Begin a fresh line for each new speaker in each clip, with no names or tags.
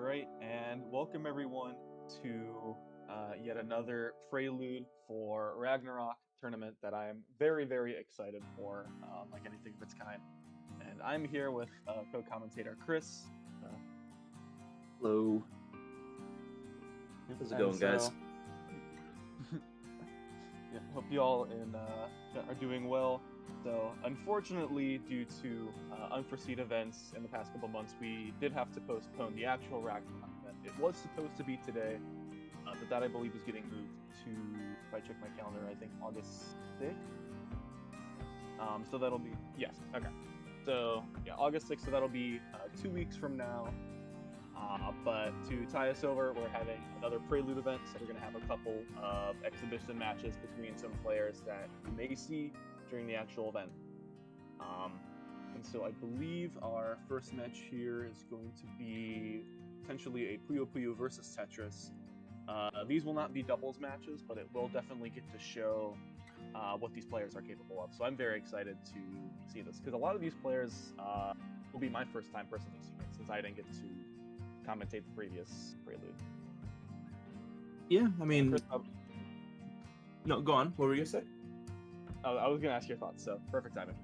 right, and welcome everyone to yet another Prelude for Ragnarok tournament that I'm very, very excited for, like anything of its kind. And I'm here with co-commentator Chris.
Hello. How's it going, guys?
Yeah, hope you all are doing well. So, unfortunately, due to unforeseen events in the past couple months, we did have to postpone the actual Ragnarok event. It was supposed to be today, but that I believe is getting moved to, if I check my calendar, I think August 6th. So that'll be, yes, okay. So, yeah, August 6th, so that'll be 2 weeks from now. But to tie us over, we're having another Prelude event, so we're going to have a couple of exhibition matches between some players that you may see during the actual event. And so I believe our first match here is going to be potentially a Puyo versus Tetris. These will not be doubles matches, but it will definitely get to show what these players are capable of. So I'm very excited to see this, because a lot of these players will be my first time personally seeing it, since I didn't get to commentate the previous Prelude.
Yeah, I mean... No, go on. What were you going to say?
I was going to ask your thoughts, so perfect timing.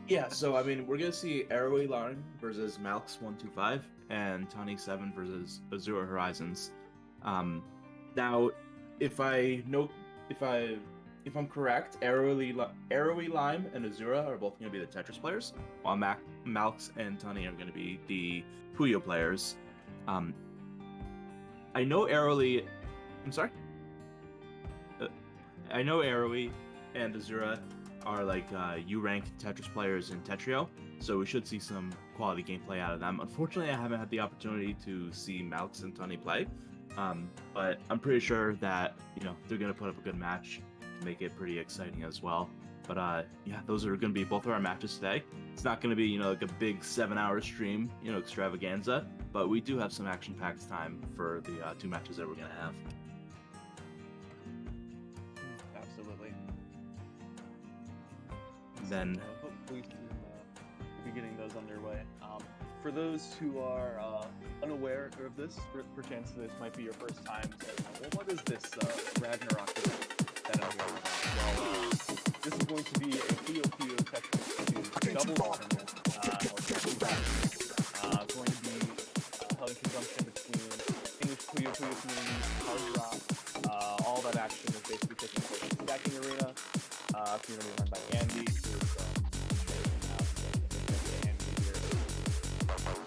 Yeah, so I mean, we're going to see Arrowy Line versus Malx125 and Tawny 7 versus Azure Horizons. Now, if I'm correct, Arrowy Lime and Azura are both going to be the Tetris players, while Malx and Tawny are going to be the Puyo players. I know Arrowy... I'm sorry? I know Arrowy and Azura are like U-rank Tetris players in Tetrio, so we should see some quality gameplay out of them. Unfortunately, I haven't had the opportunity to see Malx and Tawny play, but I'm pretty sure that they're going to put up a good match to make it pretty exciting as well. But yeah, those are going to be both of our matches today. It's not going to be like a big 7-hour stream, extravaganza, but we do have some action-packed time for the 2 matches that we're going to have.
Absolutely.
Then
hopefully we'll be getting those underway. For those who are unaware of this, perchance this might be your first time, well, what is this Ragnarok event that I'm hearing about? Well, this is going to be a Puyo Tetris double tournament, going to be held in conjunction between English Puyo communities, Hard Rock. All that action is basically taking place in the Stacking Arena, community run by Andy, who is Andy here.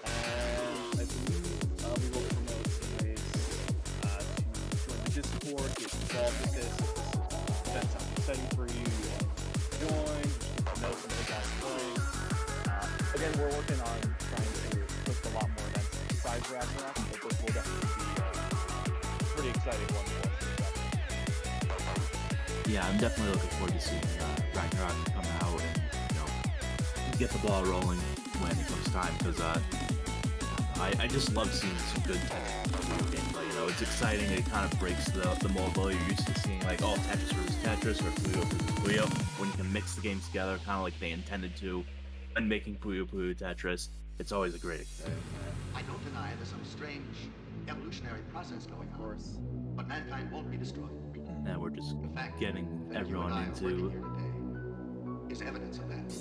And I believe we will promote some ways to join the Discord, get involved with this. If this event sounds exciting for you, join, know some of the guys playing. Again, we're working on trying to push a lot more events besides Ragnarok, but this will definitely be a pretty exciting one for us.
Yeah, I'm definitely looking forward to seeing Ragnarok come out and get the ball rolling when it comes time, because I just love seeing some good Tetris gameplay. It's exciting. It kind of breaks the mold you're used to seeing, like Tetris versus Tetris or Puyo versus Puyo, when you can mix the games together, kind of like they intended to, and making Puyo Tetris. It's always a great experience.
I don't deny there's some strange evolutionary process going on.
Of course.
But mankind won't be destroyed.
And we're just
In fact,
getting
that
everyone
you and I
into...
are working here today is evidence of that.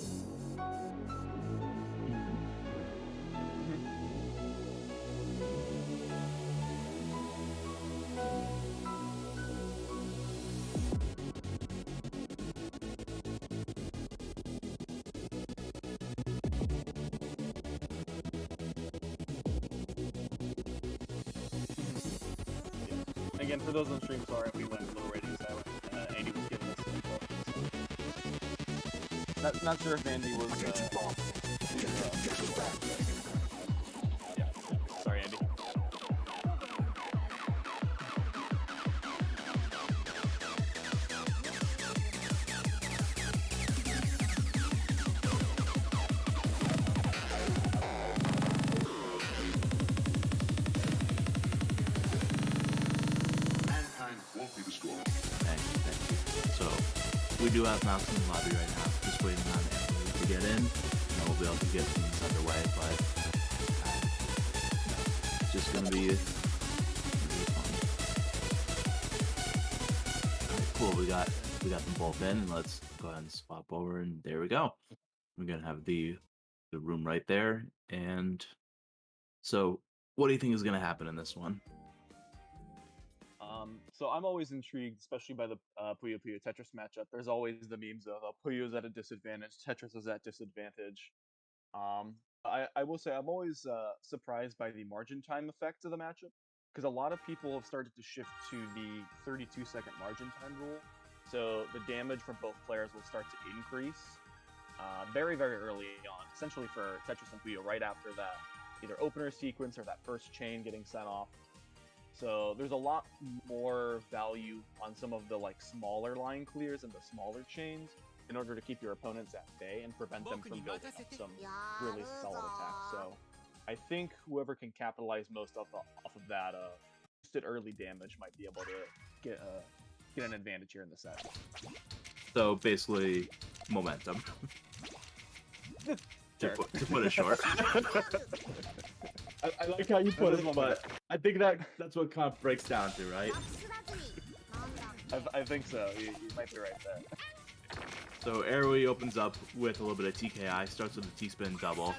Again, for those on stream, sorry we went a little radio silent. Andy was giving us some info. Not sure if Andy was. Yeah, sorry, Andy.
We do have Mouse in the lobby right now, just waiting on Anthony to get in, and we'll be able to get things underway, but is going to be cool. We got them both in, and let's go ahead and swap over, and there we go. We're gonna have the room right there. And so, what do you think is gonna happen in this one?
So I'm always intrigued, especially by the Puyo Puyo Tetris matchup. There's always the memes of Puyo's at a disadvantage, Tetris is at disadvantage. I will say I'm always surprised by the margin time effect of the matchup, because a lot of people have started to shift to the 32-second margin time rule. So the damage from both players will start to increase very, very early on, essentially for Tetris and Puyo, right after that either opener sequence or that first chain getting sent off. So there's a lot more value on some of the smaller line clears and the smaller chains in order to keep your opponents at bay and prevent them from building up some really solid attacks. So I think whoever can capitalize most off of that boosted early damage might be able to get an advantage here in the set.
So basically, momentum. to put it short.
I like how you put it,
but I think that's what comp breaks down to, right?
I think so. You might be right there.
So Arrowy opens up with a little bit of TKI, starts with a T-spin double.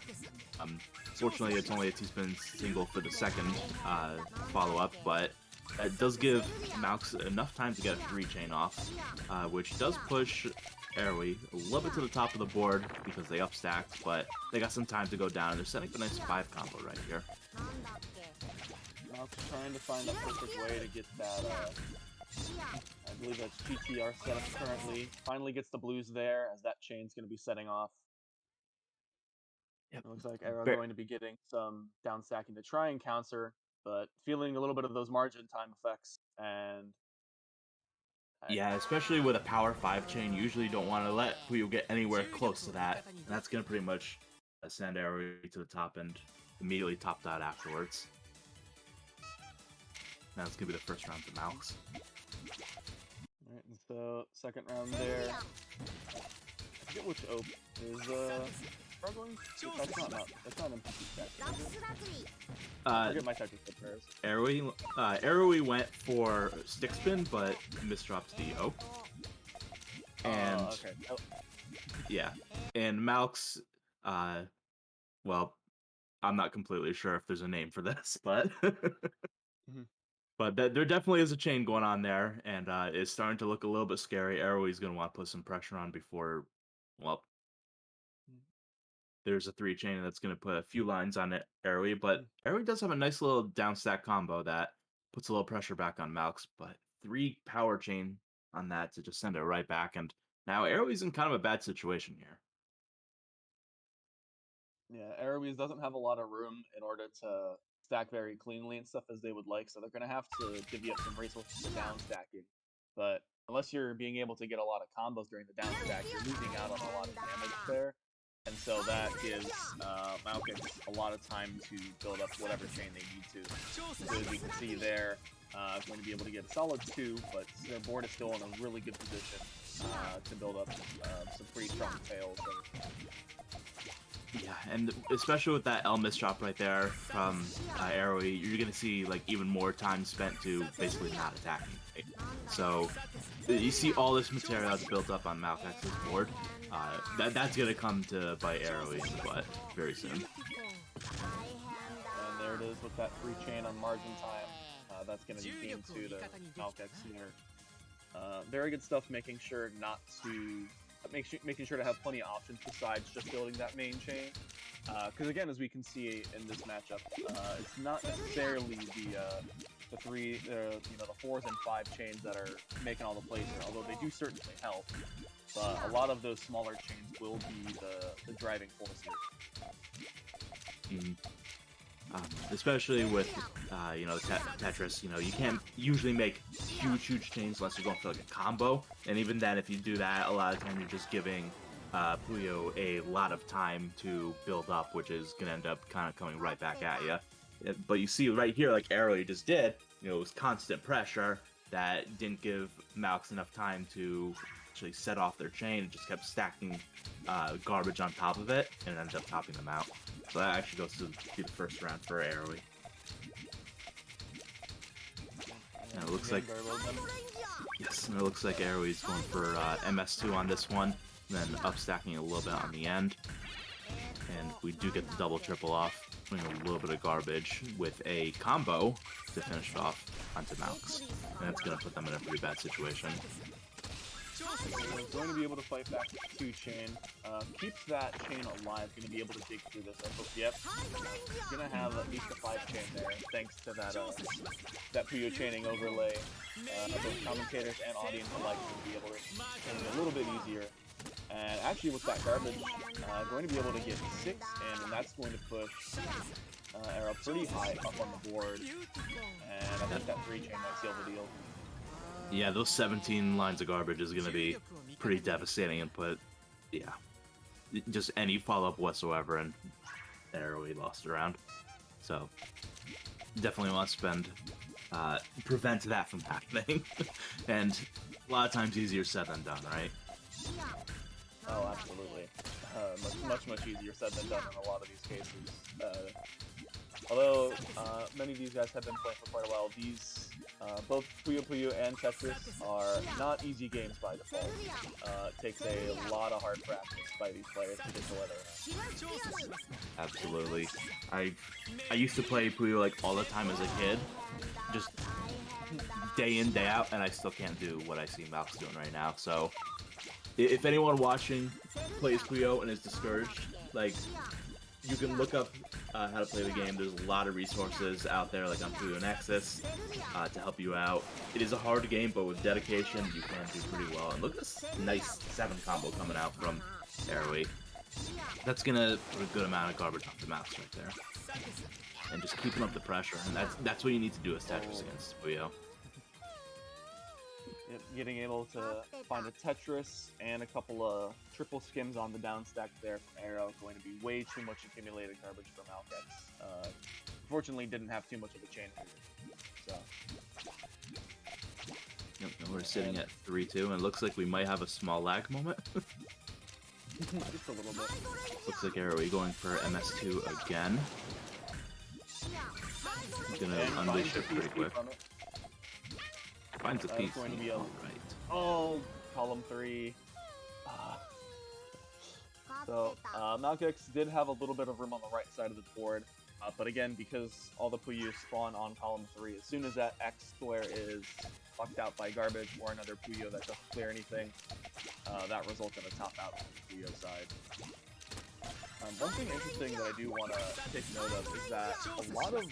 Fortunately, it's only a T-spin single for the second follow-up, but it does give Malx enough time to get a 3-chain off, which does push Arrowy a little bit to the top of the board because they upstacked, but they got some time to go down, and they're setting up a nice 5 combo right here.
Malx trying to find the perfect way to get that, I believe that's GTR set up currently. Finally gets the blues there, as that chain's going to be setting off. Yep. It looks like Arrow going to be getting some down stacking to try and counter, but feeling a little bit of those margin time effects, and
yeah, especially with a power 5 chain, you usually don't want to let Puyo get anywhere close to that. And that's going to pretty much send Arrow to the top and immediately top that afterwards. Now it's going to be the first round for Malx.
Alright, and so second round there. I forget which ope is struggling. That's not an MP stack. I forget my technical pairs.
Arrowy went for stick spin, but misdropped the ope. And
okay.
yeah, and Malx, well, I'm not completely sure if there's a name for this, but but there definitely is a chain going on there, and it's starting to look a little bit scary. Arrowy's going to want to put some pressure on before, well, there's a 3-chain that's going to put a few lines on it, Arrowy, but Arrowy does have a nice little down stack combo that puts a little pressure back on Malx, but 3 power chain on that to just send it right back, and now Arrowy's in kind of a bad situation here.
Yeah, Arrowy's doesn't have a lot of room in order to stack very cleanly and stuff as they would like, so they're going to have to divvy up some resources for down stacking. But unless you're being able to get a lot of combos during the down stack, you're losing out on a lot of damage there. And so that gives Malkix a lot of time to build up whatever chain they need to. So as we can see there, going to be able to get a solid 2, but their board is still in a really good position to build up some pretty strong tails.
Yeah, and especially with that L misdrop right there from Arrowy, you're going to see even more time spent to basically not attacking. Right? So you see all this material that's built up on Malkix's board. That's going to come to bite Arrowy in the butt very soon. And
there it is with that 3-chain on margin time. That's going to be seen to the Malkix here. Very good stuff, making sure to have plenty of options besides just building that main chain. Because again, as we can see in this matchup, it's not necessarily the 4s and 5 chains that are making all the plays here, although they do certainly help. But a lot of those smaller chains will be the driving force here.
Especially with Tetris, you can't usually make huge chains unless you're going for a combo, and even then, if you do that, a lot of time you're just giving Puyo a lot of time to build up, which is gonna end up kind of coming right back at you. But you see right here, like Arrow just did, it was constant pressure that didn't give Malx enough time to actually set off their chain. It just kept stacking garbage on top of it, and ended up topping them out. So that actually goes to be the first round for Arrowy. looks like yes, and it looks like Aeroe's going for MS2 on this one, then upstacking a little bit on the end, and we do get the double triple off, putting a little bit of garbage with a combo to finish it off onto Malx, and that's gonna put them in a pretty bad situation.
Going to be able to fight back with 2 chain. Keeps that chain alive. Going to be able to dig through this. I hope. Yep. Going to have at least a 5 chain there, thanks to that that Puyo chaining overlay. Both commentators and audience alike will be able to chain it a little bit easier. And actually, with that garbage, going to be able to get 6 in, and that's going to push Arrow pretty high up on the board. And I think that 3 chain might seal the deal.
Yeah, those 17 lines of garbage is going to be pretty devastating and put, yeah, just any follow-up whatsoever, and there we lost a round. So, definitely want to spend, prevent that from happening. And a lot of times easier said than done, right?
Oh, absolutely. Much easier said than done in a lot of these cases. Although many of these guys have been playing for quite a while, these both Puyo and Tetris are not easy games by default. It takes a lot of hard practice by these players to get to where they're at.
Absolutely. I used to play Puyo like all the time as a kid, just day in, day out, and I still can't do what I see Malx doing right now. So if anyone watching plays Puyo and is discouraged, like, you can look up how to play the game. There's a lot of resources out there, like on Puyo Nexus, to help you out. It is a hard game, but with dedication, you can do pretty well. And look at this nice 7 combo coming out from Aeroe. That's gonna put a good amount of garbage off the Malx right there, and just keeping up the pressure. And that's what you need to do as Tetris against Puyo.
Getting able to find a Tetris and a couple of triple skims on the down stack there from Arrow. Going to be way too much accumulated garbage from Malkex. Unfortunately, didn't have too much of a chain here. So.
Yep, and we're sitting at 3-2, and it looks like we might have a small lag moment.
Just a little bit.
Looks like Arrow going for MS2 again. He's gonna unleash it pretty quick. Finds a piece.
Going to be a
right.
Oh, column 3. So Malkex did have a little bit of room on the right side of the board, but again, because all the Puyo spawn on column 3, as soon as that X square is fucked out by garbage or another Puyo that doesn't clear anything, that results in a top out on the Puyo side. One thing interesting that I do want to take note of is that a lot of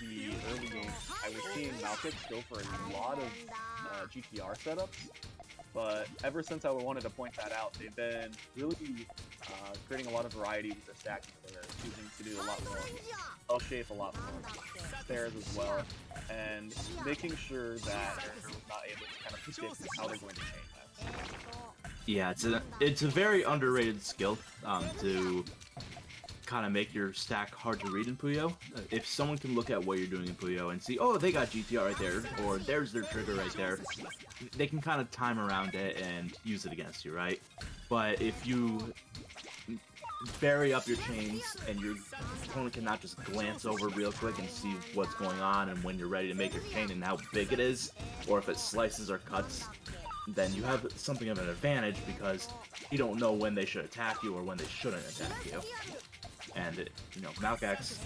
the early games, I was seeing Malkex go for a lot of GTR setups, but ever since I wanted to point that out, they've been really creating a lot of variety with their stacking. They're choosing to do a lot more L-shape, a lot more stairs as well, and making sure that they're not able to kind of predict how they're going to change that.
Yeah, it's a very underrated skill to kind of make your stack hard to read in Puyo. If someone can look at what you're doing in Puyo and see, oh, they got GTR right there, or there's their trigger right there, they can kind of time around it and use it against you, right? But if you vary up your chains and your opponent cannot just glance over real quick and see what's going on and when you're ready to make your chain and how big it is, or if it slices or cuts, then you have something of an advantage because you don't know when they should attack you or when they shouldn't attack you. And, Malkex,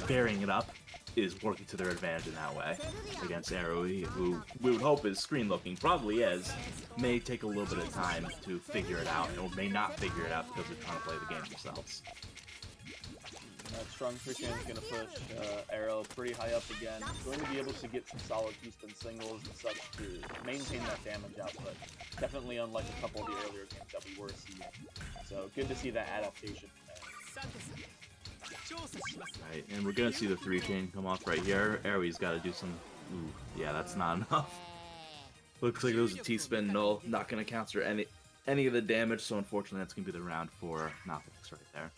varying it up is working to their advantage in that way against Arrow, who we would hope is screen looking, probably is, may take a little bit of time to figure it out, or may not figure it out because they're trying to play the game themselves.
That strong push-in is going to push Arrow pretty high up again. Going to be able to get some solid two-spin singles and such to maintain that damage output. Definitely unlike a couple of the earlier games that we were seeing. So good to see that adaptation there.
Right, and we're going to see the 3-chain come off right here. Arrow's got to do some... Ooh, yeah, that's not enough. Looks like it was a T-spin null. Not going to counter any of the damage, so unfortunately that's going to be the round for Malkex right there.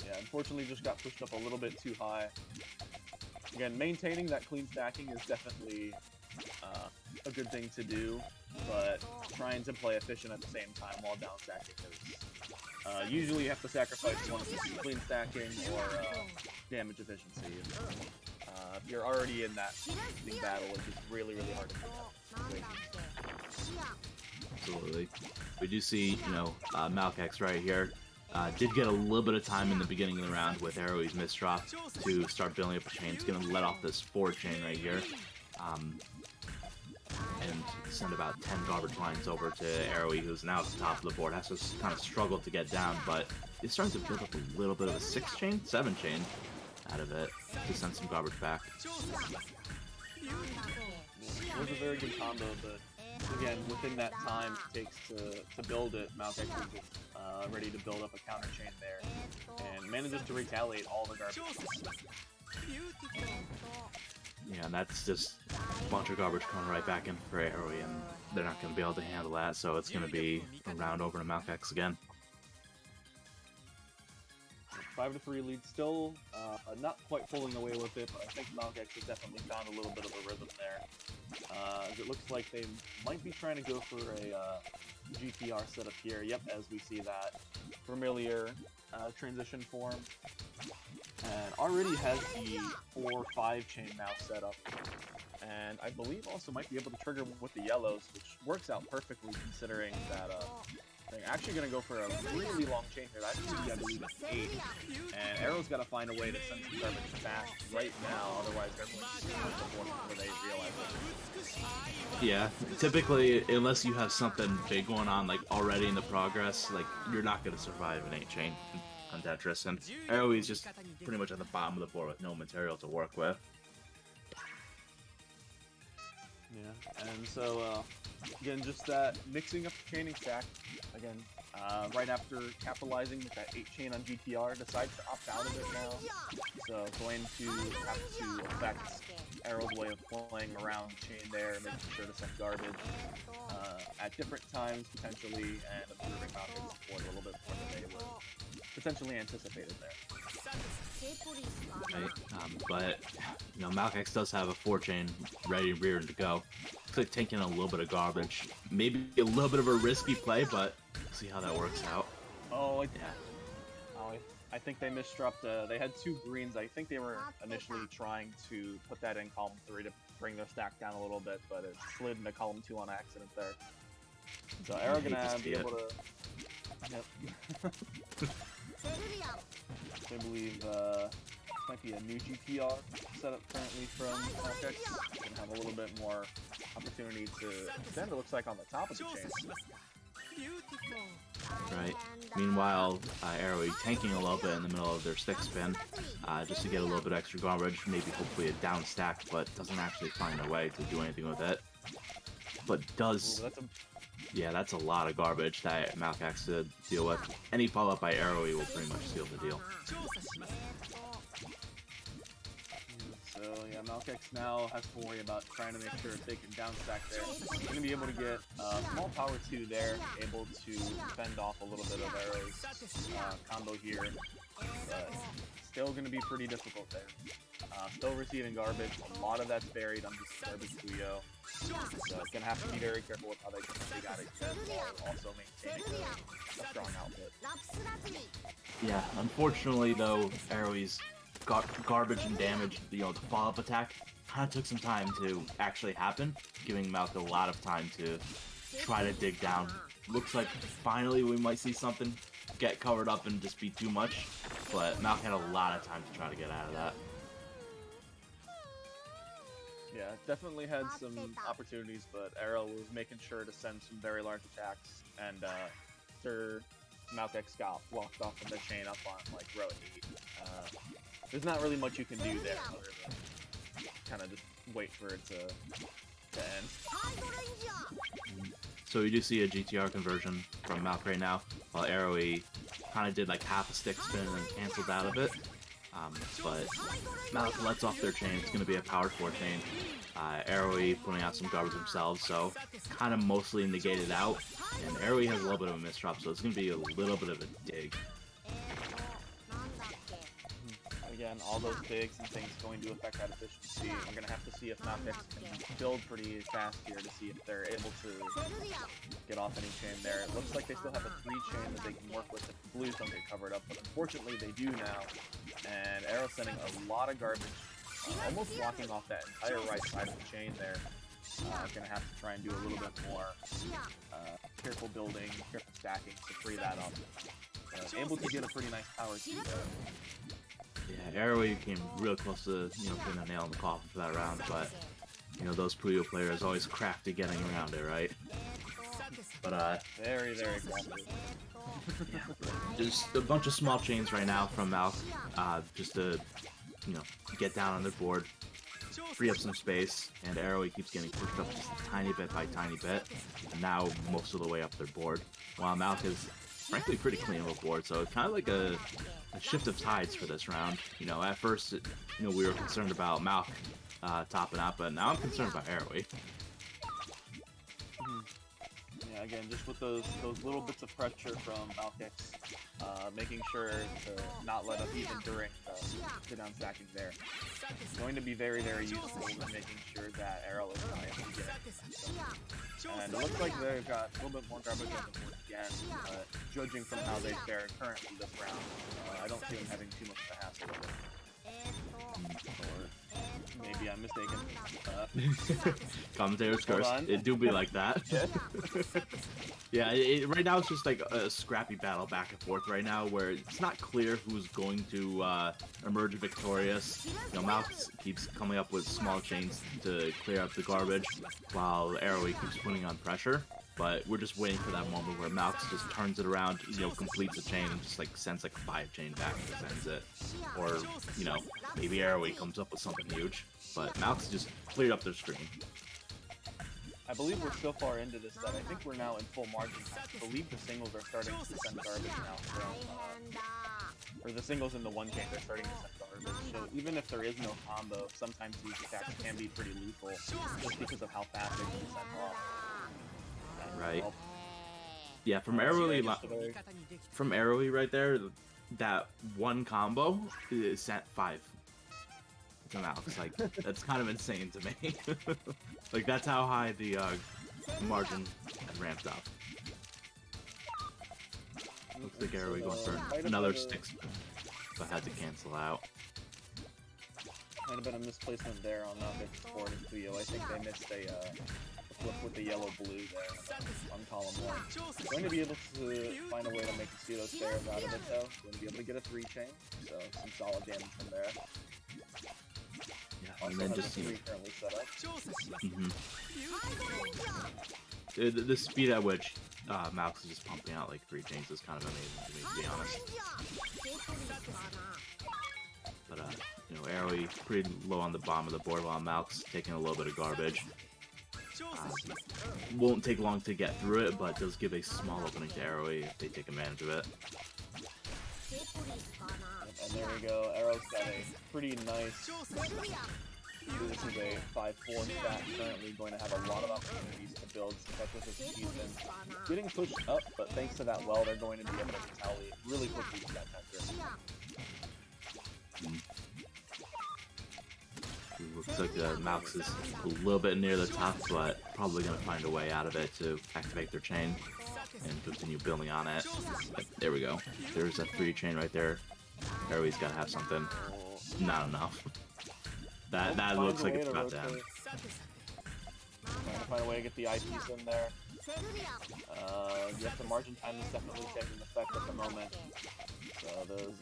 Yeah, unfortunately just got pushed up a little bit too high. Again, maintaining that clean stacking is definitely a good thing to do, but trying to play efficient at the same time while down stacking is usually you have to sacrifice one of the clean stacking or damage efficiency. You're already in that big battle, it's just really, really hard to pick up.
Absolutely. We do see, Malkex right here. Did get a little bit of time in the beginning of the round with Arrow's misdrop to start building up a chain. It's going to let off this 4 chain right here. And send about 10 garbage lines over to Arrowy, who's now at the top of the board. Has to kind of struggle to get down, but it's starting to build up a little bit of a 6 chain, 7 chain out of it to send some garbage back.
It was a very good combo, but again, within that time it takes to build it, Malkex is ready to build up a counter chain there, and manages to retaliate all the garbage.
Yeah, and that's just a bunch of garbage coming right back in for Arrowy, and they're not going to be able to handle that, so it's going to be a round over to Malkex again.
5-3 lead, still not quite pulling away with it, but I think Malkex has definitely found a little bit of a rhythm there. As it looks like they might be trying to go for a GTR setup here. Yep, as we see that familiar transition form. And already has the 4-5 chain now set up. And I believe also might be able to trigger with the yellows, which works out perfectly considering that they're actually going to go for a really long chain here. That's going to be, I believe, an 8. And Arrow's got to find a way to send some garbage fast right now, otherwise they're going to start the board before they realize it.
Yeah, typically, unless you have something big going on, like already in the progress, like you're not going to survive an 8 chain on Tetris, and Arrowy is just pretty much at the bottom of the board with no material to work with.
Yeah, and so, again, just that mixing up the chaining stack, again, right after capitalizing with that 8 chain on GTR, decides to opt out of it now, so going to have to affect Arrow's way of playing around chain there, making sure to send garbage at different times, potentially, and observing Malkex's board a little bit more than they were potentially anticipated there.
Right, but Malkex does have a 4 chain ready reared to go. Looks like taking a little bit of garbage, maybe a little bit of a risky play, but we'll see how that works out.
Oh,
yeah.
Oh, I think they misdropped. They had 2 greens. I think they were initially trying to put that in column 3 to bring their stack down a little bit, but it slid into column 2 on accident there. So Arrow gonna be able to. Yep. I believe this might be a new GTR setup currently from Malkex. Gonna have a little bit more opportunity to extend, it looks like, on the top of the chain.
Right. Meanwhile, Arrowy tanking a little bit in the middle of their stick spin, just to get a little bit extra garbage, maybe hopefully a down stack, but doesn't actually find a way to do anything with it. But does...
Ooh,
yeah, that's a lot of garbage that Malkex to deal with. Any follow-up by Arrowy will pretty much seal the deal.
So yeah, Malkex now has to worry about trying to make sure they can down stack there. He's going to be able to get small power 2 there, able to fend off a little bit of Arrow's combo here, but still going to be pretty difficult there. Still receiving garbage, a lot of that's buried on this garbage Puyo. So it's going to have to be very careful with how they got it here while also maintaining a strong output.
Yeah, unfortunately though, Arrowy's garbage and damage, the follow-up attack, kind of took some time to actually happen, giving Malk a lot of time to try to dig down. Looks like finally we might see something get covered up and just be too much, but Malk had a lot of time to try to get out of that.
Yeah, definitely had some opportunities, but Arrow was making sure to send some very large attacks, and Sir Malkex got walked off of the chain up on like row 8. There's not really much you can do there other than kind of just wait for it to end.
So we do see a GTR conversion from Malk right now, while Arrowy kind of did like half a stick spin and then canceled out of it. But Malk lets off their chain. It's going to be a power 4 chain. Arrowy putting out some garbage themselves, so kind of mostly negated out. And Arrowy has a little bit of a misdrop, so it's going to be a little bit of a dig.
Again, all those digs and things going to affect that efficiency. We're going to have to see if Malkex can build pretty fast here to see if they're able to get off any chain there. It looks like they still have a 3 chain that they can work with if the blues don't get covered up, but unfortunately they do now. And Arrow sending a lot of garbage almost blocking off that entire right side of the chain there. Gonna have to try and do a little bit more careful building, careful stacking to free that up. Able to get a pretty nice power too there.
Yeah, Arroway came real close to, putting a nail in the coffin for that round, but, those Puyo players always crafty getting around it, right? But,
very, very crafty.
yeah, just a bunch of small chains right now from Malk, just to, get down on their board, free up some space, and Arroway keeps getting pushed up just tiny bit by tiny bit, and now most of the way up their board, while Malk is frankly pretty clean of a board, so it's kind of like a shift of tides for this round. At first, we were concerned about Malk topping out, but now I'm concerned about Arroway.
Yeah, again, just with those little bits of pressure from Malkix, making sure to not let up even during the down stacking there. Going to be very, very useful in making sure that Arrow is not able to get. And it looks like they've got a little bit more garbage on the board again, but judging from how they fare currently this round, I don't see them having too much of a hassle with it. Or maybe I'm mistaken.
Commentators curse. It do be like that. Yeah, right now it's just like a scrappy battle back and forth right now where it's not clear who's going to emerge victorious. Malk keeps coming up with small chains to clear up the garbage while Arroway keeps putting on pressure. But we're just waiting for that moment where Malk just turns it around, completes a chain and just like sends like a 5 chain back and sends it. Or, maybe Arroway comes up with something huge. But Malk's just cleared up their screen.
I believe we're so far into this that I think we're now in full margin. I believe the singles are starting to send garbage now from, or the singles in the 1K, they're starting to send garbage. So even if there is no combo, sometimes these attacks can be pretty lethal just because of how fast they can be sent off.
Right. Yeah, from Arroway right there, that one combo is sent 5 to Malk. Like, that's kind of insane to me. Like, that's how high the margin had ramped up. Looks like Arroway going for another 6, but had to cancel out.
Might have been a misplacement there on Vic's board and Puyo. I think they missed a flip with the yellow-blue there on column 1. Going to be able to find a way to make the pseudo stairs out of it though. Going to be able to get a 3 chain, so some solid damage from there.
Yeah,
Also
and then just
currently set up.
The speed at which Malk is just pumping out like 3 chains is kind of amazing to me, to be honest. But Arroway pretty low on the bottom of the board while Malk's taking a little bit of garbage. Won't take long to get through it, but does give a small opening to Arroway if they take advantage of it.
And there we go. Arrow's got a pretty nice. This is a 5-4 stack. Currently going to have a lot of opportunities to build Tetris as he's been getting pushed up, but thanks to that well, they're going to be able to retaliate really quickly with that Tetris.
Looks like Malk is a little bit near the top, but probably going to find a way out of it to activate their chain and continue building on it. But there we go. There's a 3 chain right there. Arroway's got to have something. Not enough. That looks like it's about to end.
Trying to find a way to get the eyepiece in there. Yes, the margin time is definitely taking effect at the moment. So those,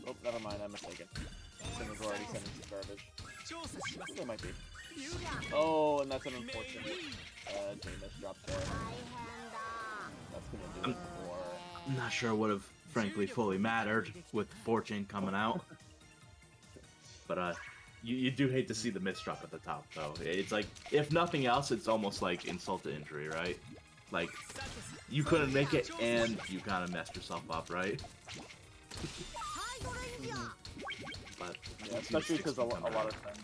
oh, never mind, I'm mistaken. Singles are already sending some garbage. They might be. Oh, and that's an unfortunate chain that's dropped there. That's gonna do it for...
I'm not sure what have frankly fully mattered with the 4 chain coming out. But you do hate to see the misdrop at the top, though. It's like, if nothing else, it's almost like insult to injury, right? Like, you couldn't make it, and you kind of messed yourself up, right? But
yeah, especially because a lot of times,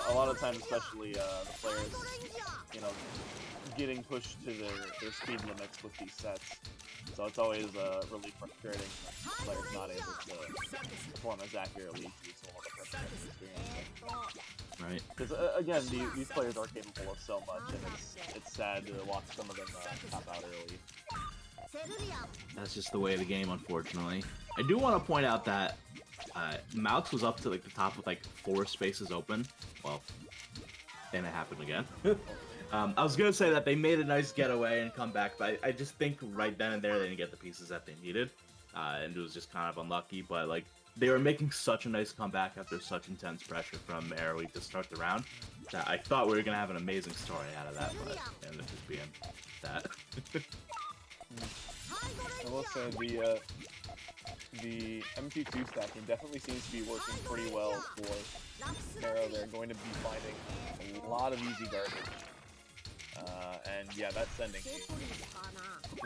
a lot of times, especially the players, getting pushed to their speed limits with these sets. So it's always really frustrating when players not able to perform as accurately due to all the pressure experience.
Right.
Because again, these players are capable of so much, and it's sad to watch some of them top out early.
That's just the way of the game, unfortunately. I do want to point out that Malx was up to like the top with like 4 spaces open. Well, and it happened again. I was gonna say that they made a nice getaway and come back, but I just think right then and there they didn't get the pieces that they needed, and it was just kind of unlucky. But like they were making such a nice comeback after such intense pressure from Arrowy to start the round that I thought we were gonna have an amazing story out of that, but it ended up just being that.
I will say the MT2 stacking definitely seems to be working pretty well for Arrow. They're going to be finding a lot of easy garbage. And yeah, that's sending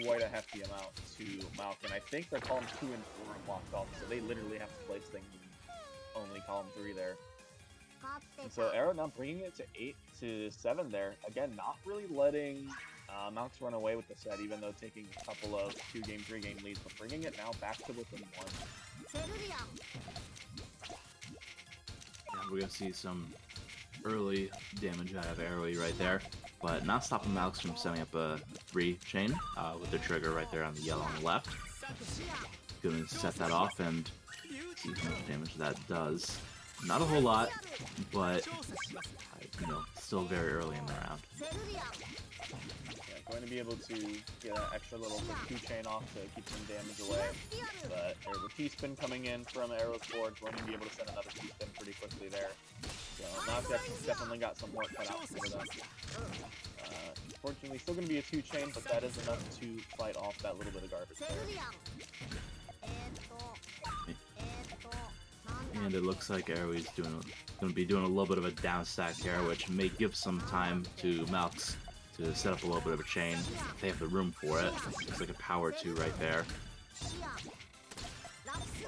quite a hefty amount to Malkin. I think their columns 2 and 4 are blocked off, so they literally have to place things in only column 3 there. And so Arrow now bringing it to 8 to 7 there. Again, not really letting Malx run away with the set, even though taking a couple of 2-game, 3-game leads, but bringing it now back to within 1.
Yeah, we're gonna see some early damage out of Arrowy right there, but not stopping Malx from setting up a 3 chain with the trigger right there on the yellow on the left. Gonna set that off and see how much damage that does. Not a whole lot, but you know, still very early in the round.
Yeah, going to be able to get an extra little quick 2-chain off to keep some damage away, but there's a T-spin coming in from Arrow's board, going to be able to send another T-spin pretty quickly there. So Knockjack's definitely got some work cut out for them. Unfortunately, still going to be a 2-chain, but that is enough to fight off that little bit of garbage there.
And it looks like Arrowy's going to be doing a little bit of a down stack here, which may give some time to Malx to set up a little bit of a chain if they have the room for it. It's like a power 2 right there.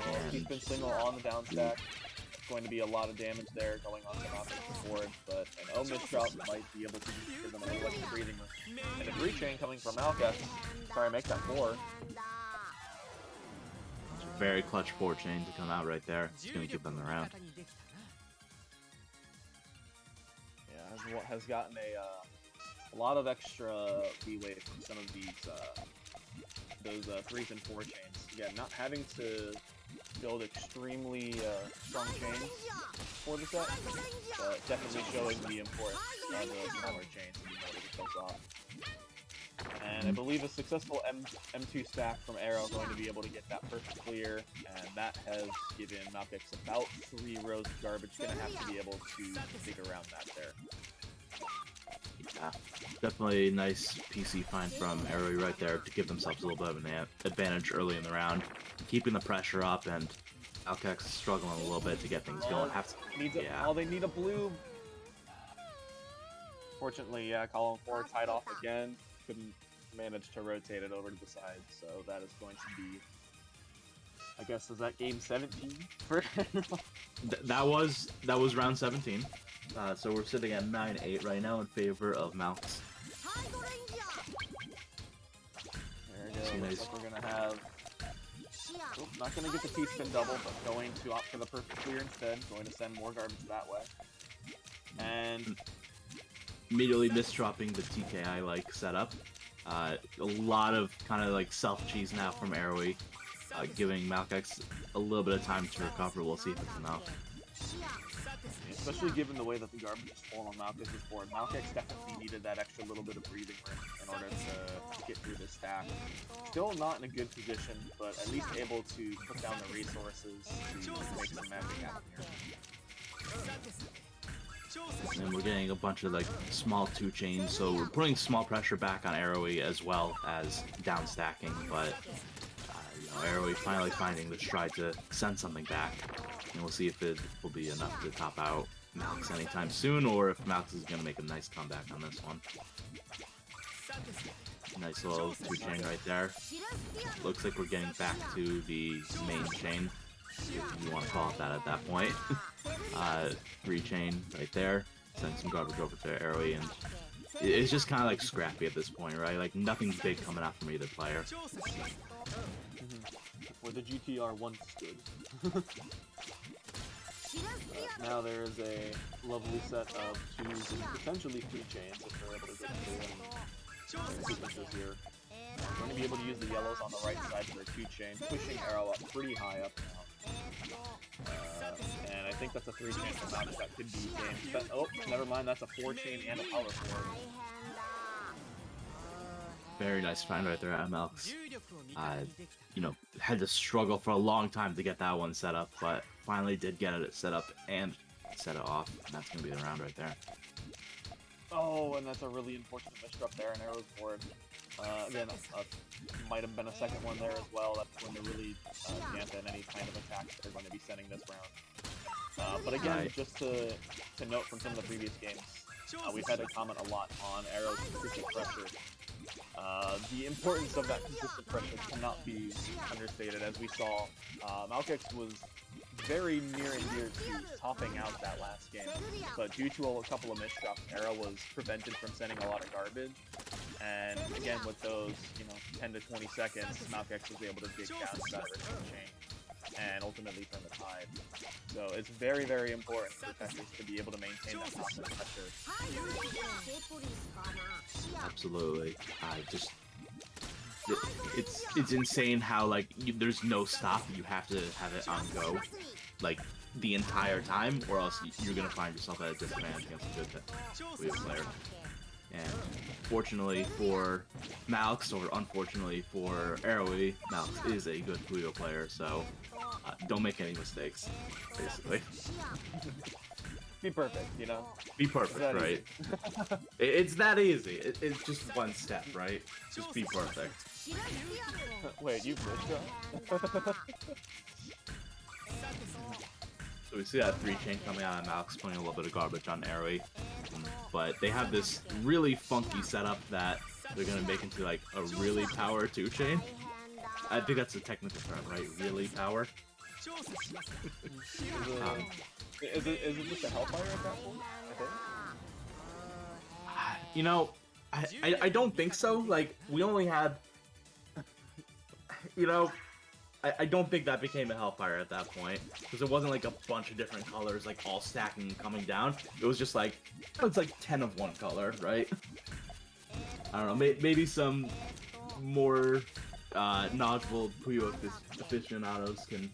And T-spin single on the down stack. Going to be a lot of damage there going on to Knockjack's board, but an O-miss drop might be able to give them a little extra breathing room. And a 3-chain coming from Malka. Sorry, make that 4.
Very clutch 4-chain to come out right there. It's going to keep them around.
Yeah, has gotten a lot of extra leeway from some of these those 3s and 4 chains. Yeah, not having to build extremely strong chains for the set, but definitely showing the importance of the smaller chains to be able to get those off. And I believe a successful M2 stack from Arrow going to be able to get that perfect clear, and that has given Knockjack about 3 rows of garbage. Gonna have to be able to dig around that there.
Yeah, definitely a nice PC find from Arrowy right there to give themselves a little bit of an advantage early in the round, keeping the pressure up, and Alkex struggling a little bit to get things going.
They need a blue. Fortunately, yeah, column 4 tied off again. Couldn't manage to rotate it over to the side, so that is going to be, I guess, is that game 17 for
that was round 17. So we're sitting at 9-8 right now in favor of Malx.
There we go. Looks like we're gonna have. Not gonna get the T-spin double, but going to opt for the perfect clear instead. Going to send more garbage that way. And
immediately misdropping the TKI-like setup. A lot of kind of like self-cheese now from Arrowy, giving Malkex a little bit of time to recover. We'll see if it's enough.
Especially given the way that the garbage is falling on Malkex's board. Malkex definitely needed that extra little bit of breathing room in order to get through this stack. Still not in a good position, but at least able to put down the resources to make some magic happen here.
And we're getting a bunch of like small 2 chains, so we're putting small pressure back on Arrowy as well as down stacking, but you know, Arrowy finally finding the stride to send something back, and we'll see if it will be enough to top out Malx anytime soon, or if Malx is going to make a nice comeback on this one. Nice little 2 chain right there. Looks like we're getting back to the main chain, if you want to call it that at that point. 3 chain right there, send some garbage over to Arrowy, and it's just kind of like scrappy at this point, right? Like nothing big coming out from either player.
Where the GTR once stood. Now there is a lovely set of 2s and potentially 3 chains if they're able to get through sequences here. We're going to be able to use the yellows on the right side for a 2 chain, pushing Arrow up pretty high up now. And I think that's a 3-chain from Malx that could be game. But, oh, never mind, that's a 4-chain and a power forward.
Very nice find right there at Malx. You know, had to struggle for a long time to get that one set up, but finally did get it set up and set it off. And that's going to be the round right there.
Oh, and that's a really unfortunate misdrop there, and arrows forward. Again, might have been a second one there as well. That's going to really dampen any kind of attacks that are going to be sending this round. But again, just to note from some of the previous games, we've had to comment a lot on arrows' consistent pressure. The importance of that consistent pressure cannot be understated. As we saw, Malkex was very near and dear to topping out that last game, but due to a couple of misdrops, Arrow was prevented from sending a lot of garbage. And again, with those, 10 to 20 seconds, Malkex was able to dig down to that original chain and ultimately turn the tide. So it's very, very important for Tetris to be able to maintain that constant pressure.
Absolutely. It's insane how like there's no stop. You have to have it on go, like the entire time, or else you're gonna find yourself at a disadvantage against a good Puyo player. And fortunately for Malx, or unfortunately for Arrowy, Malx is a good Puyo player, so don't make any mistakes, basically.
Be perfect,
Be perfect, right? It's that easy. It's just one step, right? Just be perfect.
Wait, you misdrop?
So we see that 3-chain coming out of Malx, putting a little bit of garbage on Arrowy. But they have this really funky setup that they're going to make into like a really power 2-chain. I think that's a technical term, right? Really power.
Is it just a Hellfire at that point?
I don't think so. Like, we only had... I don't think that became a Hellfire at that point, because it wasn't like a bunch of different colors like all stacking and coming down. It was just like, it's like 10 of one color, right? I don't know, maybe some more knowledgeable Puyo aficionados can,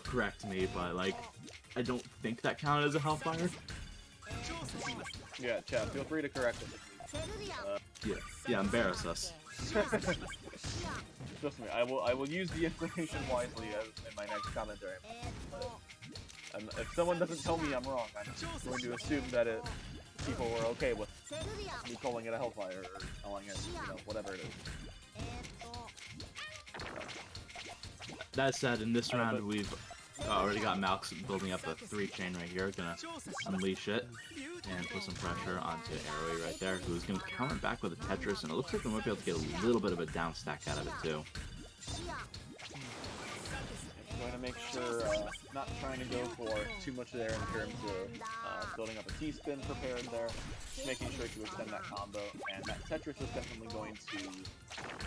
correct me, but like, I don't think that counted as a Hellfire.
Yeah, chat, feel free to correct us.
Yeah, embarrass us.
Trust me, I will use the information wisely in my next commentary. If someone doesn't tell me I'm wrong, I'm going to assume that people were okay with me calling it a Hellfire or calling it, whatever it is.
That said, in this round we've already got Malx building up a 3-chain right here, gonna unleash it and put some pressure onto Arrowy right there, who's gonna counter back with a Tetris, and it looks like we might be able to get a little bit of a down stack out of it too.
I'm going to make sure, not trying to go for too much there in terms of building up a T-spin prepared there, just making sure to extend that combo, and that Tetris is definitely going to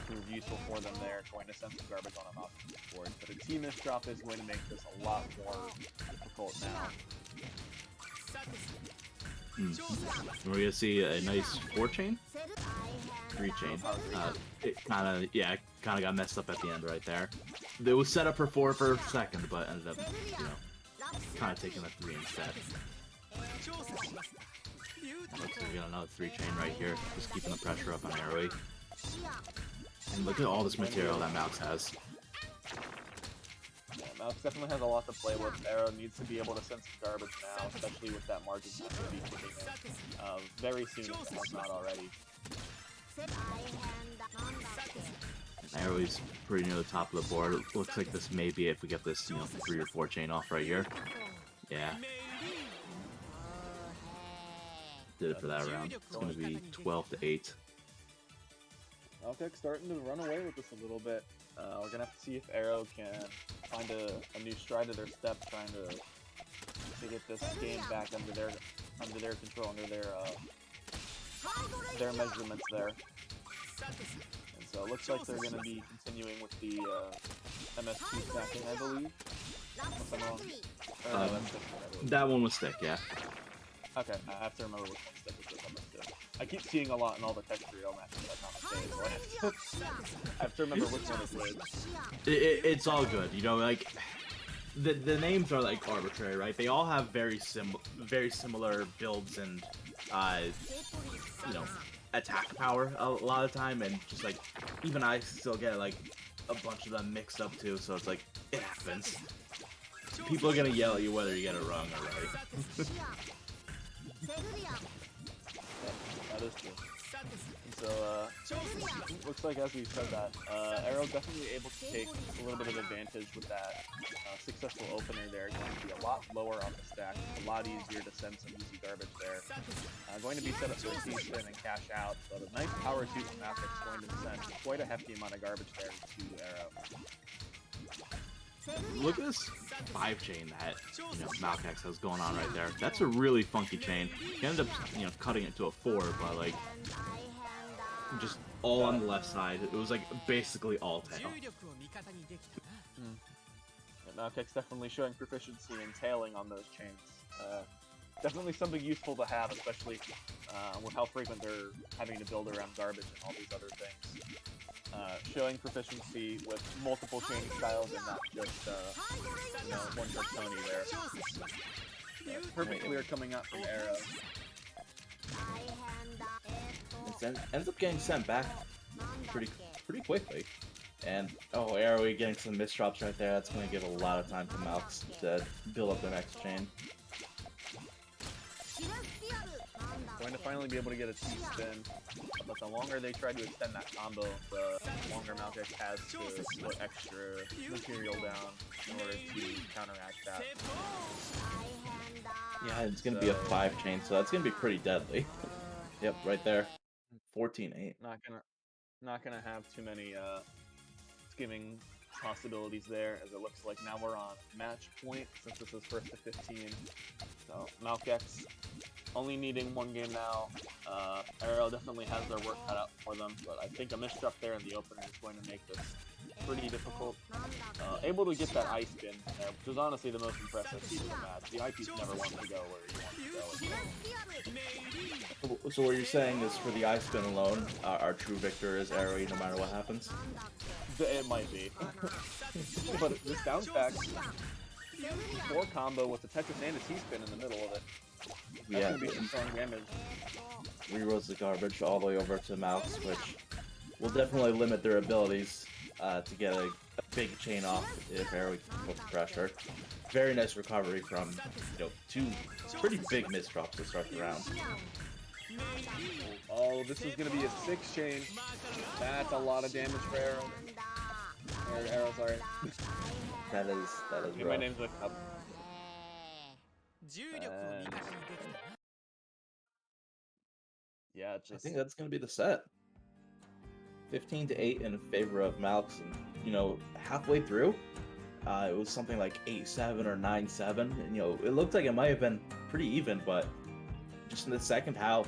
prove useful for them there, going to send some garbage on them off the board. But a T-miss drop is going to make this a lot more difficult now.
We're gonna see a nice 4-chain? 3-chain. It kind of got messed up at the end right there. It was set up for 4 for a second, but ended up, kind of taking a 3 instead. Looks like we got another 3-chain right here, just keeping the pressure up on Arrowy. And look at all this material that Malx has.
Yeah, Malx definitely has a lot to play with. Arrow needs to be able to send some garbage now, especially with that margin time to be kicking in very soon if it has not already.
Arrowy's pretty near the top of the board. It looks like this may be it if we get this, 3 or 4-chain off right here. Yeah. Did it for that round. It's going to be 12 to 8.
Malkex starting to run away with this a little bit. We're going to have to see if Arrow can find a new stride of their step, trying to get this game back under their control, under their measurements there. And so it looks like they're going to be continuing with the MS2 stacking, I believe. Unless I'm wrong. Or, no, that's different, I believe.
That one was thick, yeah.
Okay, I have to remember which one stick was MS2. I keep seeing a lot in all the textural matches that I comment so I have to remember which one is which.
It's all good, like, the names are like arbitrary, right? They all have very similar builds and you know, attack power a lot of the time, and just like even I still get like a bunch of them mixed up too. So it's like it happens. People are gonna yell at you whether you get it wrong or right.
That is true. So, looks like as we said that, Arrow definitely able to take a little bit of advantage with that successful opener there. Going to be a lot lower on the stack, a lot easier to send some easy garbage there. Going to be set up for a C-spin and cash out, but a nice power 2 from Matrix going to send quite a hefty amount of garbage there to Arrow.
Look at this 5-chain that Malcax has going on right there. That's a really funky chain. He ended up cutting it to a 4, but like just all on the left side. It was like basically all tail.
Malcax definitely showing proficiency in tailing on those chains. Definitely something useful to have, especially with how frequent they're having to build around garbage and all these other things. Showing proficiency with multiple chaining styles and not just one trick Tony there. Perfect clear coming up from Arrow.
It ends up getting sent back pretty quickly. And Arrow getting some misdrops right there. That's going to give a lot of time to Malx to build up their next chain.
Going to finally be able to get a T-spin, but the longer they try to extend that combo, the longer Malcax has to put extra material down in order to counteract that.
Yeah, it's going to be a 5-chain, so that's going to be pretty deadly. Yep, right there. 14-8.
Not gonna have too many skimming possibilities there, as it looks like now we're on match point since this is first to 15. So Malcax only needing one game now. Arrow definitely has their work cut out for them, but I think a misdrop there in the opener is going to make this pretty difficult. Able to get that ice spin there, which is honestly the most impressive piece of the match. The eyepiece never wants to go where you want to go.
So what you're saying is for the ice spin alone, our true victor is Arrow no matter what happens?
It might be. But this bounce back 4 combo with the Tetris and a T-spin in the middle of it. That's gonna be some strong damage.
Rerolls the garbage all the way over to Malx, which will definitely limit their abilities to get a big chain off if Arrow can put the pressure. Very nice recovery from 2 pretty big misdrops to start the round.
Oh, this is gonna be a 6 chain. That's a lot of damage for Arrow. Or Arrow, sorry.
That is
rough. My name's like up. Yeah,
I think that's gonna be the set. 15-8 in favor of Malx, and halfway through, it was something like 8-7 or 9-7, and it looked like it might have been pretty even, but just in the second half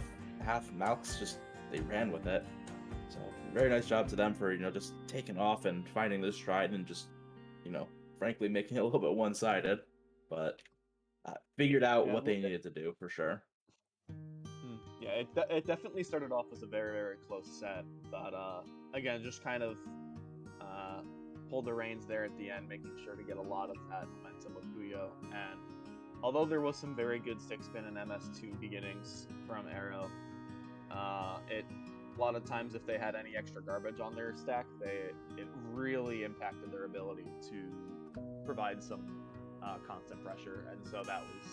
Malx they ran with it. So very nice job to them for just taking off and finding this stride and just frankly making it a little bit one-sided, but figured out what they needed to do for sure.
Yeah, it definitely started off as a very, very close set, but again, just kind of pulled the reins there at the end, making sure to get a lot of that momentum with Puyo. And although there was some very good stick spin and MS2 beginnings from Arrow, a lot of times if they had any extra garbage on their stack, it really impacted their ability to provide some constant pressure, and so that was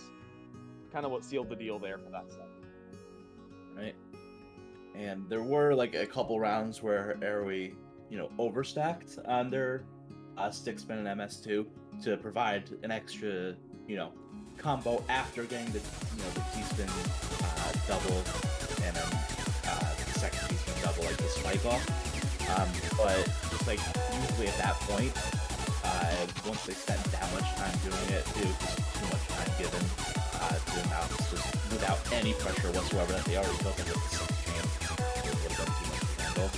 kind of what sealed the deal there for that set.
Right. And there were like a couple rounds where Arrow overstacked on their stick spin and MS2 to provide an extra combo after getting the the T-spin double and then the second T-spin double, like the spike off. But just like usually at that point, once they spent that much time doing it, it was just too much time given to the Malx, just without any pressure whatsoever that they already built into the 6th chain. It would have been too much to handle.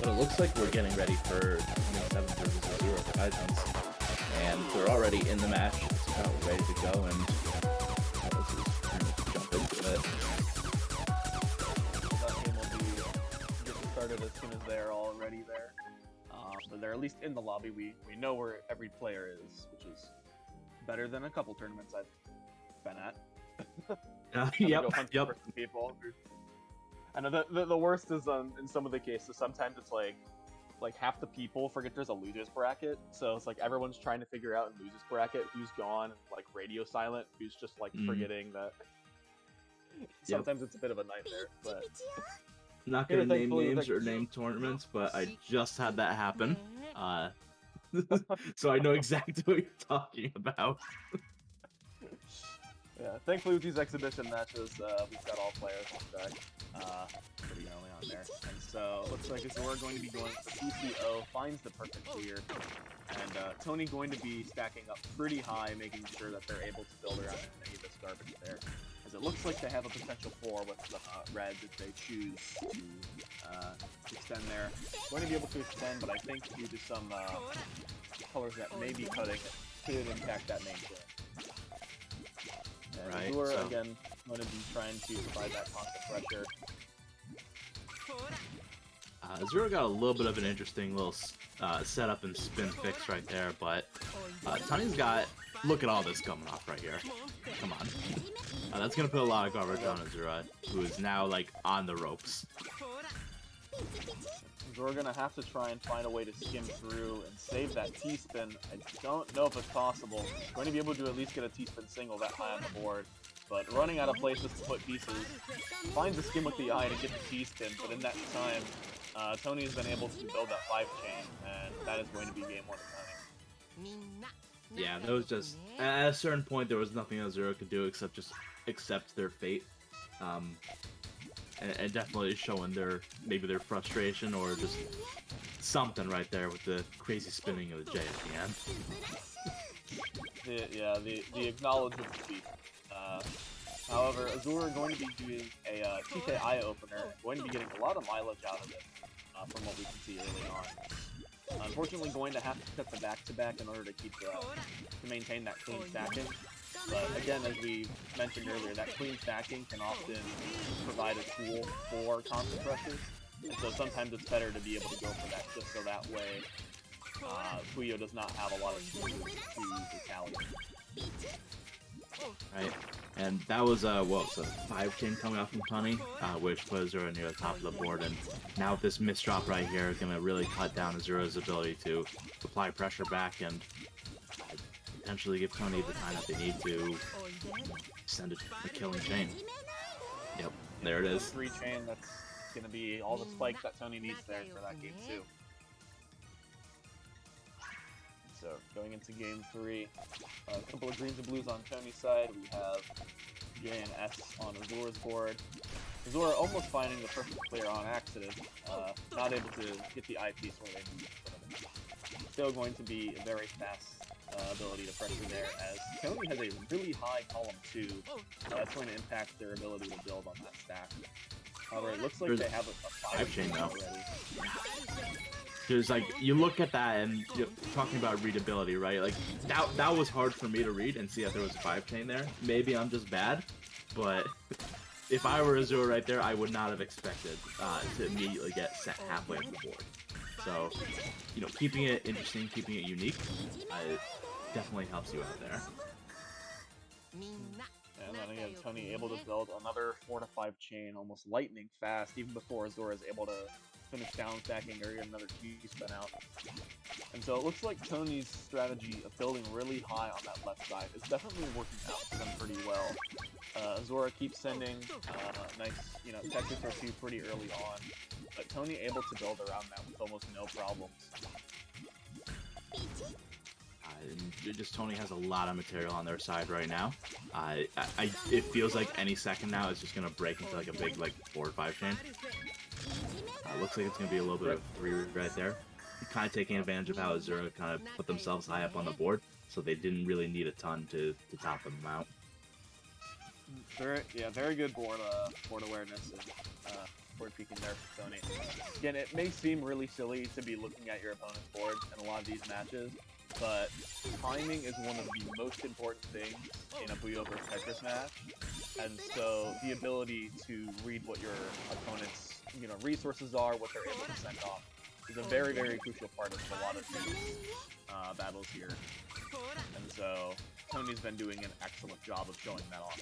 But it looks like we're getting ready for 27 versus 0 Kaizens, and they're already in the match. It's about ready to go, and let's just pretty much jump into it.
That game will be getting started as soon as they're already there. The they're at least in the lobby. We know where every player is, which is better than a couple tournaments I've been at.
Yep.
Go hunt for some people. I know the worst is in some of the cases. Sometimes it's like half the people forget there's a losers bracket, so it's like everyone's trying to figure out in losers bracket who's gone, like radio silent, who's just like forgetting that. Sometimes it's a bit of a nightmare, but
not gonna name names or name tournaments, but I just had that happen. So I know exactly what you're talking about.
Yeah, thankfully with these exhibition matches, we've got all players on deck pretty early on there. And so it looks like Azura going to be going for PCO, finds the perfect clear, and Tony going to be stacking up pretty high, making sure that they're able to build around any of this garbage there. As it looks like they have a potential 4 with the reds if they choose to extend there. Going to be able to extend, but I think due to some colors that may be cutting, it could impact that main game. And
Right,
Azura,
so
again, going to be trying to provide that constant pressure.
Azura got a little bit of an interesting little setup and spin fix right there, but Tony's got... Look at all this coming off right here. Come on. That's going to put a lot of garbage on Azura, who is now, like, on the ropes.
Azura going to have to try and find a way to skim through and save that T-spin. I don't know if it's possible. Going to be able to at least get a T-spin single that high on the board. But running out of places to put pieces, finds a skim with the eye to get the T-spin, but in that time, Tony has been able to build that 5-chain, and that is going to be game 1 of Tony.
Yeah, there was just... At a certain point, there was nothing Azura could do except just accept their fate. And definitely showing maybe their frustration or just something right there with the crazy spinning of the J at the end.
The acknowledgement defeat. However, Azura are going to be doing a TKI opener, going to be getting a lot of mileage out of it, from what we can see early on. Unfortunately, going to have to cut the back-to-back in order to keep to maintain that clean stacking. But again, as we mentioned earlier, that clean stacking can often provide a tool for constant pressures. And so sometimes it's better to be able to go for that, just so that way Puyo does not have a lot of tools to retaliate.
Right, and that was a 5-chain coming off from Tony, which put Azura near the top of the board, and now with this misdrop right here is going to really cut down Azura's ability to apply pressure back and potentially give Tony the time that they need to send a killing chain. Yep, there it is.
3-chain, that's going to be all the spike that Tony needs there for that game 2. So, going into game 3, a couple of greens and blues on Tony's side. We have J and S on Azura's board. Azura almost finding the perfect clear on accident, not able to get the eye piece where they need it. Still going to be a very fast ability to pressure there, as Tony has a really high column 2. That's going to impact their ability to build on that stack. However, it looks like they have a 5-chain
now.
already.
There's like, you look at that and you're talking about readability, right? Like, that was hard for me to read and see that there was a 5-chain there. Maybe I'm just bad, but if I were Azura right there, I would not have expected to immediately get set halfway up the board. So, you know, keeping it interesting, keeping it unique, definitely helps you out there.
And then again, Tony able to build another 4 to 5-chain almost lightning fast, even before Azura is able to finish down stacking or get another T-spin out. And so it looks like Tony's strategy of building really high on that left side is definitely working out for them pretty well. Azura keeps sending nice, Texas or 2 pretty early on, but Tony able to build around that with almost no problems.
Just Tony has a lot of material on their side right now. It feels like any second now it's just gonna break into like a big 4 or 5-chain. Looks like it's gonna be a little bit of 3 right there. Kind of taking advantage of how Azura kind of put themselves high up on the board, so they didn't really need a ton to top them out.
Very good board awareness and board peeking there for Tony. Again, it may seem really silly to be looking at your opponent's board in a lot of these matches, but timing is one of the most important things in a Puyo versus Tetris match, and so the ability to read what your opponent's resources are, what they're able to send off, is a very, very crucial part of a lot of these battles here. And so Tony's been doing an excellent job of showing that off.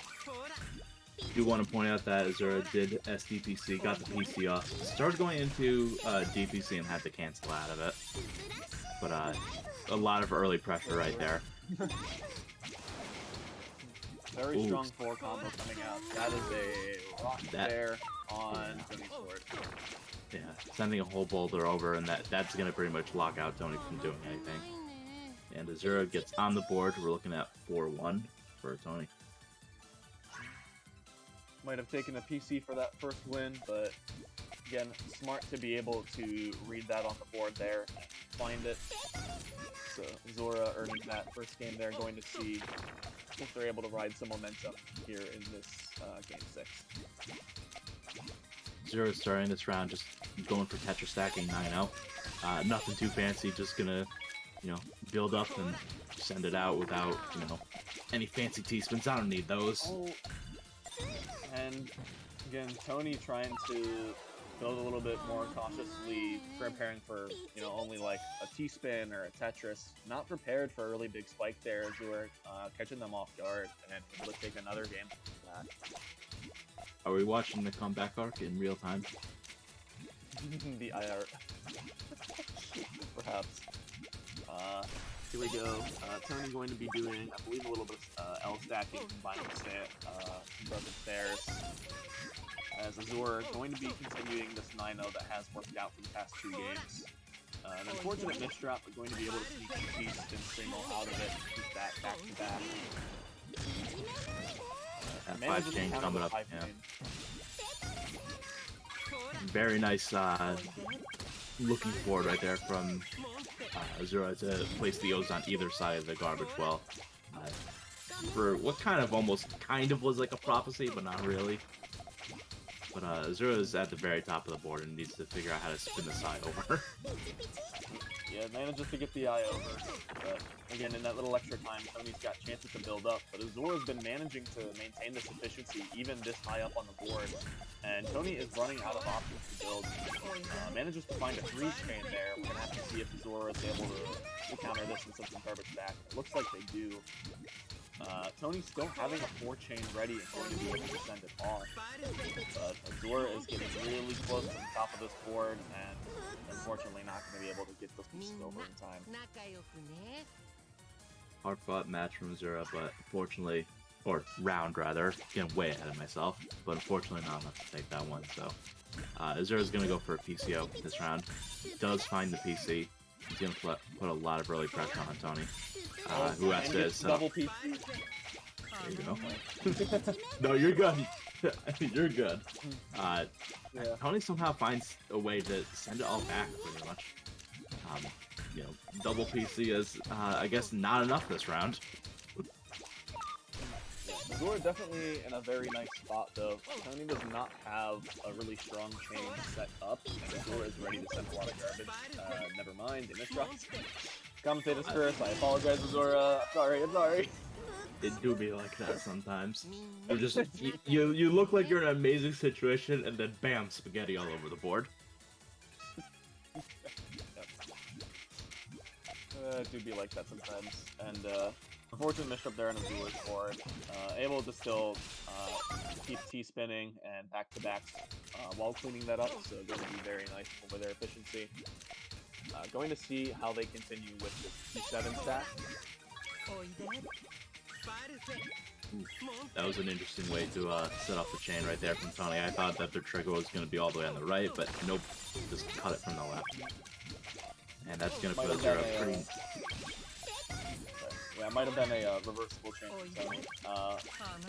I do want to point out that Azura did SDPC, got the PC off, started going into DPC and had to cancel out of it. But a lot of early pressure right there.
Very strong 4 combo coming out. That is a rock there on Tony's sword.
Yeah, sending a whole boulder over, and that's going to pretty much lock out Tony from doing anything. And Azura gets on the board. We're looking at 4-1 for Tony.
Might have taken a PC for that first win, but again, smart to be able to read that on the board there and find it. So Zora earning that first game there, going to see if they're able to ride some momentum here in this game 6.
Zero starting this round just going for Tetra stacking 9-0. Nothing too fancy, just gonna, build up and send it out without, any fancy T-spins. I don't need those.
Oh. And again, Tony trying to build a little bit more cautiously, preparing for, only like a T-spin or a Tetris. Not prepared for early big spike there as we were catching them off guard and able to take another game back.
Are we watching the comeback arc in real time?
The IR. Perhaps. Here we go. Tony going to be doing, I believe, a little bit of L stacking, combining broken stairs. As Azure going to be continuing this 9-0 that has worked out for the past 2 games. An unfortunate misdrop, but going to be able to sneak the beast and Primo out of it, keep that back to back.
That 5 chain coming up, yeah. Very nice looking forward right there from Azura to place the O's on either side of the garbage well. For what kind of was like a prophecy, but not really. But Azura is at the very top of the board and needs to figure out how to spin the side over.
Yeah, manages to get the eye over, but again, in that little extra time, Tony's got chances to build up, but Azura's been managing to maintain this efficiency even this high up on the board, and Tony is running out of options to build. Manages to find a 3-chain there. We're gonna have to see if Azura is able to counter this and send some garbage back. It looks like they do. Tony's still having a 4-chain ready and going to be able to send it off. But Azura is getting really close to the top of this board and unfortunately not going to be able to get those pieces over in time.
Hard fought match from Azura, but unfortunately, or round rather, getting way ahead of myself, but unfortunately not enough to take that one. So Azura's going to go for a PCO this round. Does find the PC. He's going to put a lot of early pressure on Tony. Who has to set up.
Double PC.
There you go. No, you're good. You're good. Tony somehow finds a way to send it all back, pretty much. Double PC is, I guess, not enough this round.
Azura definitely in a very nice spot, though. Tony does not have a really strong chain set up, and Azura is ready to send a lot of garbage. Never mind, they misdropped. Commentator's curse, I apologize, Azura. I'm sorry.
It do be like that sometimes. You're just, you look like you're in an amazing situation, and then bam, spaghetti all over the board.
It do be like that sometimes, and unfortunate misstep there on Azura's board. Able to still keep T-spinning and back-to-backs while cleaning that up, so going to be very nice over their efficiency. Going to see how they continue with this T7 stack.
That was an interesting way to set off the chain right there from Tony. I thought that their trigger was going to be all the way on the right, but nope, just cut it from the left. And that's going to put Azura pretty...
Yeah, it might have been a reversible chain for Tony.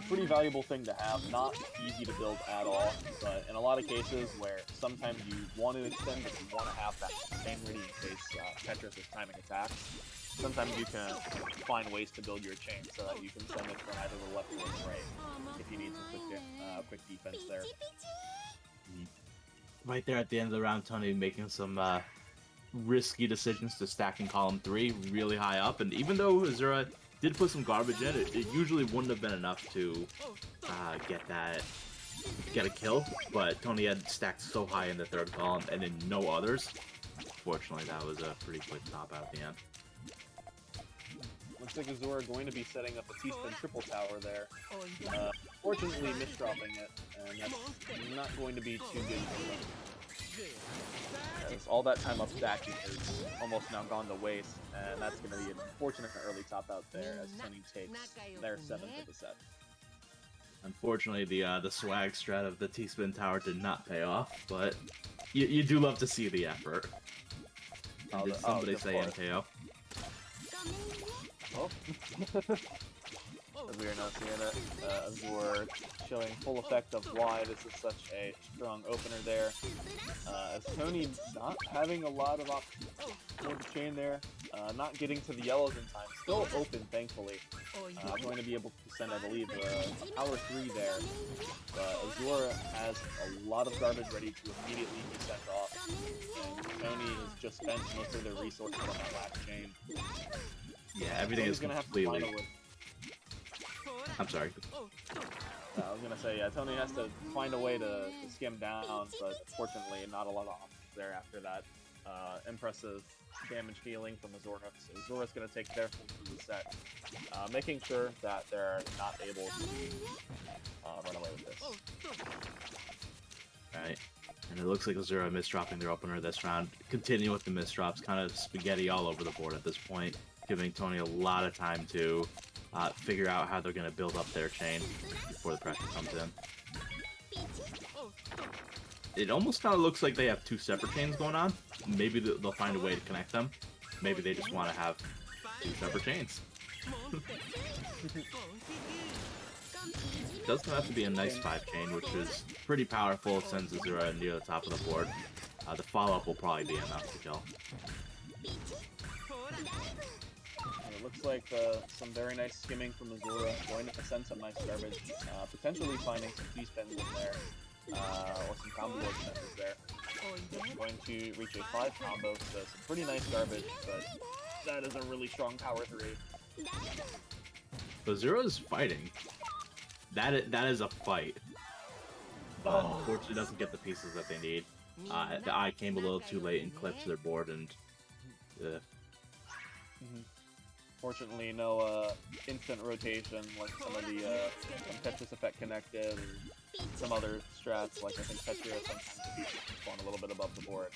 Pretty valuable thing to have. Not easy to build at all, but in a lot of cases where sometimes you want to extend, but you want to have that chain ready in case Tetris is timing attacks. Sometimes you can find ways to build your chain so that you can send it from either the left or the right if you need some quick defense there.
Right there at the end of the round, Tony making some risky decisions to stack in column 3 really high up, and even though Azura did put some garbage in, it usually wouldn't have been enough to get a kill, but Tony had stacked so high in the 3rd column and then no others. unfortunately, that was a pretty quick top out at the end.
Looks like Azura going to be setting up a T-spin triple tower there. Fortunately, misdropping it, and that's not going to be too good for them. As all that time up stacking is almost now gone to waste, and that's going to be an unfortunate early top out there as Tony takes their 7th of the set.
Unfortunately, the swag strat of the T-spin tower did not pay off, but you do love to see the effort. And did somebody say MKO?
Oh. As we are now seeing it, Azure showing full effect of why this is such a strong opener there. As Tony not having a lot of options for the chain there, not getting to the yellows in time, still open thankfully. Going to be able to send, I believe, power 3 there. But Azure has a lot of garbage ready to immediately be sent off. And Tony has just spent most of their resources on that last chain.
Yeah, everything is completely... I'm sorry.
I was gonna say, yeah, Tony has to find a way to skim down, but fortunately not a lot of options there after that impressive damage dealing from Azura. So Azura's gonna take their full through the set, making sure that they're not able to run away with this.
Right. And it looks like Azura misdropping their opener this round. Continue with the misdrops, kind of spaghetti all over the board at this point, giving Tony a lot of time to figure out how they're going to build up their chain before the pressure comes in. It almost kind of looks like they have two separate chains going on. Maybe they'll find a way to connect them. Maybe they just want to have two separate chains. It does have to be a nice 5-chain, which is pretty powerful. It sends Azura near the top of the board. The follow-up will probably be enough to kill.
It looks like some very nice skimming from Azura, going to send some nice garbage, potentially finding some T-spins in there, or some combo extenders there. Going to reach a 5 combo, so some pretty nice garbage, but that is a really strong power 3.
Azura is fighting. That is a fight. But unfortunately doesn't get the pieces that they need. The eye came a little too late and clipped their board, and
Fortunately, no instant rotation like some of the Tetris effect connected and some other strats, like I think Tetris sometimes will be spawn a little bit above the board.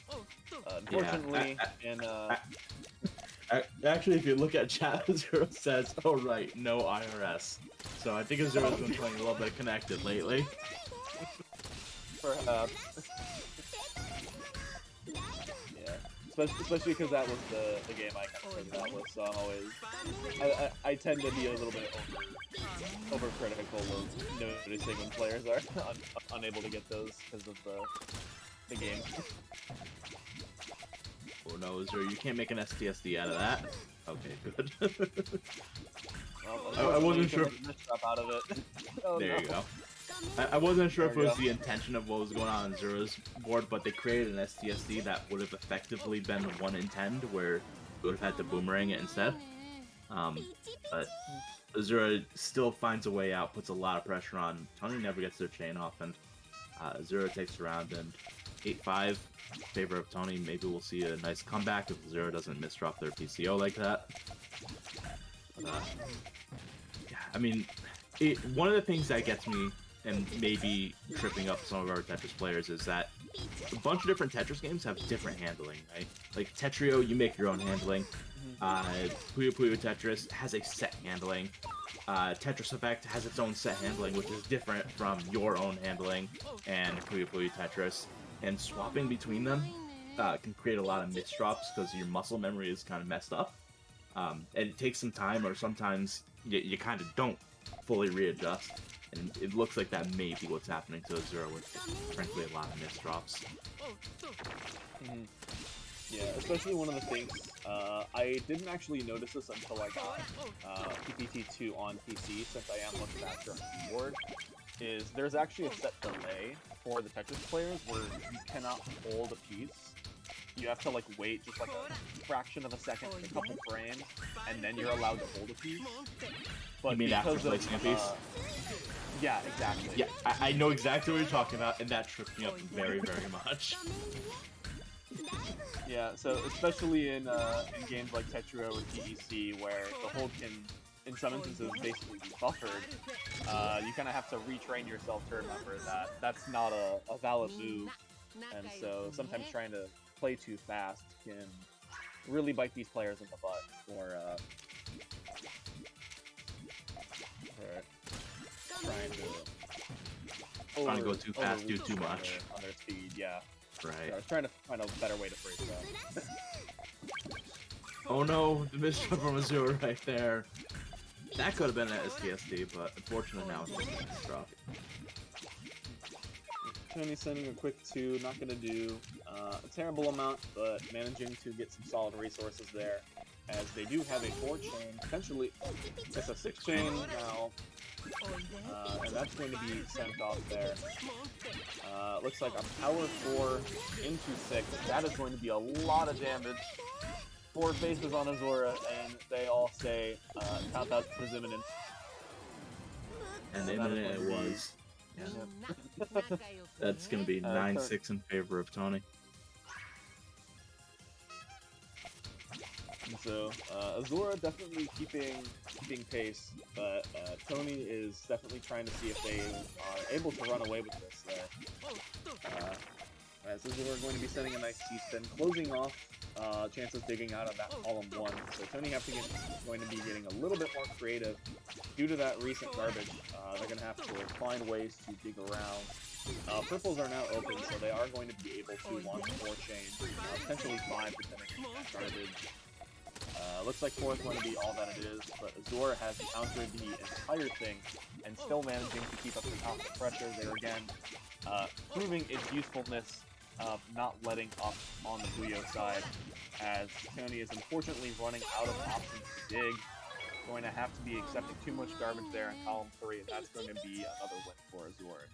Unfortunately,
actually, if you look at chat, Azura says, "Oh right, no IRS." So I think Azura's been playing a little bit connected lately.
Perhaps. Especially because that was the game I kind of figured out with, so I'm always... I tend to be a little bit overcritical of noticing when players are unable to get those because of the game.
Oh no, Azura, you can't make an STSD out of that. Okay, good.
Well,
I wasn't sure.
Out of it. Oh,
there
no.
you go. I wasn't sure if it was the intention of what was going on Azura's board, but they created an STSD that would have effectively been 1 in 10, where we would have had to boomerang it instead. But Azura still finds a way out, puts a lot of pressure on. Tony never gets their chain off, and Azura takes the round, and 8-5 in favor of Tony. Maybe we'll see a nice comeback if Azura doesn't misdrop their PCO like that. Yeah, I mean, one of the things that gets me and maybe tripping up some of our Tetris players is that a bunch of different Tetris games have different handling, right? Like Tetrio, you make your own handling. Puyo Puyo Tetris has a set handling. Tetris Effect has its own set handling, which is different from your own handling and Puyo Puyo Tetris. And swapping between them can create a lot of misdrops because your muscle memory is kind of messed up. And it takes some time, or sometimes you kind of don't fully readjust. And it looks like that may be what's happening to Azura with, frankly, a lot of misdrops.
Yeah, especially one of the things, I didn't actually notice this until I got PPT2 on PC, since I am looking faster on the keyboard, is there's actually a set delay for the Tetris players where you cannot hold a piece. You have to like wait just like a fraction of a second, a couple frames, and then you're allowed to hold a piece. But
you mean after placing a piece?
Yeah, exactly.
Yeah, I know exactly what you're talking about, and that tripped me up very, very much.
Yeah, so especially in games like Tetra or DEC, where the hold can, in some instances, basically be buffered, you kind of have to retrain yourself to remember that that's not a valid move, and so sometimes trying to play too fast can really bite these players in the butt, or trying to
go too fast, do too much
on their speed, yeah.
Right.
So I was trying to find a better way to phrase that.
Oh no, the misjump from Azure right there. That could have been an STSD, but unfortunately now it's just a drop.
Tony sending a quick 2, not going to do a terrible amount, but managing to get some solid resources there, as they do have a 4-chain, potentially it's a 6-chain now, and that's going to be sent off there. Looks like a power 4 into 6, that is going to be a lot of damage. 4 faces on Azura, and they all say, top out is imminent.
And imminent it was. Yeah. That's going to be 9-6 in favor of Tony.
And so, Azura definitely keeping pace, but Tony is definitely trying to see if they are able to run away with this there. As Azura going to be sending a nice T-spin, closing off chances digging out of that column 1. So Tony going to be getting a little bit more creative due to that recent garbage. They're going to have to find ways to dig around. Purples are now open, so they are going to be able to launch 4-chain, potentially 5 depending on that garbage. Looks like 4 is going to be all that it is, but Azura has countered the entire thing and still managing to keep up the top of the pressure there again, proving its usefulness of not letting up on the Puyo side, as Tony is unfortunately running out of options to dig. Going to have to be accepting too much garbage there in column 3, and that's going to be another win for Azura.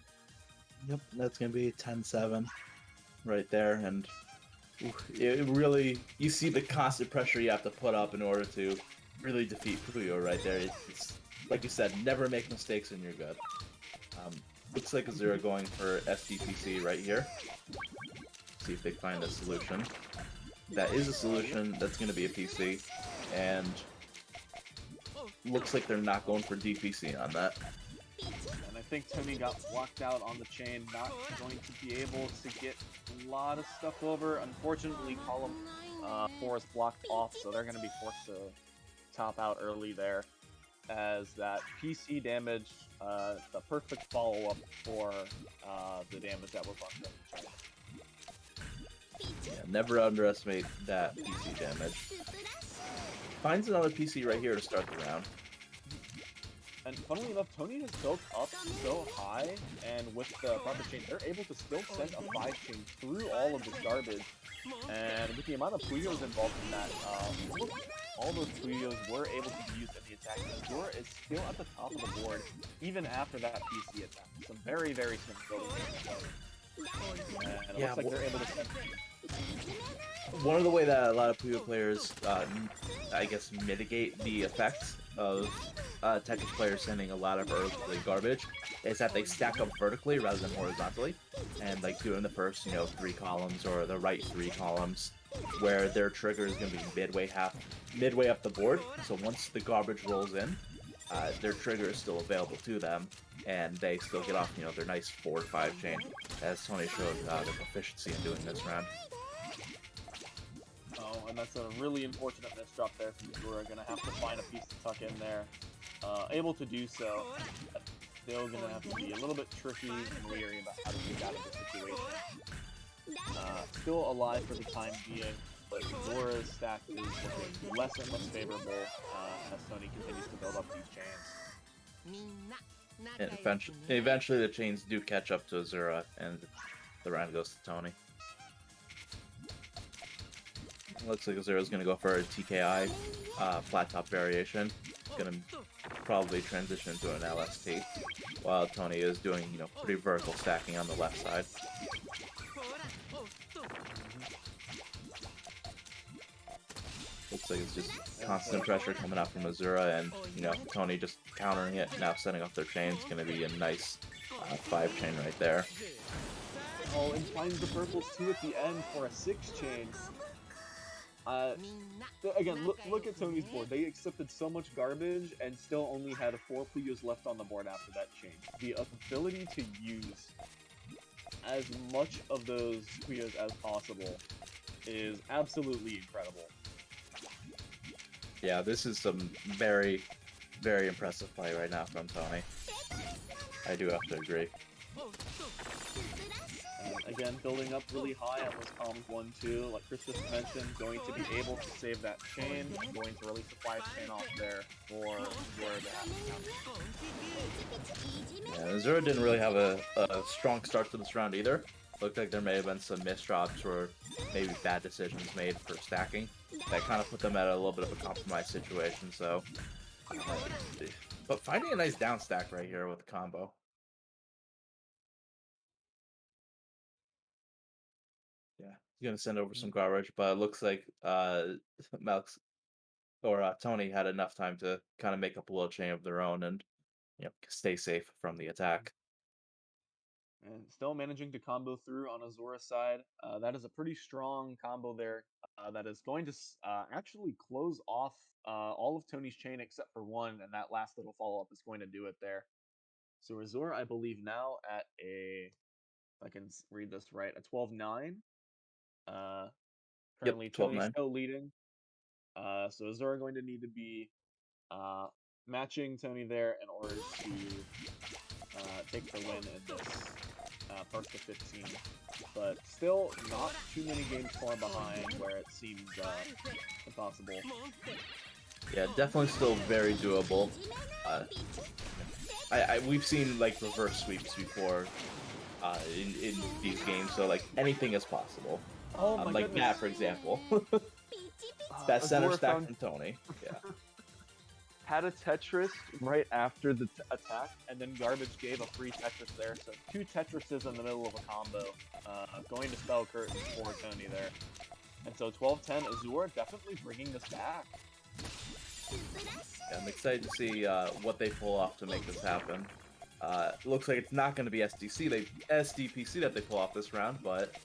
Yep, that's going to be 10-7 right there, and it really, you see the constant pressure you have to put up in order to really defeat Puyo right there. It's like you said, never make mistakes and you're good. Looks like Azura going for SDPC right here. See if they find a solution. That is a solution. That's going to be a PC, and looks like they're not going for DPC on that.
And I think Tony got blocked out on the chain, not going to be able to get a lot of stuff over. Unfortunately, column 4 is blocked off, so they're going to be forced to top out early there, as that PC damage, the perfect follow-up for the damage that was on the chain.
Yeah, never underestimate that PC damage. Finds another PC right here to start the round.
And funnily enough, Tony has built up so high, and with the proper chain, they're able to still send a 5-chain through all of this garbage. And with the amount of Puyos involved in that, all those Puyos were able to be used in the attack. Azura is still at the top of the board, even after that PC attack. Some very, very simple building. And it looks like they're able to send...
One of the way that a lot of Puyo players, I guess, mitigate the effects of Tetris players sending a lot of early garbage is that they stack up vertically rather than horizontally, and like doing the first, 3 columns or the right 3 columns, where their trigger is going to be midway up the board. So once the garbage rolls in, their trigger is still available to them, and they still get off, their nice 4 or 5 chain, as Tony showed the proficiency in doing this round.
Oh, and that's a really unfortunate misdrop there from Azura. Gonna have to find a piece to tuck in there. Able to do so, but still gonna have to be a little bit tricky and wary about how to get out of this situation. Still alive for the time being, but Azura's stack is looking less and less favorable as Tony continues to build up these chains.
And eventually the chains do catch up to Azura, and the round goes to Tony. Looks like Azura's going to go for a TKI flat top variation. Going to probably transition to an LST, while Tony is doing, pretty vertical stacking on the left side. Looks like it's just constant pressure coming out from Azura, and, Tony just countering it, now setting off their chains. Going to be a nice 5-chain right there.
Oh, and finds the purples too at the end for a 6 chain. Again, look at Tony's board. They accepted so much garbage and still only had 4 Puyos left on the board after that change. The ability to use as much of those Puyos as possible is absolutely incredible.
Yeah, this is some very, very impressive play right now from Tony. I do have to agree.
Again, building up really high on those columns 1, 2. Like Chris just mentioned, going to be able to save that chain, going to release the 5 chain off there for Zora to have.
Yeah, Zora didn't really have a strong start to this round either. Looked like there may have been some misdrops or maybe bad decisions made for stacking that kind of put them at a little bit of a compromise situation. So, but finding a nice down stack right here with the combo. Yeah, he's gonna send over some garbage, but it looks like Malx or Tony had enough time to kind of make up a little chain of their own and stay safe from the attack.
And still managing to combo through on Azora's side. That is a pretty strong combo there. That is going to actually close off all of Tony's chain except for one, and that last little follow-up is going to do it there. So Azora, I believe now at if I can read this right, a 12-9. Currently
Yep,
Tony's
12-9.
still leading. So Azora going to need to be matching Tony there in order to take the win in this first to 15. But still not too many games far behind where it seems impossible.
Yeah, definitely still very doable. We've seen like reverse sweeps before in these games, so like anything is possible.
Oh my
like
goodness.
Matt, for example. That center stack from Tony. Yeah.
Had a Tetris right after the attack, and then Garbage gave a free Tetris there. So 2 Tetrises in the middle of a combo, going to spell curtains for Tony there. And so 12-10, Azura definitely bringing this back.
Yeah, I'm excited to see what they pull off to make this happen. Looks like it's not going to be SDPC that they pull off this round, but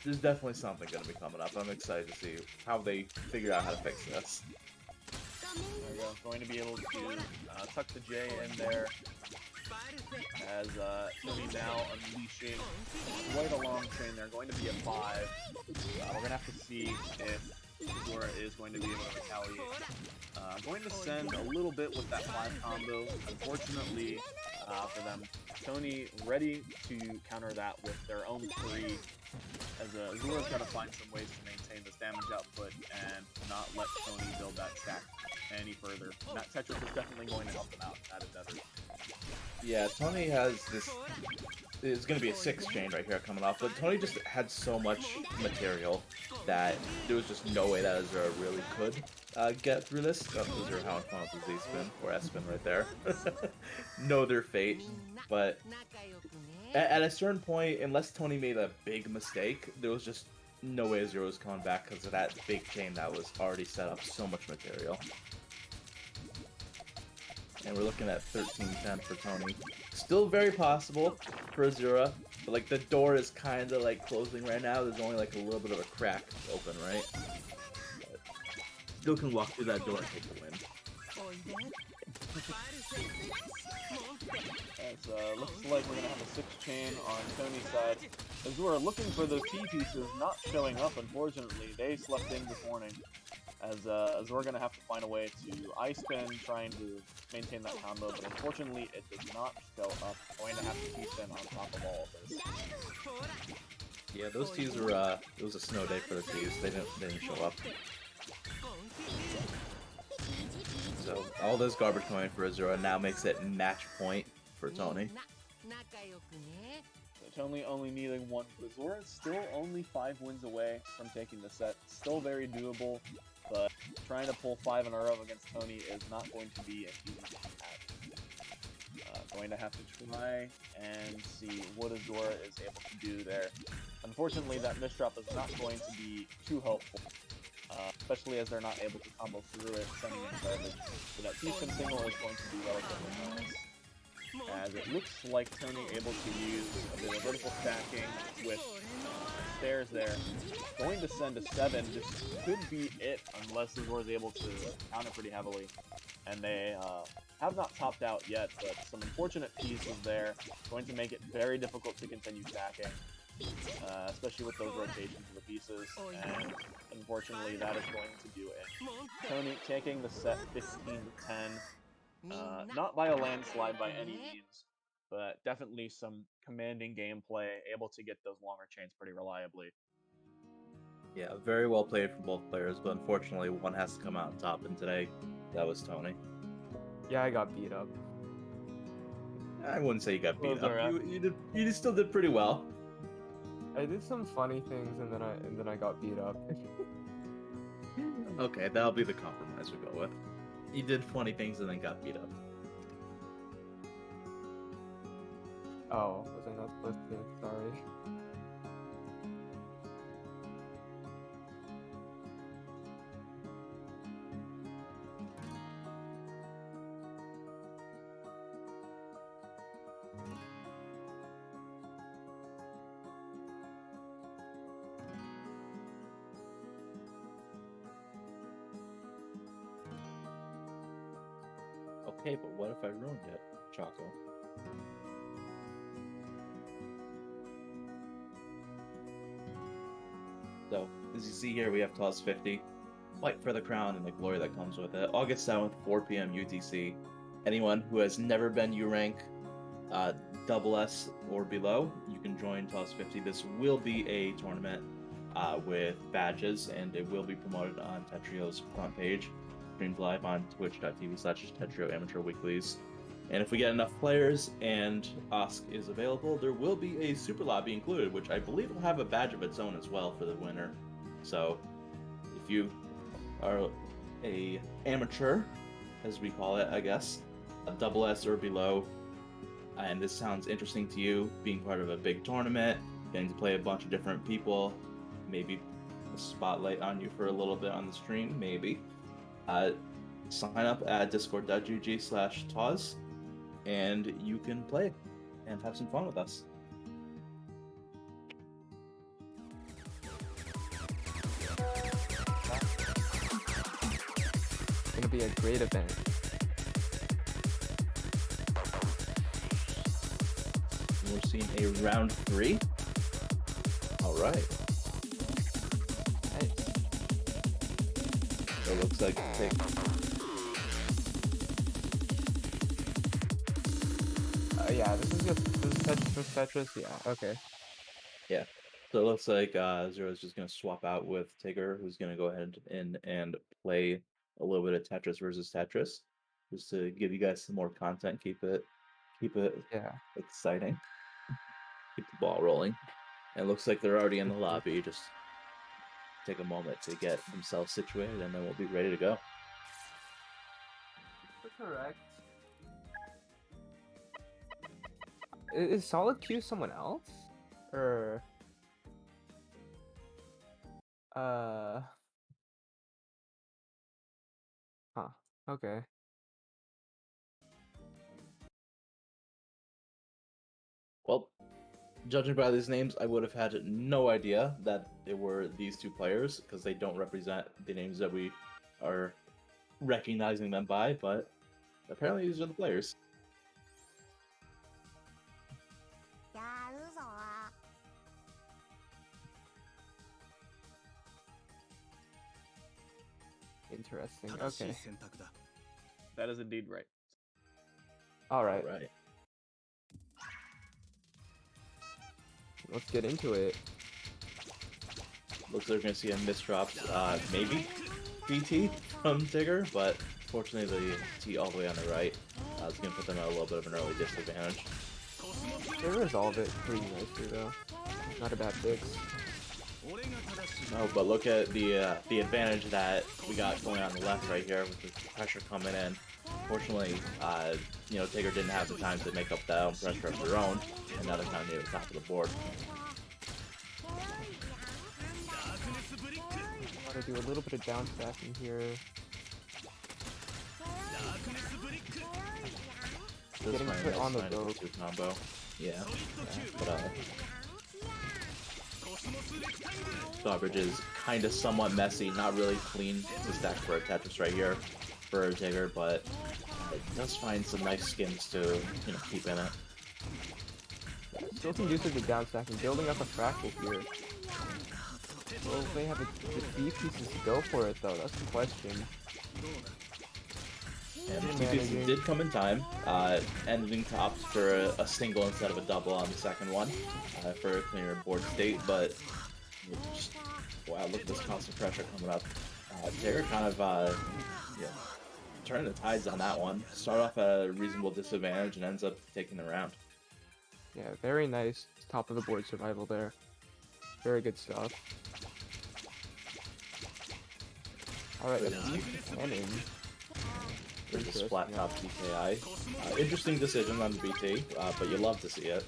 there's definitely something going to be coming up. I'm excited to see how they figure out how to fix this.
There we go. Going to be able to tuck the J in there as Tony now unleashing quite a long chain there. Going to be a 5. We're going to have to see if Zora is going to be able to retaliate. Going to send a little bit with that 5 combo. Unfortunately for them, Tony ready to counter that with their own 3. As Zora's got to find some ways to maintain this damage output and not let Tony build that stack any further. And that Tetris is definitely going to help them out out of desert.
Yeah, Tony has this. It's going to be a 6 chain right here coming off, but Tony just had so much material that there was just no way that Azura really could get through this. Azura having fun with the Z-spin, or S-spin right there. Know their fate, but at a certain point, unless Tony made a big mistake, there was just no way Azura was coming back because of that big chain that was already set up so much material. And we're looking at 13-10 for Tony. Still very possible for Azura, but like the door is kind of like closing right now. There's only like a little bit of a crack open, right? But still can walk through that door and take the win.
As looks like we're gonna have a 6 chain on Tony's side. Azura looking for those T pieces, not showing up. Unfortunately, they slept in this morning. As we're gonna have to find a way to ice spin, trying to maintain that combo, but unfortunately it does not show up. Going to have to T-spin on top of all of this.
Yeah, those T's were it was a snow day for the T's. They didn't show up. So all this garbage coming for Azura now makes it match point for Tony.
Tony only needing 1. Azura is still only 5 wins away from taking the set. Still very doable, but trying to pull 5 in a row against Tony is not going to be an easy task. Going to have to try and see what Azura is able to do there. Unfortunately, that misdrop is not going to be too helpful, especially as they're not able to combo through it, sending in garbage. So that T-spin single is going to be relatively nice. as it looks like Tony able to use a bit of vertical stacking with stairs there. Going to send a 7. This could be it unless Azor is able to counter pretty heavily. And they have not topped out yet, but some unfortunate pieces there. Going to make it very difficult to continue stacking, especially with those rotations of the pieces. And unfortunately, that is going to do it. Tony taking the set 15 to 10. Not by a landslide by any means, but definitely some commanding gameplay, able to get those longer chains pretty reliably.
Yeah, very well played from both players, but unfortunately one has to come out on top, and today that was Tony.
Yeah, I got beat up.
I wouldn't say you got beat
Those
up.
are,
You still did pretty well.
I did some funny things and then I got beat up.
Okay, that'll be the compromise we go with. You did funny things and then got beat up.
Oh, was I not supposed to? Sorry.
Okay, but what if I ruined it, Choco? So, as you see here, we have TOS 50. Fight for the crown and the glory that comes with it. August 7th, 4 p.m. UTC. Anyone who has never been U-Rank, double S or below, you can join TOS 50. This will be a tournament with badges, and it will be promoted on Tetrio's front page. Streamed live on twitch.tv/Tetrio Amateur Weeklies. And if we get enough players and Osk is available, there will be a super lobby included, which I believe will have a badge of its own as well for the winner. So if you are a amateur, as we call it, I guess, a double S or below, and this sounds interesting to you, being part of a big tournament, getting to play a bunch of different people, maybe a spotlight on you for a little bit on the stream, maybe. Sign up at discord.gg/TOS, and you can play and have some fun with us.
It's gonna be a great event.
We're seeing a round 3. All right.
Nice.
It looks like
Yeah, this is Tetris. Yeah, okay.
yeah. So it looks like Zero's just gonna swap out with Tigger, who's gonna go ahead and play a little bit of Tetris versus Tetris, just to give you guys some more content. Keep it
Yeah.
exciting. Keep the ball rolling. And it looks like they're already in the lobby. Just take a moment to get themselves situated, and then we'll be ready to go.
Correct. Is Solid Q someone else? Or huh. Okay.
Well, judging by these names, I would have had no idea that they were these two players, because they don't represent the names that we are recognizing them by, but apparently these are the players.
Interesting. Okay.
That is indeed right.
All right.
Right.
Let's get into it.
Looks like we're going to see a misdrop, maybe BT from Tigger, but fortunately the T all the way on the right is going to put them at a little bit of an early disadvantage.
They resolve it pretty nicely though. Not a bad fix.
No, but look at the advantage that we got going on the left right here with the pressure coming in. Fortunately, Tigger didn't have the time to make up that own pressure of their own, and now they're kind of near the top of the board.
Want to do a little bit of down stacking here. getting
find a
put
nice
on the
line into
rope.
two combo. Yeah. But garbage is kind of somewhat messy, not really clean to stack for a Tetris right here for Tigger, but it does find some nice skins to, keep in it.
Still conducive to down stacking, building up a fractal here. Well, they have the B pieces to go for it though, that's the question.
And
Good
the pieces
managing.
did come in time, ending to opt for a single instead of a double on the second one for a cleaner board state, but just, wow, look at this constant pressure coming up. Tigger kind of turning the tides on that one. Start off at a reasonable disadvantage and ends up taking the round.
Yeah, very nice top of the board survival there. Very good stuff. Alright,
Good
that's
indeed.
cannon.
There's a
Interesting,
splat
yeah.
top TKI. Interesting decision on the BT, but you love to see it.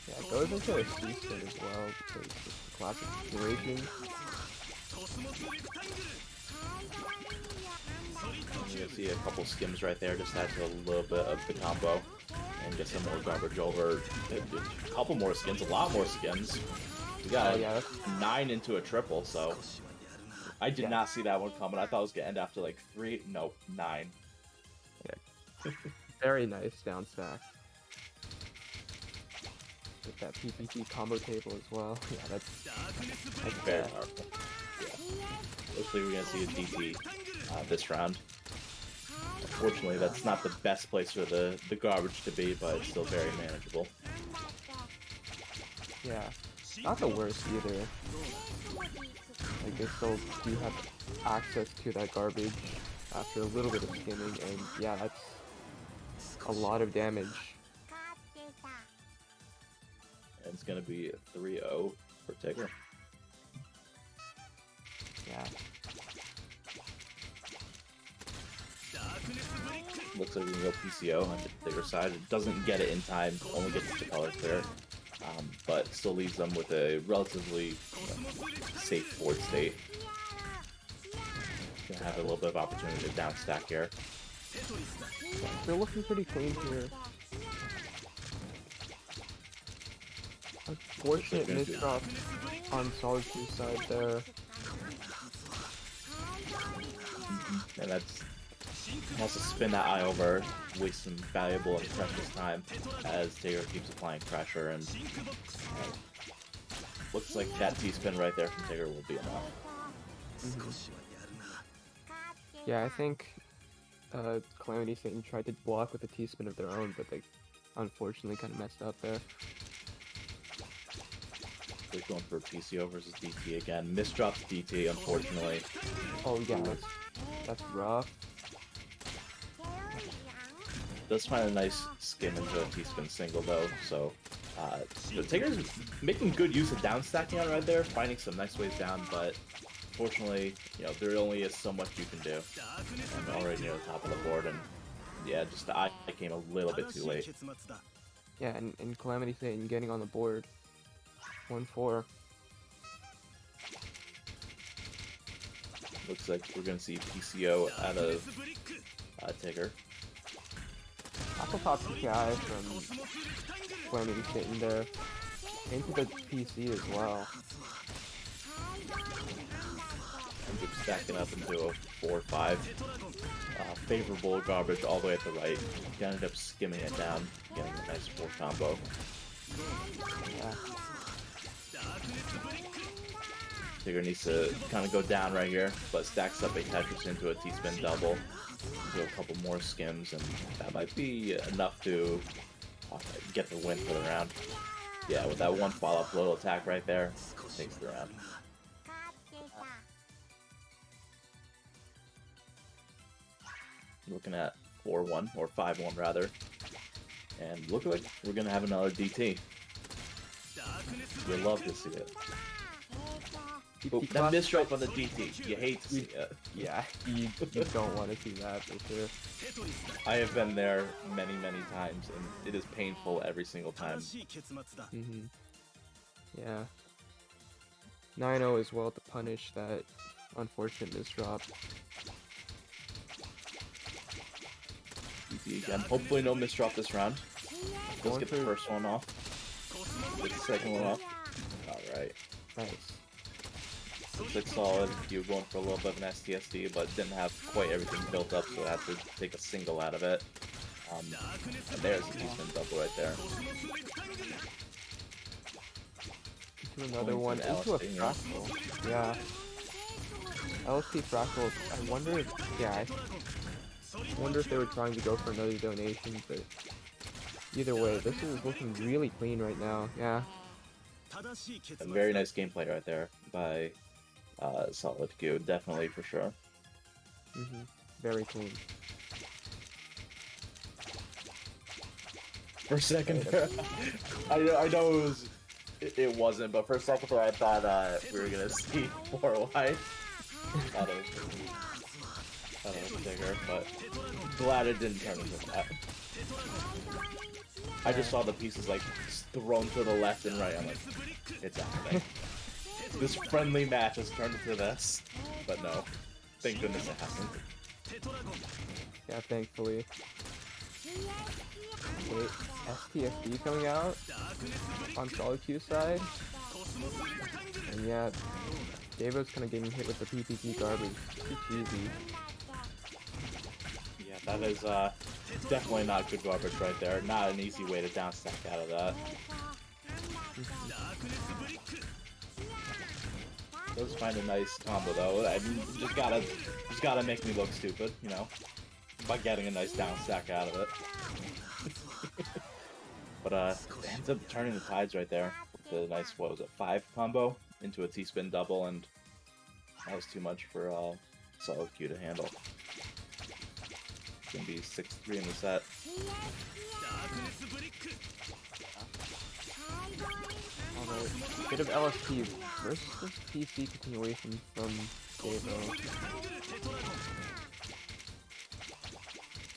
Yeah, it goes into a C-spin as well, because it's the classic situation.
And you see a couple skims right there, just adds a little bit of the combo and get some more garbage over. A couple more skins, a lot more skins. We got
Oh, yeah, that's
9 into a triple, so I did
Yeah.
not see that one coming. I thought it was gonna end after like 3, nope, 9.
very nice down stack. With that PPT combo table as well. Yeah, that's
Very
bad.
powerful. Yeah. Hopefully we're gonna see a DT this round. Unfortunately, that's not the best place for the garbage to be, but it's still very manageable.
Yeah, not the worst either. Like, they still do have access to that garbage after a little bit of skimming, and yeah, that's a lot of damage.
And it's gonna be 3-0 for Tigger.
Yeah,
Looks like we can go PCO on the Tigger side. It doesn't get it in time, only gets the color clear, but still leaves them with a relatively safe board state. Gonna have a little bit of opportunity to down stack here.
they're looking pretty clean here. Unfortunate
Looks like
mid drop on Solid 2 side there.
And that's wants to spin that eye over, waste some valuable and precious time as Tigger keeps applying pressure, and looks like that T-spin right there from Tigger will be enough.
Yeah, I think Calamity Satan tried to block with a T-spin of their own, but they unfortunately kind of messed up there.
They're going for PCO versus DT again. Misdrops DT, unfortunately.
Oh yeah, that's rough.
Does find a nice skim into a T-spin single though, so the Tigger's making good use of down stacking on right there, finding some nice ways down, but unfortunately, there only is so much you can do. And already near the top of the board, and yeah, just the eye came a little bit too late.
Yeah, and Calamity Satan getting on the board. 1-4.
Looks like we're gonna see PCO out of Tigger.
Apple top PKI from Calamity Satan there. Into the PC as well.
Ends up stacking up into a 4-5. Favorable garbage all the way at the right. He ended up skimming it down, getting a nice 4 combo.
Yeah.
Tigger needs to kind of go down right here, but stacks up a Tetris into a T-spin double. Do a couple more skims, and that might be enough to get the win for the round. Yeah, with that one follow-up little attack right there, takes the round. Looking at 4-1, or 5-1 rather. And look like we're going to have another DT. You love to see it. Oh, that misdrop on the DT. You hate to see it.
Yeah, you don't want to see that for sure.
I have been there many, many times, and it is painful every single time.
Mm-hmm. Yeah. 9-0 as well to punish that unfortunate misdrop.
PPT again. Hopefully no misdrop this round. Let's
Going
get the
for-
first one off. Get the second one off. Alright.
Nice.
Looks like solid. You were going for a little bit of an STSD, but didn't have quite everything built up, so I had to take a single out of it. And there's a decent double right there.
Into another
Going
one,
for the
into a
LSD, yeah.
fractal. Yeah. LST fractal, I wonder if, yeah, I wonder if they were trying to go for another donation, but either way, this is looking really clean right now, yeah.
A very nice gameplay right there by Solid Q, definitely for sure.
Very clean.
For a second there, I know it wasn't, but for a second there I thought we were gonna see 4 wide. Thought it was bigger, but glad it didn't turn into that. I just saw the pieces like thrown to the left and right. I'm like, it's happening. This friendly match has turned into this, but no, thank goodness it happened.
Yeah, thankfully. Wait, STFD coming out on Solid Q side? And yeah, Davo's kind of getting hit with the PPT garbage. Too cheesy.
Yeah, that is definitely not good garbage right there. Not an easy way to down stack out of that. Does find a nice combo though. I mean, just gotta make me look stupid, you know, by getting a nice down stack out of it. But ends up turning the tides right there with a nice, what was it, 5 combo into a T-spin double, and that was too much for Solid Q to handle. It's gonna be 6-3 in the set.
Alright, bit of LSP versus PC continuation from Davo.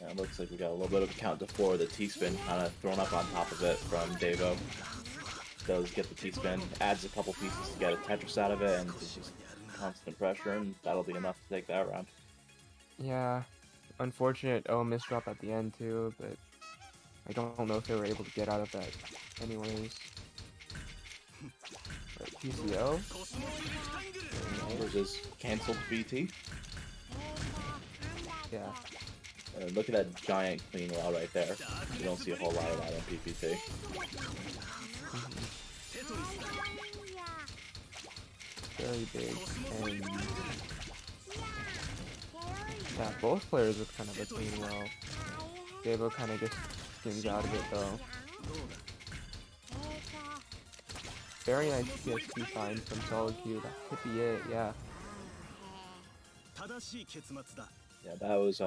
Yeah, it looks like we got a little bit of a count to 4 with a T-spin kind of thrown up on top of it from Davo. Does get the T-spin, adds a couple pieces to get a Tetris out of it, and it's just constant pressure, and that'll be enough to take that round.
Yeah, unfortunate misdrop at the end too, but I don't know if they were able to get out of that anyways. But PCO?
Versus canceled BT.
Yeah.
Look at that giant clean wall right there. You don't see a whole lot of that on PPT.
Very big, and yeah, both players with kind of a clean well. Davo kind of just skims out of it though. Very nice PSP find from Solid Q. That could be it, yeah.
Yeah, that was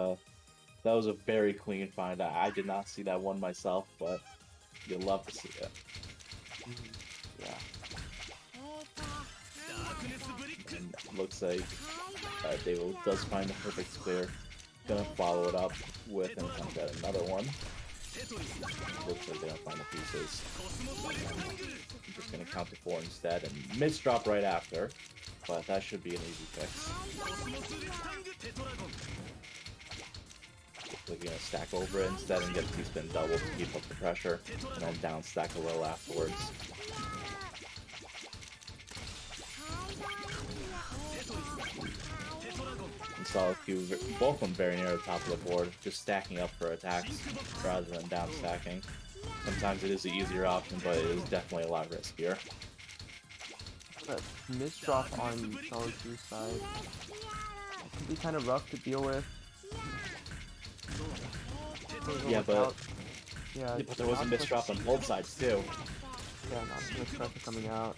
a very clean find. I did not see that one myself, but you'll love to see it.
Yeah.
And it looks like Davo does find the perfect clear. Gonna follow it up with and come get another one. Looks like they don't find the pieces. I'm just gonna count to 4 instead and misdrop right after. But that should be an easy fix. We're gonna stack over it instead and get a T-spin double to keep up the pressure, and then down stack a little afterwards. And Solid Q, both of them very near the top of the board, just stacking up for attacks rather than down stacking. Sometimes it is the easier option, but it is definitely a lot riskier.
That misdrop on Solid Q's side. It can be kind of rough to deal with.
Yeah, but there was a
not
misdrop on both sides too.
Yeah, not too much pressure coming out.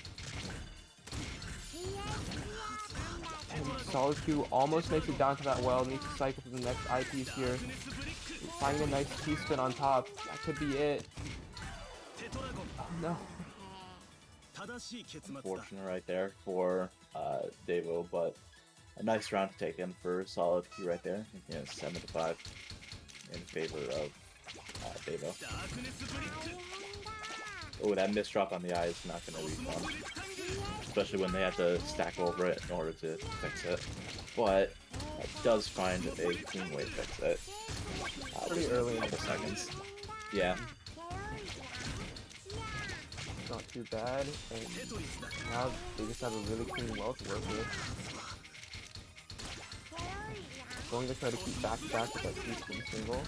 And Solid Q almost makes it down to that well, needs to cycle to the next eyepiece here. Finding a nice T-spin on top, that could be it. Oh no.
Unfortunate right there for Davo, but a nice round to take in for Solid Q right there. Yeah, 7-5 in favor of Davo. Oh, that misdrop on the eye is not going to be fun. Especially when they have to stack over it in order to fix it. But it does find a clean way to fix it.
pretty early in the
couple seconds. Yeah.
Not too bad, and now they just have a really clean well to work with. Going to try to keep back-to-back with that T-spin single.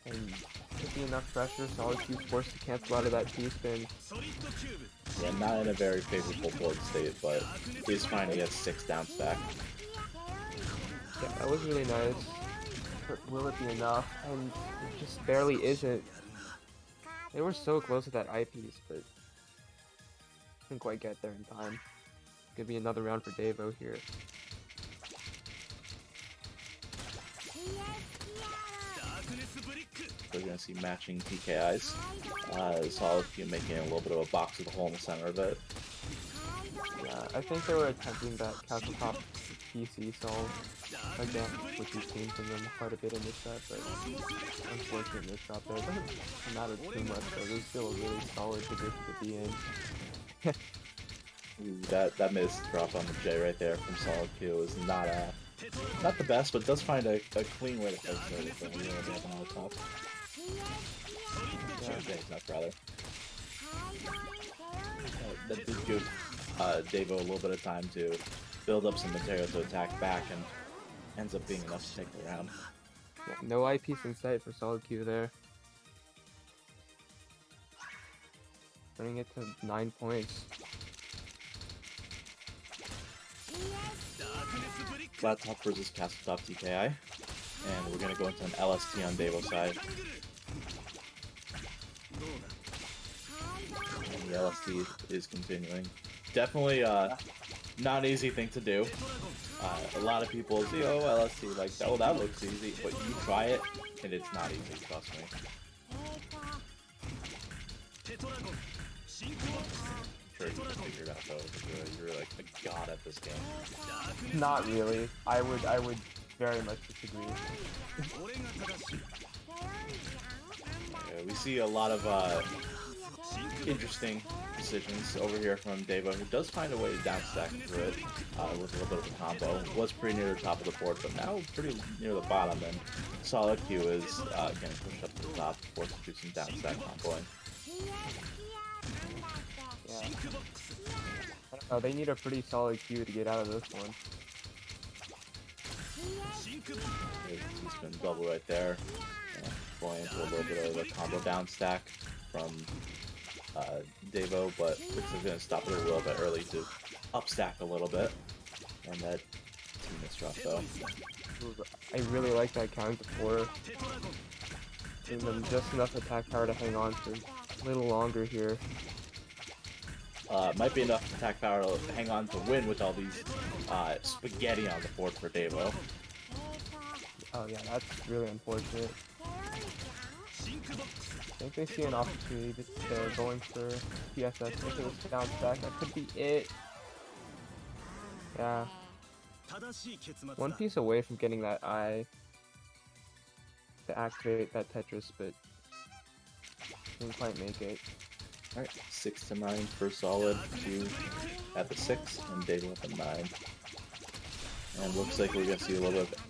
And could be enough pressure, Solid Q's forced to cancel out of that T-spin.
Yeah, not in a very favorable board state, but he's finally at 6 down stack.
Yeah, that was really nice. But will it be enough? And it just barely isn't. They were so close to that eyepiece, but couldn't quite get there in time. Could be another round for Devo here.
We're going to see matching TKIs. Solid Q making a little bit of a box with a hole in the center of it.
Yeah, I think they were attempting that castle top PC solve again, which we've seen from them quite a bit in this set, but unfortunately this drop there doesn't matter too much, though. There's still a really solid position to be in.
Ooh, that missed drop on the J right there from Solid Q is not the best, but does find a clean way to fix it with the wheel up on the top.
Yeah.
J's nuts, rather. That did give Devo a little bit of time to build up some material to attack back, and ends up being enough to take the round.
Yeah, no eyepiece in sight for Solid Q there. Bringing it to 9 points.
Flat top versus castle top TKI, and we're gonna go into an LST on Devo's side. And the LST is continuing. Definitely not an easy thing to do. A lot of people say, oh, LST, like, oh, that looks easy, but you try it, and it's not easy, trust me. I'm sure you can figure it out, though, because you're like a god at this game.
Not really. I would very much disagree.
We see a lot of interesting decisions over here from Devo, who does find a way to downstack through it with a little bit of a combo. Was pretty near the top of the board, but now pretty near the bottom, and Solid Q is getting pushed up to the top, forced to do some downstack comboing.
Yeah. I don't know, they need a pretty solid Q to get out of this one.
There's a T-spin double right there, going into a little bit of a combo downstack from Devo, but looks like going to stop it a little bit early to upstack a little bit. And that team is dropped though.
I really like that count to 4. Giving them just enough attack power to hang on for a little longer here.
Might be enough attack power to hang on to win with all these spaghetti on the board for Devo.
Oh yeah, that's really unfortunate. I think they see an opportunity that they're going for PSS into this down stack. That could be it. Yeah. One piece away from getting that eye to activate that Tetris, but didn't quite make it.
Alright, 6 to 9 for Solid Q at the 6, and Devo at the 9. And looks like we're going to see a little bit of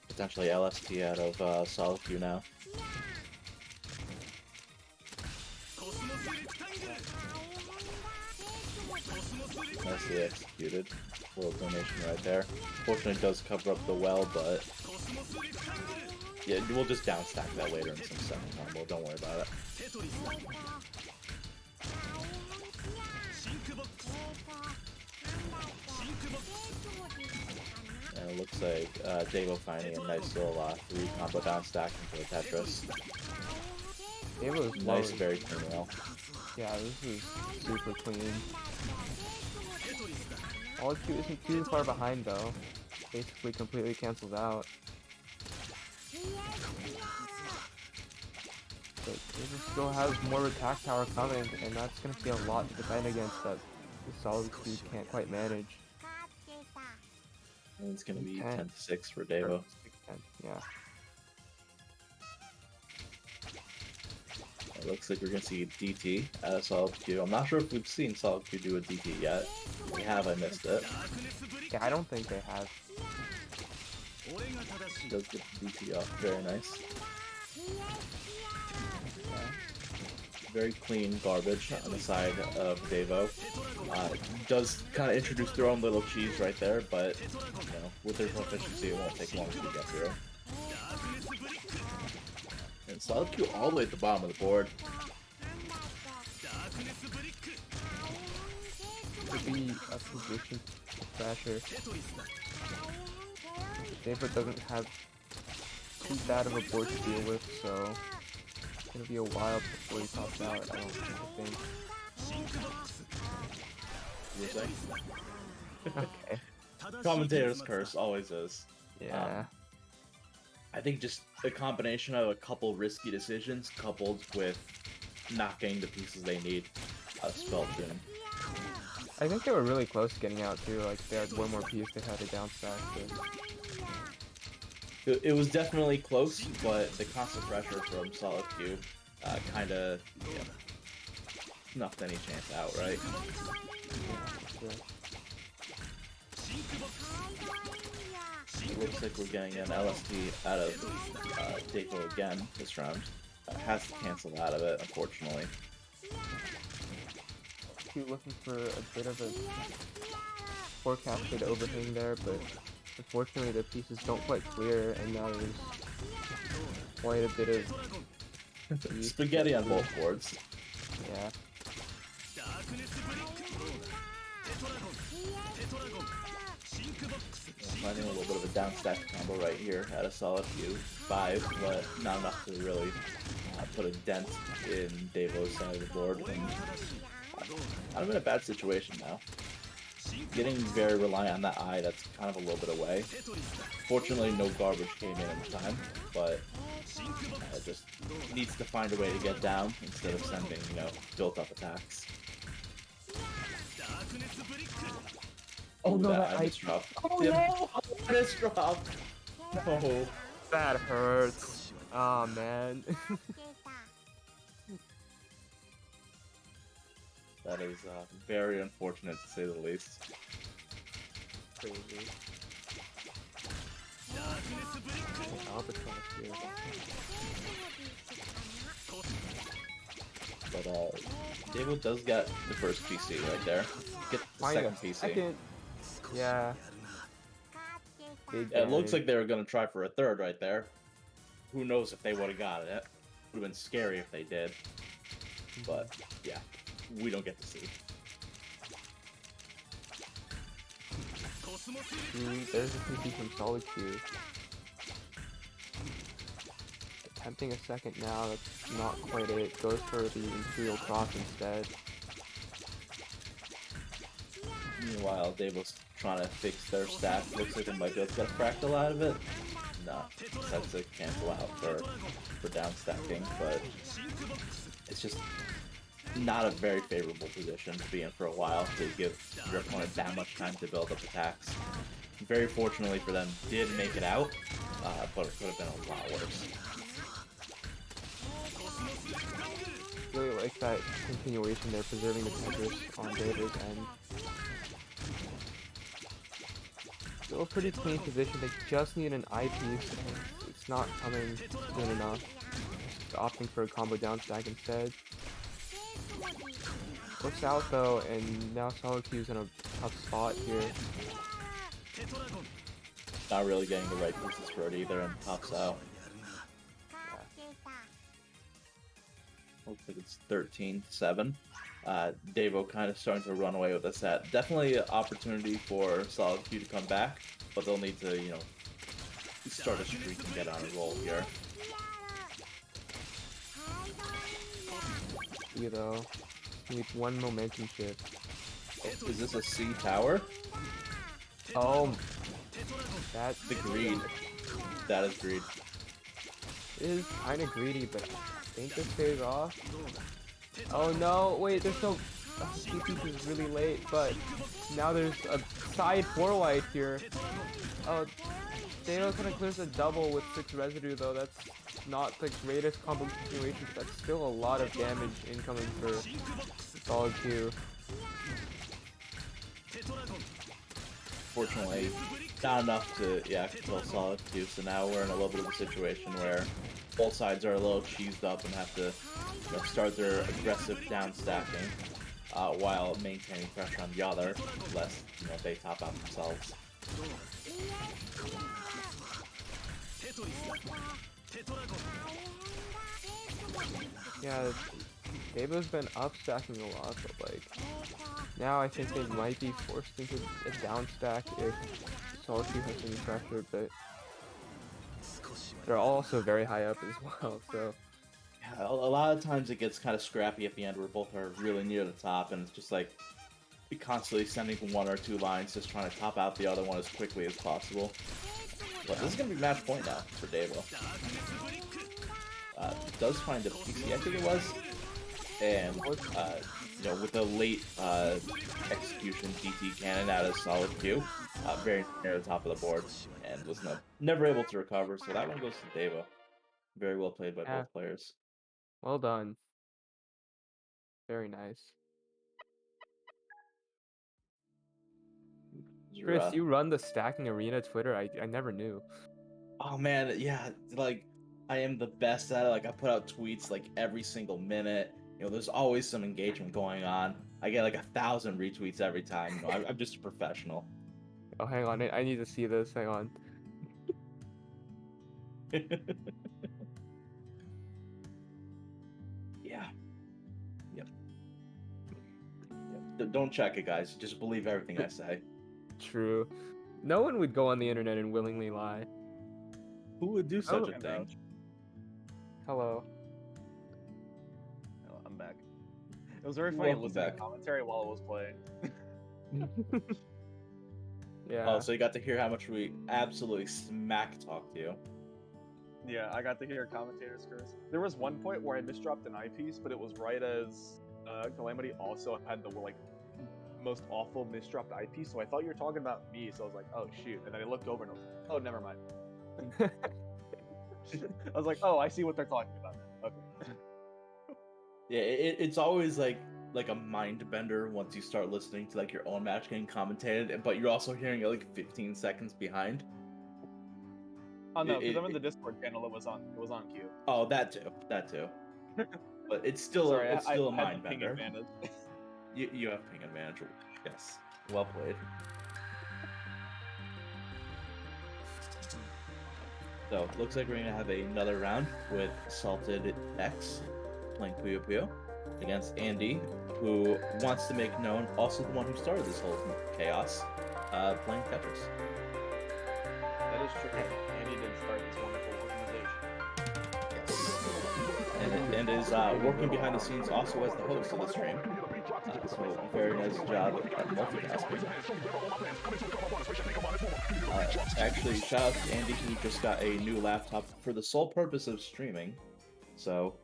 potentially LST out of Solid Q now. Nicely executed. Little donation right there. Fortunately, it does cover up the well, but yeah, we'll just downstack that later in some second combo. Don't worry about it. And it looks like Devo finding a nice little 3 combo downstack into the Tetris.
It was
Nice,
low.
very clean well.
Yeah, this is super clean. All Q isn't too far behind though. Basically completely cancels out. But Davis still has more attack power coming, and that's gonna be a lot to defend against that the Solid Q can't quite manage.
And it's going to be
10.
10 to 6 for Devo.
6-10, yeah.
It looks like we're going to see DT out of Solid Q. I'm not sure if we've seen Solid Q do a DT yet. If we have, I missed it.
Yeah, I don't think they have.
Does get the DP off, very nice. Very clean garbage on the side of Devo. Does kind of introduce their own little cheese right there, but you know, with their proficiency, it won't take long to get through. And solid Q all the way at the bottom of the board.
Could be a position pressure. David doesn't have too bad of a board to deal with, so it's gonna be a while before he pops out. I think.
You were saying?
Okay.
Commentator's curse always is.
Yeah.
I think just a combination of a couple risky decisions coupled with not getting the pieces they need out of Spelltune.
I think they were really close to getting out too. Like, if they had one more piece, they had a down stack.
It was definitely close, but the constant pressure from Solid Q kind of snuffed any chance out, right?
Yeah,
It looks like we're getting an LST out of Deiko again this round. Has to cancel out of it, unfortunately.
looking for a bit of a forecasted overhang there, but unfortunately the pieces don't quite clear, and now there's quite a bit of
Spaghetti on both boards.
Yeah.
Finding a little bit of a down stack combo right here at a solid Q5, but not enough to really put a dent in Devo's side of the board. And I'm in a bad situation now. Getting very reliant on that eye that's kind of a little bit away. Fortunately, no garbage came in time, but it just needs to find a way to get down instead of sending, built-up attacks.
Oh no,
that ice drop.
Oh no!
Ice drop! No.
That hurts. Oh man.
That is very unfortunate to say the least.
Crazy. Albatross here.
But Devo does get the first PC right there. Get the second PC.
Second. Yeah. Big
It looks
damage.
like they were gonna try for a third right there. Who knows if they would have gotten it? Would have been scary if they did. But yeah, we don't get to see.
There's a PC from Solid Q. Attempting a second now, that's not quite it. Goes for the Imperial Cross instead.
Meanwhile, Devo's trying to fix their stack. Looks like they might be able to get a fractal out of it. No, that's to cancel out for down stacking, but it's just not a very favorable position to be in for a while to give your opponent that much time to build up attacks. Very fortunately for them, did make it out, but it could have been a lot worse.
Really like that continuation there, preserving the Tetris on David's end. Still a pretty clean position, they just need an eyepiece, and it's not coming soon enough. Just opting for a combo down stack instead. Looks out though, and now Solid Q's in a tough spot here.
Not really getting the right pieces for it either, and pops out. Looks like it's 13-7. Devo kind of starting to run away with the set. Definitely an opportunity for Solid Q to come back, but they'll need to, start a streak and get on a roll here.
You though, needs one momentum shift.
Oh, is this a C tower?
Oh, that's
The greed. That is greed.
It is kind of greedy, but I think this pays off. Oh no, wait, there's no... CP is really late, but now there's a side 4-white here. Oh, Dano kind of clears a double with 6 residue though. That's not the greatest combo continuation, but that's still a lot of damage incoming for Solid Q.
unfortunately, not enough to kill solid Q. So now we're in a little bit of a situation where both sides are a little cheesed up and have to start their aggressive down stacking while maintaining pressure on the other, lest they top out themselves.
Yeah, Dabo's been up stacking a lot, but like now I think they might be forced into a down stack if Solitude has any pressure, but they're also very high up as well, so
Yeah, a lot of times it gets kind of scrappy at the end where both are really near the top, and it's just like you're constantly sending one or two lines, just trying to top out the other one as quickly as possible. But this is gonna be match point now for Davo. Does find a PC, I think it was, and with a late execution DT cannon out of solid Q, very near the top of the board, and was never able to recover. So that one goes to Davo. Very well played by
yeah,
both players.
well done. Very nice. Chris, you run the Stacking Arena Twitter? I never knew.
Oh man, yeah, like I am the best at it. Like I put out tweets like every single minute. There's always some engagement going on. I get like 1,000 retweets every time. I'm just a professional.
Oh, hang on, I need to see this. Hang on.
Yeah. Yep. Don't check it, guys. Just believe everything I say.
True. No one would go on the internet and willingly lie.
Who would do such a thing?
Hello.
Oh, I'm back. It was very funny
Welcome
listening
back.
to commentary while it was playing.
Yeah.
Oh, so you got to hear how much we absolutely smack talk to you.
Yeah, I got to hear commentators curse. There was one point where I misdropped an eyepiece, but it was right as Calamity also had the most awful misdropped eyepiece, so I thought you were talking about me, so I was like, oh shoot, and then I looked over and I was like, oh, never mind. I was like, oh, I see what they're talking about now. Okay.
Yeah, it's always like a mind bender once you start listening to like your own match getting commentated, but you're also hearing it like 15 seconds behind.
Oh no, because I'm in the Discord channel. It was on cue.
Oh, that too. But it's still
Sorry,
a
I
mind
had the ping
bender.
advantage.
You have ping advantage. Yes, well played. So looks like we're gonna have another round with Salted X playing Puyo Puyo against Andy, who wants to make known, also the one who started this whole chaos, playing Tetris.
That is true. Andy did start this wonderful organization.
Yes. And is working behind the scenes also as the host of the stream. So very nice job at multitasking. Actually, shout out to Andy, who just got a new laptop for the sole purpose of streaming. So,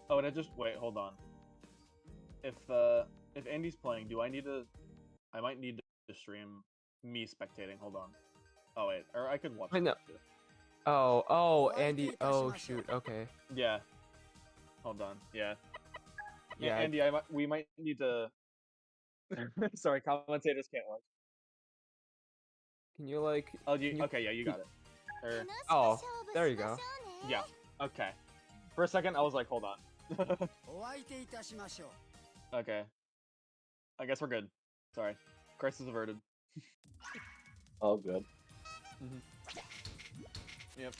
Oh, and I just wait. Hold on. If Andy's playing, do I need to? I might need to stream me spectating. Hold on. Oh wait, or I could watch.
I know.
Too.
Oh, Andy. Oh, shoot. Okay.
Yeah. Hold on. Yeah.
Yeah.
Andy, we might need to. Sorry, commentators can't watch.
Can you like?
Okay, yeah, you got it.
Oh, there you go.
Yeah. Okay. For a second, I was like, hold on. Okay. I guess we're good. Sorry. Crisis averted.
all good.
Yep.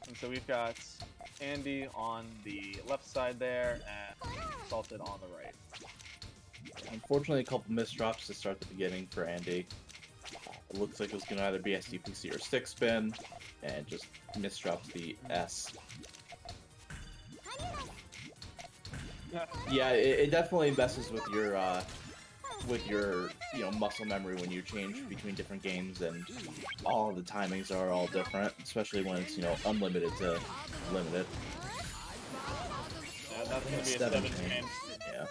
And so we've got Andy on the left side there, and Salted on the right.
Unfortunately, a couple misdrops to start the beginning for Andy. It looks like it was going to either be SDPC or stick spin, and just misdropped the S. Yeah, it definitely messes with your muscle memory when you change between different games, and all of the timings are all different, especially when it's unlimited to limited.
Yeah, that's gonna be a 7 game.
Yeah.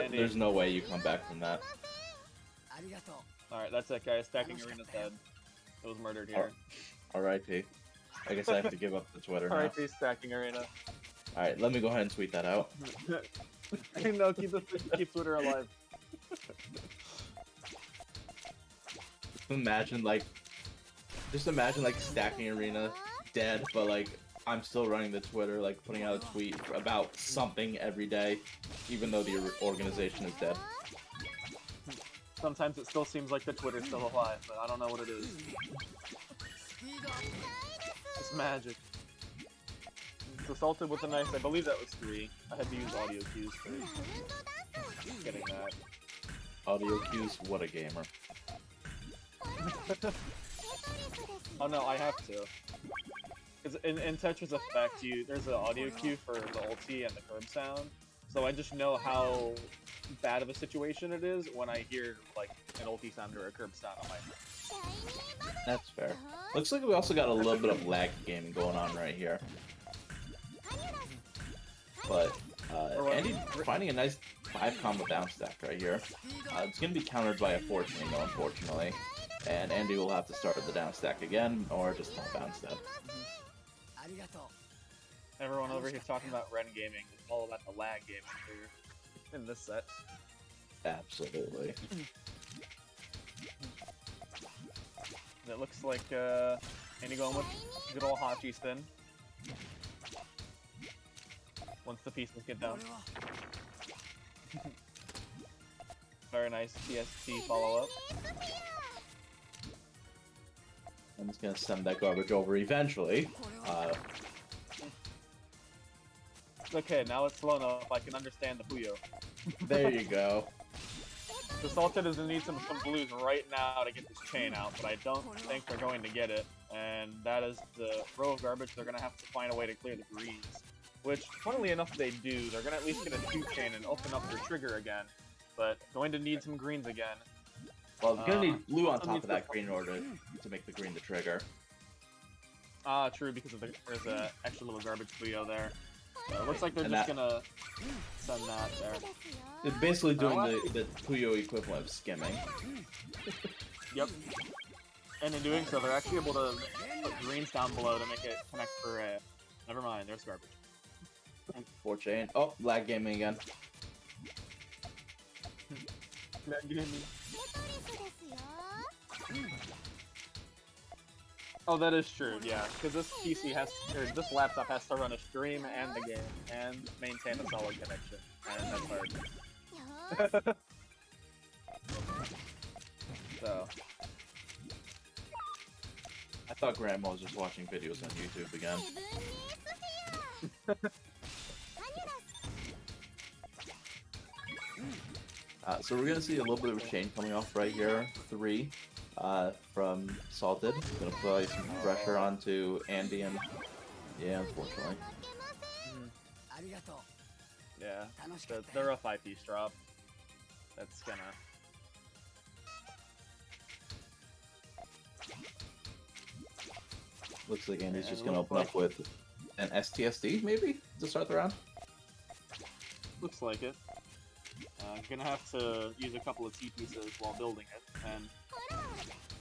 Andy.
There's no way you come back from that.
Alright, that's it, guys. Stacking Arena's dead. It was murdered here.
R.I.P. I guess I have to give up the Twitter now.
R.I.P. Stacking Arena.
Alright, let me go ahead and tweet that out.
No, keep Twitter alive.
Just imagine like stacking arena dead, but like I'm still running the Twitter, like putting out a tweet about something every day, even though the organization is dead.
Sometimes it still seems like the Twitter's still alive, but I don't know what it is. It's magic. It's assaulted with a nice, I believe that was 3. I had to use audio cues for getting that.
Audio cues, what a gamer.
Oh no, I have to. Because in Tetris Effect, there's an audio cue for the ulti and the curb sound, so I just know how bad of a situation it is when I hear like an ulti sound or a curb sound on my phone.
That's fair. Looks like we also got a little bit of lag gaming going on right here. But Andy finding a nice 5 combo down stack right here. It's going to be countered by a fortuning though, unfortunately. And Andy will have to start the down stack again, or just top bounce step.
Everyone over here talking about Ren gaming. It's all about the lag gaming here in this set.
Absolutely.
It looks like Andy going with good old Hachi spin. Once the pieces get down. Very nice TST follow up.
I'm just gonna send that garbage over eventually.
Okay, now it's slow enough. I can understand the Puyo.
There you go.
The Salted is gonna need some blues right now to get this chain out, but I don't think they're going to get it. And that is the row of garbage. They're gonna have to find a way to clear the greens. Which, funnily enough, they do. They're gonna at least get a 2 chain and open up their trigger again. But going to need some greens again.
Well, you're gonna need blue on top of that green in order to make the green the trigger.
Ah, true, because of there's a extra little garbage Puyo there. It looks like they're just gonna send that there.
It's basically doing the Puyo equivalent of skimming.
Yep. And in doing so, they're actually able to put greens down below to make it connect for a... Never mind, there's garbage.
4 chain. Oh, lag gaming again.
Lag gaming. Oh, that is true, yeah. Because this PC has, or this laptop has to run a stream and the game, and maintain a solid connection. And that's hard. So...
I thought Grandma was just watching videos on YouTube again. So we're gonna see a little bit of a chain coming off right here. 3 from Salted. Gonna apply some pressure onto Andy and yeah, unfortunately.
Yeah, they're a 5-piece drop. That's gonna...
Looks like Andy's just gonna open up with an STSD, maybe, to start the round?
Looks like it. Gonna have to use a couple of T-pieces while building it, and...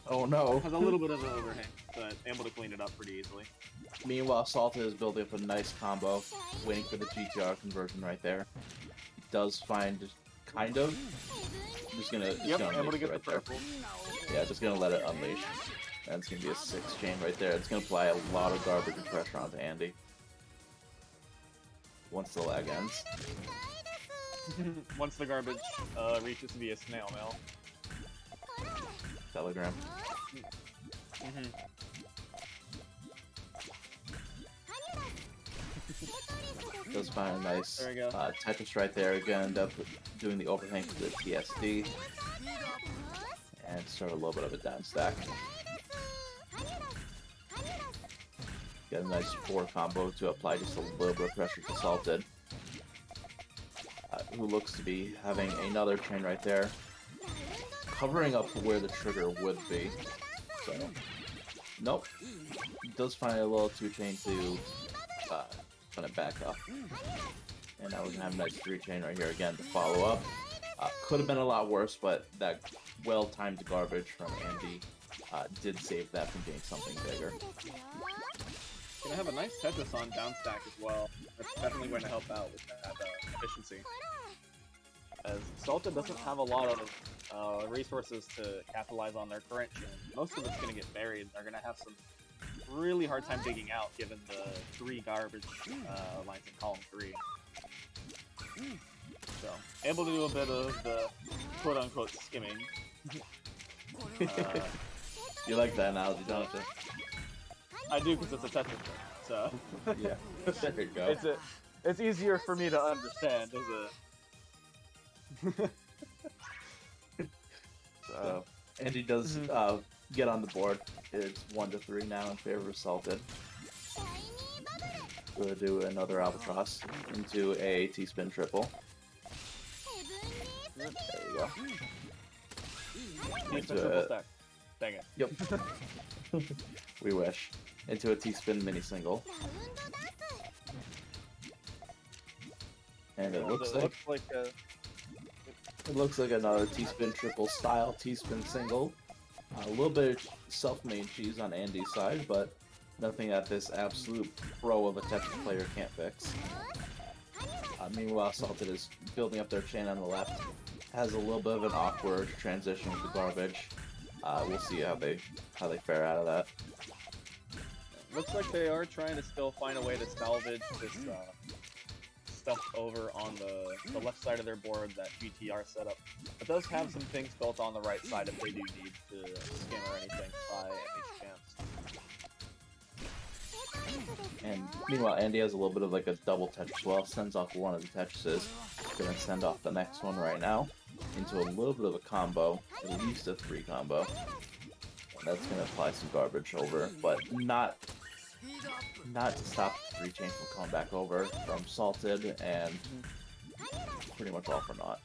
Oh no.
Has a little bit of an overhang, but able to clean it up pretty easily.
Meanwhile, Salted is building up a nice combo, waiting for the GTR conversion right there. He does find, kind of, just gonna
able to get
right
the
there.
purple.
Yeah, just gonna let it unleash. And it's gonna be a 6 chain right there. It's gonna apply a lot of garbage and pressure onto Andy. Once the lag ends.
Once the garbage reaches via snail mail.
Telegram. Does find a nice
There we go.
Tetris right there. Gonna end up doing the overhang for the TSD. And start a little bit of a down stack. Get a nice 4 combo to apply just a little bit of pressure to Salted. Who looks to be having another chain right there. Covering up to where the trigger would be. So, nope. Does find a little 2 chain to put it back up. And now we're gonna have a nice 3 chain right here again to follow up. Could have been a lot worse, but that well-timed garbage from Andy did save that from being something bigger.
Gonna have a nice Tetris on down stack as well. That's definitely going to help out with that efficiency. As Salted doesn't have a lot of resources to capitalize on their current chain. Most of it's going to get buried. They're going to have some really hard time digging out given the 3 garbage lines in column 3. So, able to do a bit of the quote-unquote skimming.
You like that analogy, don't you?
I do because it's a Tetris thing, so...
Yeah, there you go.
It's easier for me to understand as a...
So, Andy does get on the board. It's 1-3 now in favor of Salted. We'll do another albatross into a T-spin triple. There you go.
T-spin triple stack. Dang it.
Yep. We wish. Into a T-spin mini single. And it looks like another T-spin triple style T-spin single. A little bit of self-made cheese on Andy's side, but nothing that this absolute pro of a Tetris player can't fix. Meanwhile, Salted is building up their chain on the left. Has a little bit of an awkward transition with the garbage. We'll see how they fare out of that.
Looks like they are trying to still find a way to salvage this stuff over on the left side of their board, that GTR setup. It does have some things built on the right side if they do need to skim or anything by any chance.
And meanwhile, Andy has a little bit of like a double Tetris. Well, sends off one of the Tetrises. Gonna send off the next one right now into a little bit of a combo, at least a 3 combo. And that's gonna apply some garbage over, but not to stop the 3 chain from coming back over from Salted, and pretty much all for naught.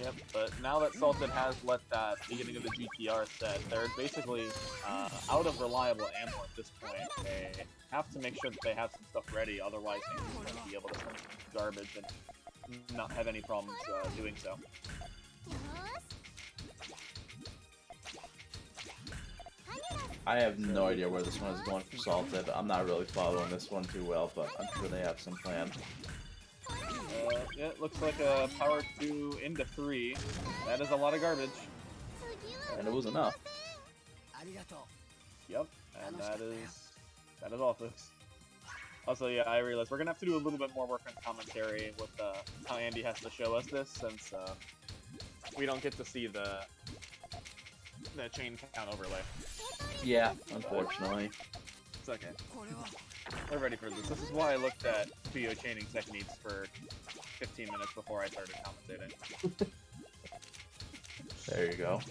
Yep, but now that Salted has let that beginning of the GTR set, they're basically out of reliable ammo at this point. They have to make sure that they have some stuff ready, otherwise Andy's going to be able to send garbage and not have any problems doing so.
I have no idea where this one is going for Salted. I'm not really following this one too well, but I'm sure they have some plan.
Yeah, it looks like a power 2 into 3. That is a lot of garbage.
And it was enough.
Yep, and that is all, folks. Also, yeah, I realize we're gonna have to do a little bit more work on commentary with how Andy has to show us this, since we don't get to see the chain count overlay.
Yeah, unfortunately.
It's okay. We're ready for this. This is why I looked at Puyo chaining techniques for 15 minutes before I started commentating.
There you go.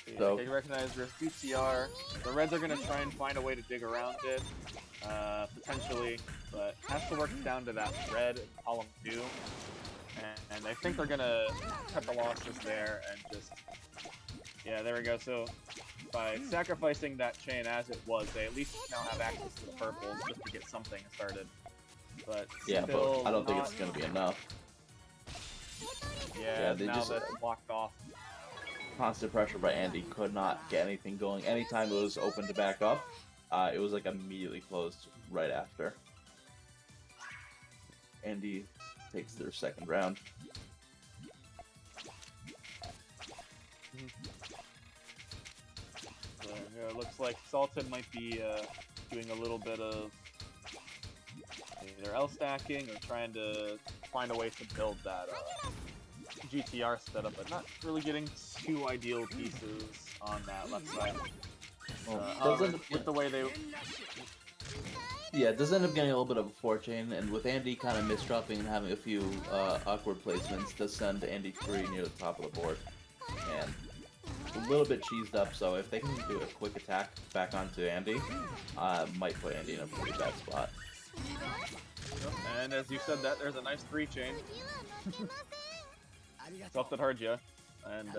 Yeah,
So-
they recognize there's GTR. The Reds are going to try and find a way to dig around it, potentially, but has to work down to that red in column 2. And I think they're going to cut the losses there and just... Yeah, there we go. So by sacrificing that chain as it was, they at least now have access to the purples just to get something started. But
Yeah,
still
but I don't think
not-
it's going to be enough.
Yeah,
they
now
just-
that's blocked off.
Constant pressure by Andy, could not get anything going. Anytime it was open to back up, it was like immediately closed right after. Andy takes their second round.
So, yeah, it looks like Salted might be doing a little bit of either L stacking or trying to find a way to build that GTR setup, but not really getting two ideal pieces on that left side.
Doesn't
With the way they...
Yeah, it does end up getting a little bit of a 4-chain, and with Andy kind of misdropping and having a few awkward placements, does send Andy 3 near the top of the board. And a little bit cheesed up, so if they can do a quick attack back onto Andy, might put Andy in a pretty bad spot.
And as you said that, there's a nice 3-chain. Salted hard ya, and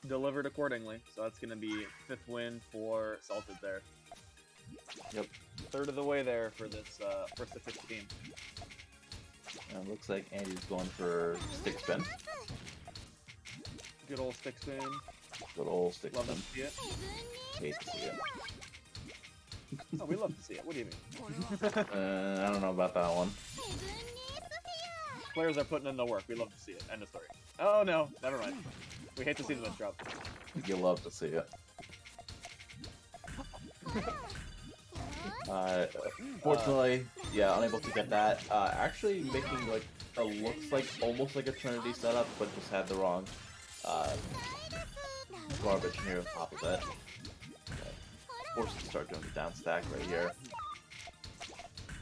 delivered accordingly. So that's going to be 5th win for Salted there.
Yep.
Third of the way there for this first of 15.
And it looks like Andy's going for stick spin.
Good old stick spin.
Good old stick
Love to
spin.
see it.
Hate to see it.
Oh, we love to see it. What do you mean?
I don't know about that one.
Players are putting in the work. We love to see it. End of story. Oh no, never mind. We hate to see the miss drop.
You love to see it. Fortunately, yeah, unable to get that. Actually making like a looks like almost like a Trinity setup, but just had the wrong garbage near the top of it. Forced to start doing the down stack right here.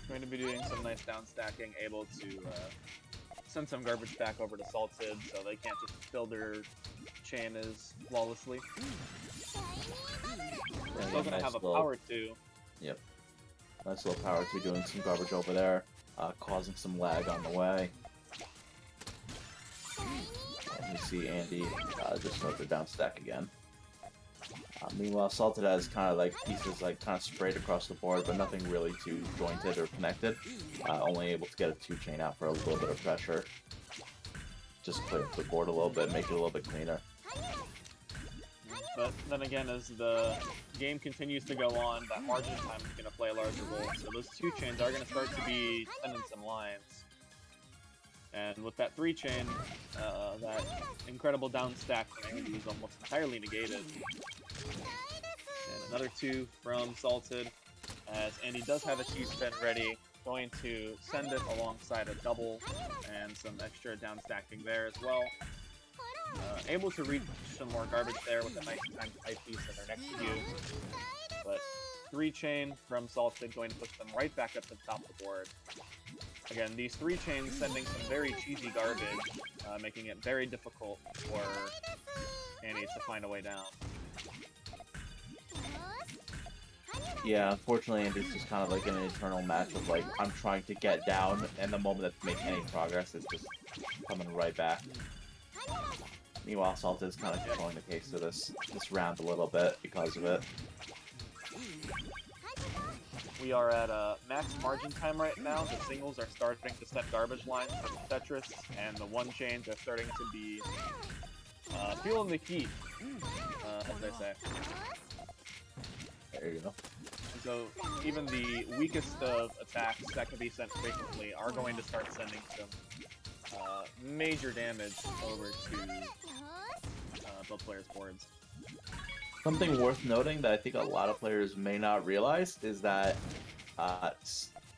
Going to be doing some nice down stacking, able to send some garbage back over to Salted, so they can't just fill their chain as flawlessly.
Yeah,
Still gonna
nice
have a
little-
power 2.
Yep. Nice little power 2 doing some garbage over there, causing some lag on the way. And you see Andy just start the down stack again. Meanwhile, Salted has kind of like pieces like kind of sprayed across the board, but nothing really too jointed or connected. Only able to get a 2-chain out for a little bit of pressure. Just clear up the board a little bit, make it a little bit cleaner.
But then again, as the game continues to go on, that margin time is going to play a larger role. So those 2 chains are going to start to be sending some lines. And with that 3 chain, that incredible down stack from Andy is almost entirely negated. And another 2 from Salted, as Andy does have a T-spin ready, going to send it alongside a double and some extra down stacking there as well. Able to reach some more garbage there with a nice timed high piece in their next queue. But 3 chain from Salted going to push them right back up to the top of the board. Again, these 3 chains sending some very cheesy garbage, making it very difficult for Andy to find a way down.
Yeah, unfortunately, Andy's just kind of like an eternal match of like, I'm trying to get down, and the moment that make any progress, it's just coming right back. Meanwhile, Salted is kind of controlling the pace of this round a little bit because of it.
We are at max margin time right now. The singles are starting to send garbage lines from Tetris, and the 1 chains are starting to be feeling the heat, as they say.
There you go.
And so even the weakest of attacks that can be sent frequently are going to start sending some major damage over to both players' boards.
Something worth noting that I think a lot of players may not realize is that,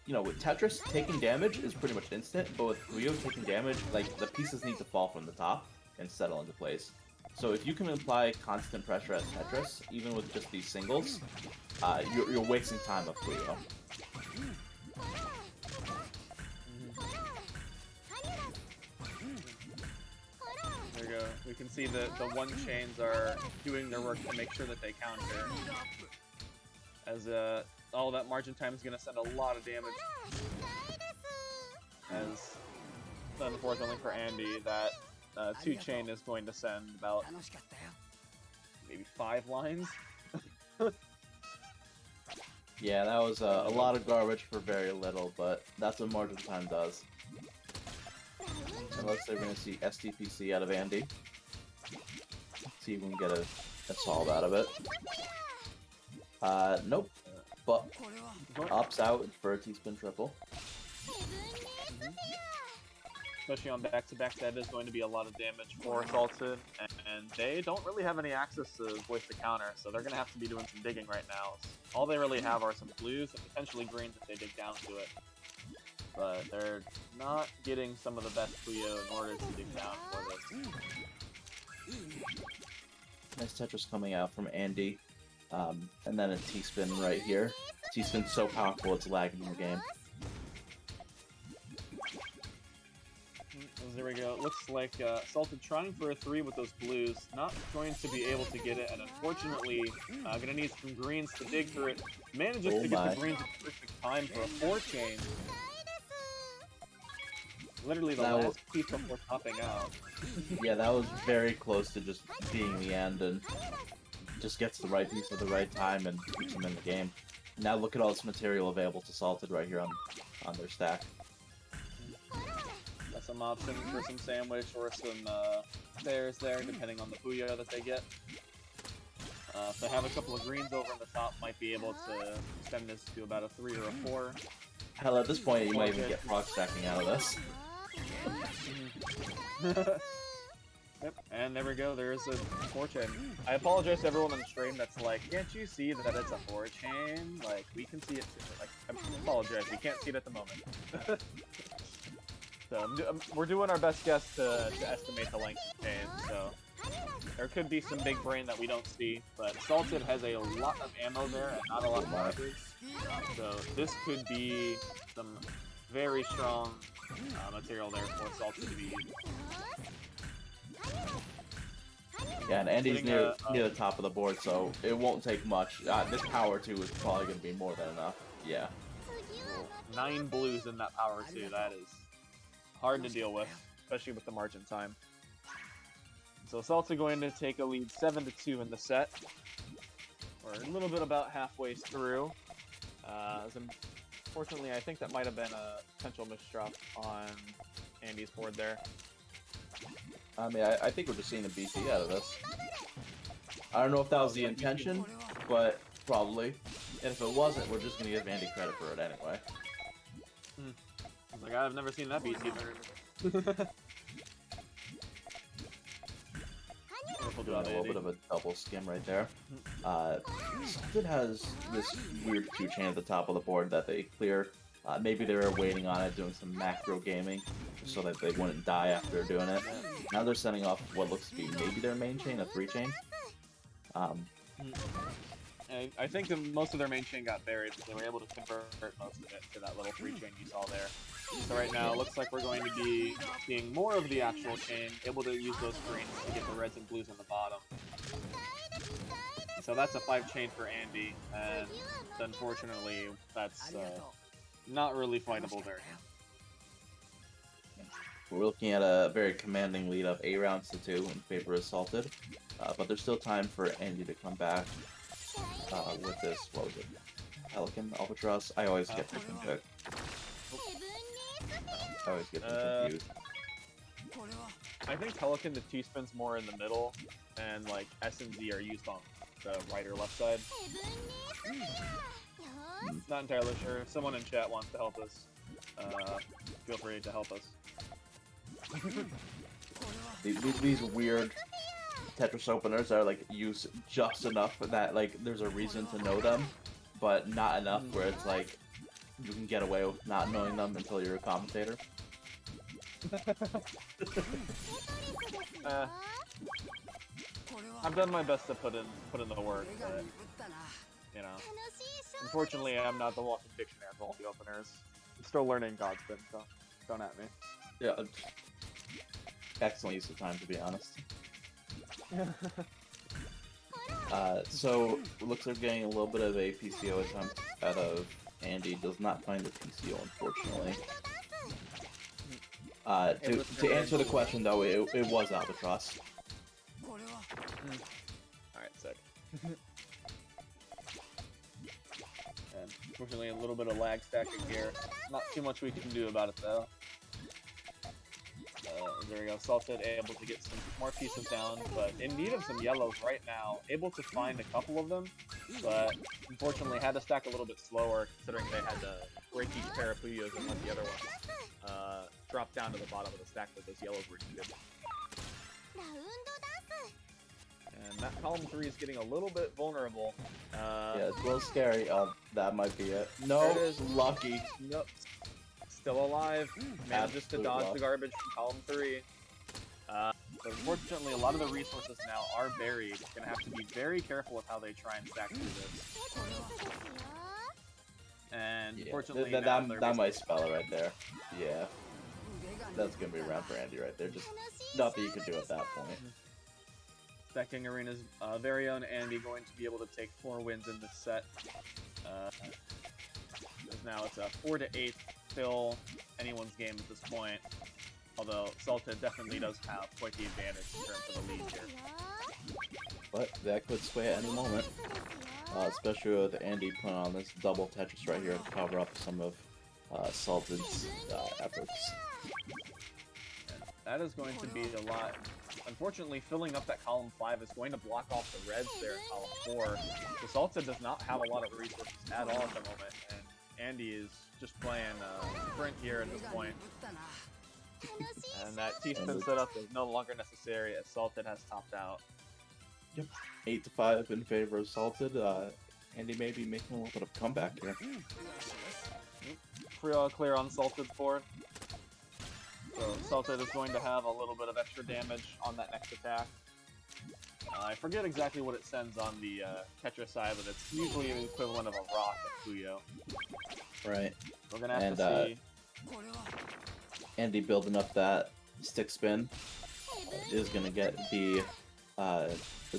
you know, with Tetris, taking damage is pretty much instant, but with Puyo taking damage, like, the pieces need to fall from the top and settle into place. So if you can apply constant pressure at Tetris, even with just these singles, you're wasting time with Puyo.
There we go. We can see that the 1 chains are doing their work to make sure that they counter. As all that margin time is going to send a lot of damage. As unfortunately for Andy, that 2 chain is going to send about maybe 5 lines.
Yeah, that was a lot of garbage for very little, but that's what margin time does. And looks like we're going to see STPC out of Andy. See if we can get a solve out of it. Nope. But opts out for a T-spin triple.
Especially on back-to-back, that is going to be a lot of damage for Salted, and they don't really have any access to voice the counter, so they're going to have to be doing some digging right now. All they really have are some blues and potentially greens if they dig down to it. But they're not getting some of the best Puyo in order to dig down for this.
Nice Tetris coming out from Andy. And then a T-spin right here. T-spin's so powerful it's lagging the game.
There we go. It looks like Salted trying for a 3 with those blues. Not going to be able to get it, and unfortunately, going to need some greens to dig through it. Manages to get the greens at the perfect time for a 4 chain. Literally the last piece before topping out.
Yeah, that was very close to just being the end, and just gets the right piece at the right time and keeps them in the game. Now look at all this material available to Salted right here on their stack.
Got some options for some sandwich or some stairs there, depending on the Puyo that they get. If they have a couple of greens over on the top, might be able to extend this to about a 3 or a 4.
Hell, at this point, you might even get proc stacking out of this.
Yep, and there we go, there's a 4-chain. I apologize to everyone on the stream that's like, can't you see that it's a 4-chain? Like, we can see it too. Like, I apologize, we can't see it at the moment. So, we're doing our best guess to estimate the length of chain, so... There could be some big brain that we don't see, but Salted has a lot of ammo there and not a lot of markers. So this could be some very strong material there for Salted to be used.
Yeah, and Andy's near the top of the board, so it won't take much. This power 2 is probably going to be more than enough. Yeah.
9 blues in that power 2, that is hard to deal with, especially with the margin time. So Salted going to take a lead 7-2 in the set. We're a little bit about halfway through. Unfortunately, I think that might have been a potential misdrop on Andy's board there.
I mean, I think we're just seeing a BT out of this. I don't know if that was the intention, but probably. And if it wasn't, we're just going to give Andy credit for it anyway.
I was like, I've never seen that BT there.
Doing a little bit of a double skim right there. Salted has this weird 2-chain at the top of the board that they clear. Maybe they were waiting on it, doing some macro gaming, so that they wouldn't die after doing it. Now they're setting off what looks to be maybe their main chain, a 3-chain.
I think most of their main chain got buried, so they were able to convert most of it to that little 3-chain you saw there. So right now, it looks like we're going to be seeing more of the actual chain, able to use those greens to get the reds and blues on the bottom. So that's a 5-chain for Andy, and unfortunately, that's not really fightable there.
We're looking at a very commanding lead of 8 rounds to 2 in favor of Salted, but there's still time for Andy to come back with this, what was it, Pelican, Albatross? I always get them confused. I always get them confused.
I think Pelican, the T-spin's more in the middle, and like S and Z are used on the right or left side. Not entirely sure. If someone in chat wants to help us, feel free to help us.
These weird Tetris openers are like used just enough that like there's a reason to know them, but not enough where it's like you can get away with not knowing them until you're a commentator.
I've done my best to put in the work, but you know, unfortunately, I'm not the walking dictionary of all the openers. I'm still learning Godspin, so don't at me.
Yeah, excellent use of time, to be honest. So it looks like we're getting a little bit of a PCO attempt out of Andy. Does not find the PCO, unfortunately. To answer the question though, it was Albatross.
Alright, sick. And unfortunately, a little bit of lag stacking here. Not too much we can do about it though. There we go, Salted able to get some more pieces down, but in need of some yellows right now. Able to find a couple of them, but unfortunately had to stack a little bit slower considering they had to break each pair of Puyos and let the other ones drop down to the bottom of the stack where those yellows were needed. And that column 3 is getting a little bit vulnerable.
Yeah, it's a little scary. That might be it. No,
it is.
Lucky.
Nope. Still alive. Manages to dodge the garbage from column 3. But unfortunately, a lot of the resources now are buried. Gonna have to be very careful with how they try and stack through this. And
Yeah,
unfortunately,
that might spell it right there. Yeah. That's gonna be a round for Andy right there. Just nothing you can do at that point.
Stacking Arena's very own Andy going to be able to take 4 wins in this set. Now it's a 4-8 still anyone's game at this point. Although Salted definitely does have quite the advantage in terms of the lead here.
But that could sway at any moment. Especially with Andy putting on this double Tetris right here to cover up some of Salted's efforts.
That is going to be a lot unfortunately, filling up that column 5 is going to block off the reds there in column 4. The Salta does not have a lot of resources at all at the moment, and Andy is just playing sprint here at this point. And that T-spin setup is no longer necessary as Salted has topped out.
Yep. 8-5 in favor of Salted. Andy may be making a little bit of comeback here.
Free clear on Salted's board. So Salted is going to have a little bit of extra damage on that next attack. I forget exactly what it sends on the Tetra side, but it's usually the equivalent of a rock at Puyo.
Right.
We're gonna have to see.
Andy building up that stick spin is gonna get the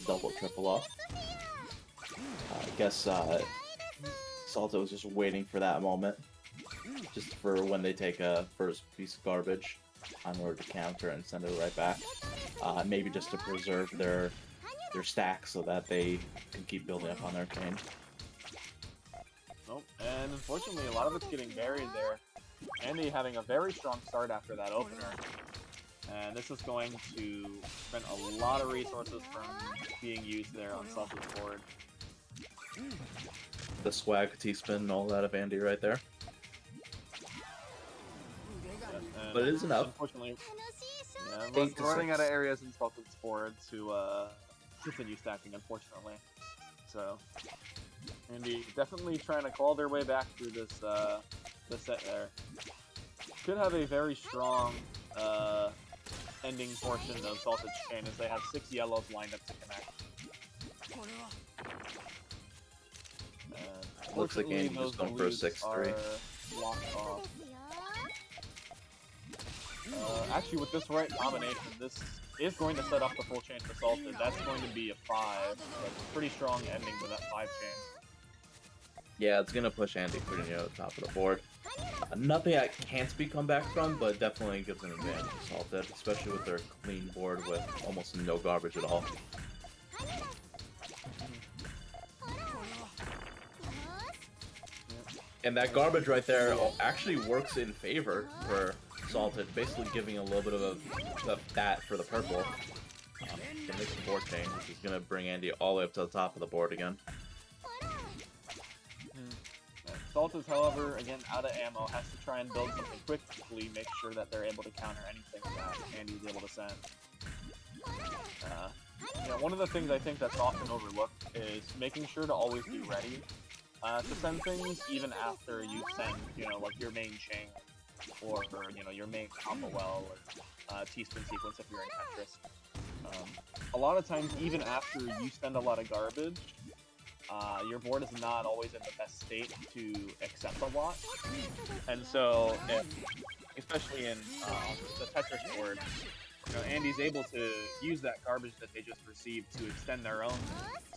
double triple off. I guess Salto was just waiting for that moment, just for when they take a first piece of garbage in order to counter and send it right back. Maybe just to preserve their stack so that they can keep building up on their chain.
Nope. And unfortunately, a lot of it's getting buried there. Andy having a very strong start after that opener. And this is going to prevent a lot of resources from being used there on Salted's board.
The swag T-spin and all that of Andy right there.
And
But it is enough.
Unfortunately, yeah, we're running out of areas in Salted's board to continue stacking, unfortunately. So, Andy definitely trying to claw their way back through this set there. Could have a very strong ending portion of Salted's chain as they have 6 yellows lined up to connect.
Looks like Andy was going for a 6-3.
Locked off. Actually, with this right combination, this is going to set up the full chain for Salted. That's going to be a 5. That's a pretty strong ending to that 5 chain.
Yeah, it's gonna push Andy pretty near the top of the board. Nothing that can't be come back from, but definitely gives an advantage to Salted, especially with their clean board with almost no garbage at all. And that garbage right there actually works in favor for Salted, basically giving a little bit of that for the purple. To make the board change, which is going to bring Andy all the way up to the top of the board again.
Salted's, however, again, out of ammo, has to try and build something quickly, make sure that they're able to counter anything that Andy's able to send. One of the things I think that's often overlooked is making sure to always be ready to send things even after you send, like your main chain or your main combo well or T-spin sequence if you're in Tetris. A lot of times, even after you spend a lot of garbage, your board is not always in the best state to accept a lot. And so, especially in the Tetris board, Andy's able to use that garbage that they just received to extend their own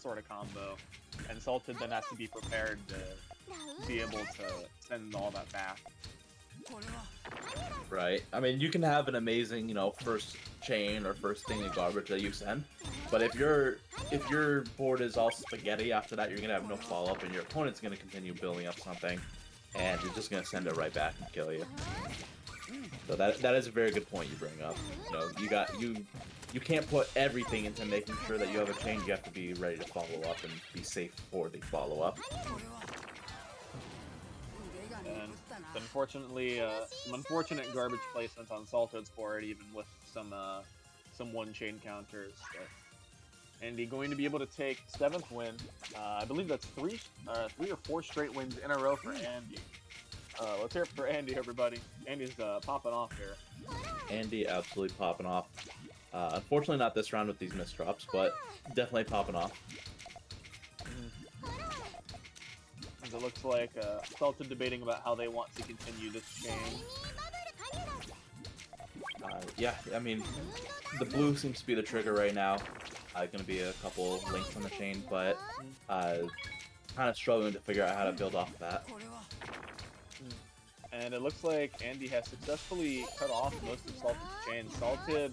sort of combo, and Salted then has to be prepared to be able to send all that back.
Right. I mean, you can have an amazing, first chain or first thing of garbage that you send, but if your board is all spaghetti after that, you're gonna have no follow-up, and your opponent's gonna continue building up something, and you're just gonna send it right back and kill you. So that is a very good point you bring up. You can't put everything into making sure that you have a chain. You have to be ready to follow up and be safe for the follow-up.
And unfortunately, some unfortunate garbage placements on Salted's board, even with some one-chain counters. But Andy going to be able to take 7th win. I believe that's 3 or 4 straight wins in a row for Andy. Let's hear it for Andy, everybody. Andy's popping off here.
Andy absolutely popping off. Unfortunately, not this round with these misdrops, but definitely popping off.
It looks like Salted debating about how they want to continue this chain.
Yeah, I mean, the blue seems to be the trigger right now. Going to be a couple links on the chain, but kind of struggling to figure out how to build off of that.
And it looks like Andy has successfully cut off most of Salted's chain. Salted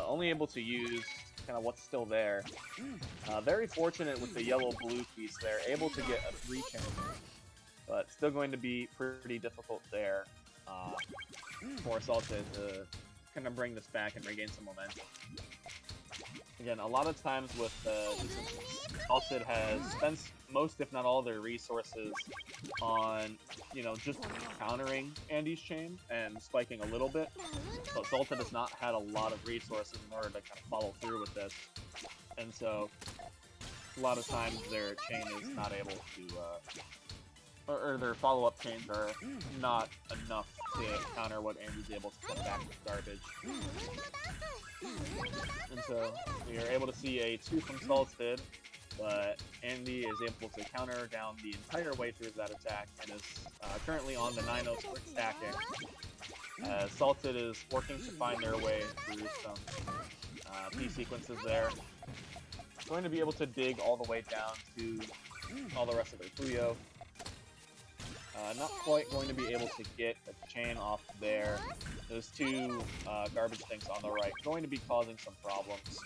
only able to use kind of what's still there. Very fortunate with the yellow-blue piece there, able to get a 3 chain, but still going to be pretty difficult there for Salted to kind of bring this back and regain some momentum. again, a lot of times with this instance, Salted has spent most, if not all, their resources on, you know, just countering Andy's chain and spiking a little bit. But Salted has not had a lot of resources in order to kind of follow through with this. And so, a lot of times their chain is not able to, or their follow-up chains are not enough to counter what Andy's able to put back with garbage. And so we are able to see a 2 from Salted, but Andy is able to counter down the entire way through that attack and is currently on the 9-0 quick stacking. Salted is working to find their way through some P sequences there. Going to be able to dig all the way down to all the rest of their Puyo. Not quite going to be able to get a chain off there. Those 2 garbage tanks on the right going to be causing some problems.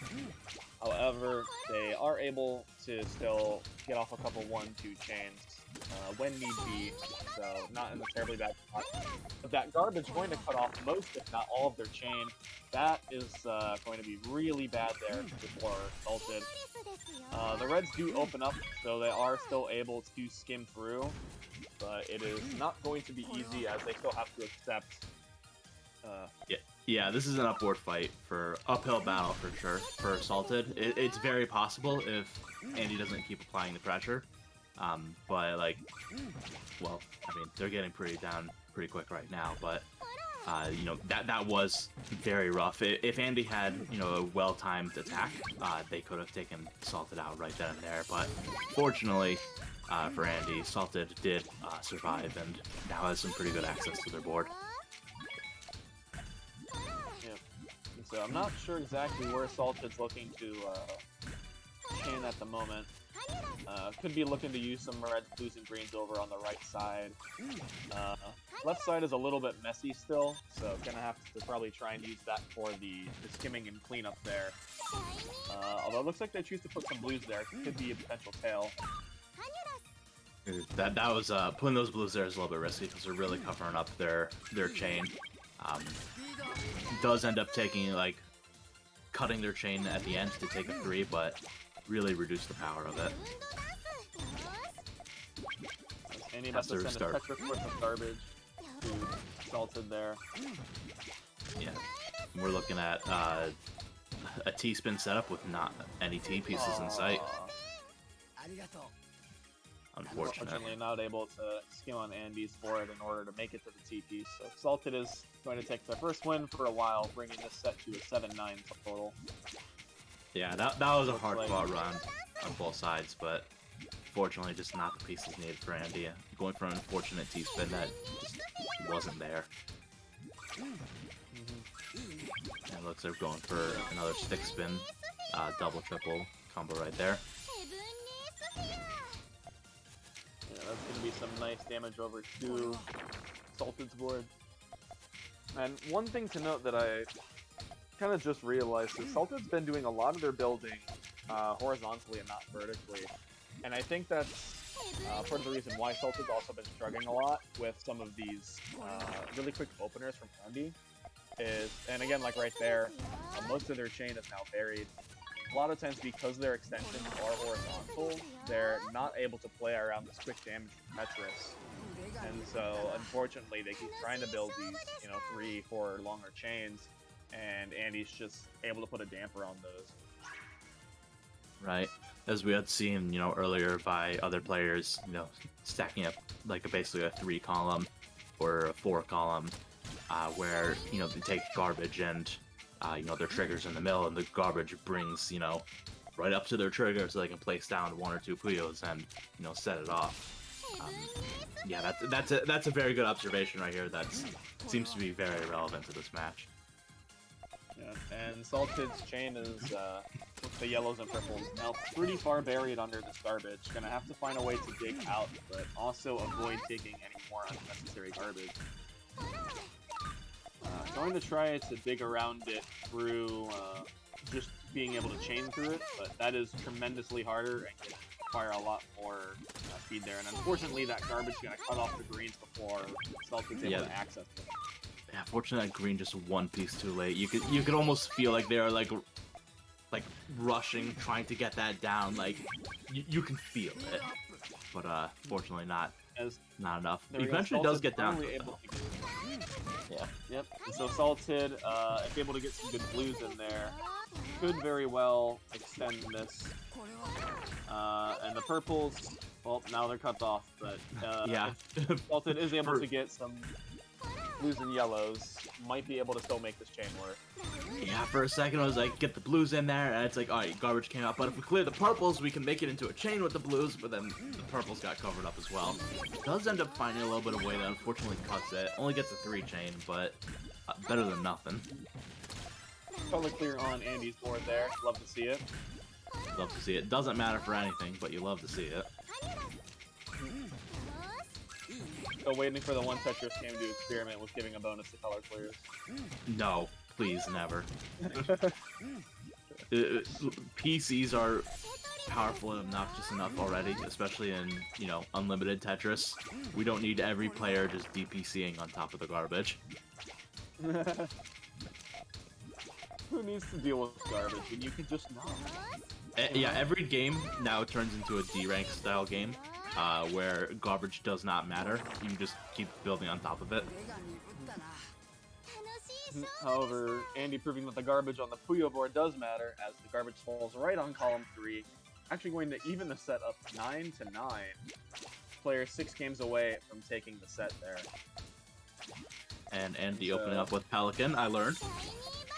However, they are able to still get off a couple 1-2 chains when need be, so not in a terribly bad spot. But that garbage going to cut off most, if not all, of their chain. That is going to be really bad there for Salted. The Reds do open up, so they are still able to skim through, but it is not going to be easy as they still have to accept.
Yeah, this is an uphill battle for sure for Salted. It's very possible if Andy doesn't keep applying the pressure. But like, well, I mean, they're getting pretty down pretty quick right now, but you know, that was very rough. If Andy had, you know, a well-timed attack, they could have taken Salted out right then and there, but fortunately for Andy, Salted did survive and now has some pretty good access to their board.
So I'm not sure exactly where Salted's looking to chain at the moment. Could be looking to use some reds, blues, and greens over on the right side. Left side is a little bit messy still, so gonna have to probably try and use that for the skimming and cleanup there. Although it looks like they choose to put some blues there. Could be a potential tail.
That was putting those blues there is a little bit risky because they're really covering up their chain. Does end up taking, like, cutting their chain at the end to take a 3, but really reduce the power of it.
Andy about to send a Tetris worth of garbage to Salted there.
Yeah, we're looking at a T-spin setup with not any T pieces in sight.
Unfortunately, not able to skim on Andy's board in order to make it to the T piece. So Salted is going to take their first win for a while, bringing this set to a 7-9 total.
Yeah, that was a hard-fought run on both sides, but fortunately just not the pieces needed for Andy. Going for an unfortunate T-spin that just wasn't there. And it looks like we're going for another stick spin, double, triple combo right there.
That's going to be some nice damage over to Salted's board. And one thing to note that I kind of just realized is Salted's been doing a lot of their building horizontally and not vertically. And I think that's part of the reason why Salted's also been struggling a lot with some of these really quick openers from Andy. And again, like right there, most of their chain is now buried. A lot of times, because their extensions are horizontal, they're not able to play around this quick damage from Tetris. And so, unfortunately, they keep trying to build these, 3, 4 longer chains, and Andy's just able to put a damper on those.
Right. As we had seen, earlier by other players, stacking up like basically a 3-column or a 4-column, where, they take garbage and their trigger's in the middle, and the garbage brings, right up to their trigger so they can place down 1 or 2 Puyos and, set it off. Yeah, that's a very good observation right here. That seems to be very relevant to this match.
Yeah, and Salted's chain is, with the yellows and purples, now pretty far buried under this garbage. Gonna have to find a way to dig out, but also avoid taking any more unnecessary garbage. Going to try to dig around it through just being able to chain through it, but that is tremendously harder and can require a lot more speed there. And unfortunately, that garbage is going to cut off the greens before Celtic's able to access it.
Yeah, fortunately, that green just one piece too late. You could almost feel like they're like like rushing, trying to get that down. Like you can feel it, but fortunately not enough.
There we go.
Eventually does
Salted
get down to
finally
it,
able
though.
to get-
Yeah.
Yep. And so Salted, if able to get some good blues in there, could very well extend this. And the purples, well, now they're cut off, but
Yeah.
if Salted is able
For-
to get some blues and yellows, might be able to still make this chain work.
Yeah, for a second I was like, get the blues in there, and it's like, alright, garbage came out, but if we clear the purples, we can make it into a chain with the blues, but then the purples got covered up as well. Does end up finding a little bit of way that unfortunately cuts it. Only gets a 3 chain, but better than nothing.
Color clear on Andy's board there. Love to see it.
Love to see it. Doesn't matter for anything, but you love to see it.
Still waiting for the one Tetris game to experiment with giving a bonus to color clears.
No, please, never. PCs are powerful and obnoxious enough already, especially in, you know, unlimited Tetris. We don't need every player just DPCing on top of the garbage.
Who needs to deal with garbage when you can just not?
Yeah, every game now turns into a D-rank style game, where garbage does not matter. You just keep building on top of it.
However, Andy proving that the garbage on the Puyo board does matter, as the garbage falls right on column 3, actually going to even the set up 9-9. Player 6 games away from taking the set there.
And Andy opening up with Pelican, I learned.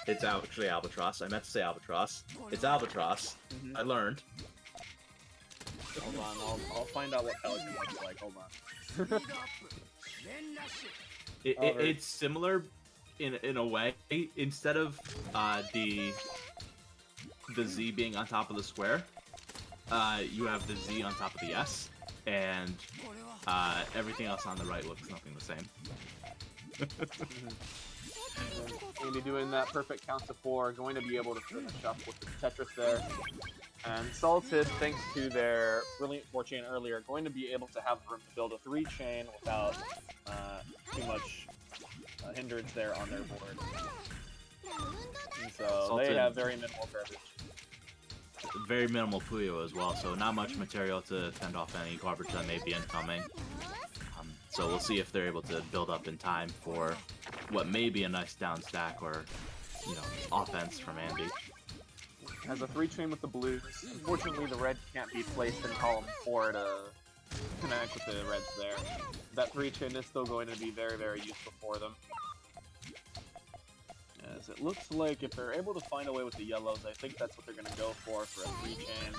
It's actually Albatross. I meant to say Albatross. It's Albatross. I learned.
Hold on, I'll find out what Pelican looks like. Hold on.
It's similar in a way. Instead of the Z being on top of the square, you have the Z on top of the S, and everything else on the right looks nothing the same.
Andy doing that perfect count to 4, going to be able to finish up with the Tetris there. And Salted, thanks to their brilliant fortune earlier, going to be able to have room to build a 3 chain without too much hindrance there on their board. And so
Salted.
they have very minimal garbage.
Very minimal Puyo as well, so not much material to fend off any garbage that may be incoming. So we'll see if they're able to build up in time for what may be a nice down stack or, you know, offense from Andy.
Has a 3 chain with the blues. Unfortunately, the red can't be placed in column 4 to connect with the reds there. That 3 chain is still going to be very, very useful for them. As it looks like if they're able to find a way with the yellows, I think that's what they're going to go for a 3 chain.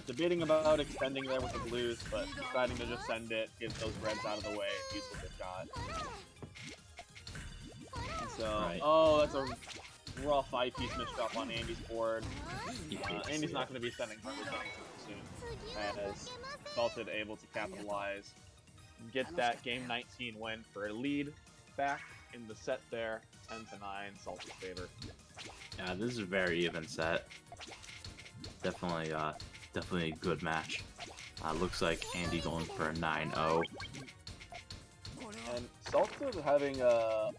Debating about extending there with the blues, but deciding to just send it, get those reds out of the way, use what they've got. And so,
Right.
oh, that's a rough 5-piece misdrop on Andy's board.
You hate to
Andy's
see
not
it.
going to be sending garbage anytime soon, as Salted able to capitalize, get that game 19 win for a lead back in the set there, 10-9, Salted's favor.
Yeah, this is a very even set. Definitely a good match. Looks like Andy going for a 9-0.
And Salted having a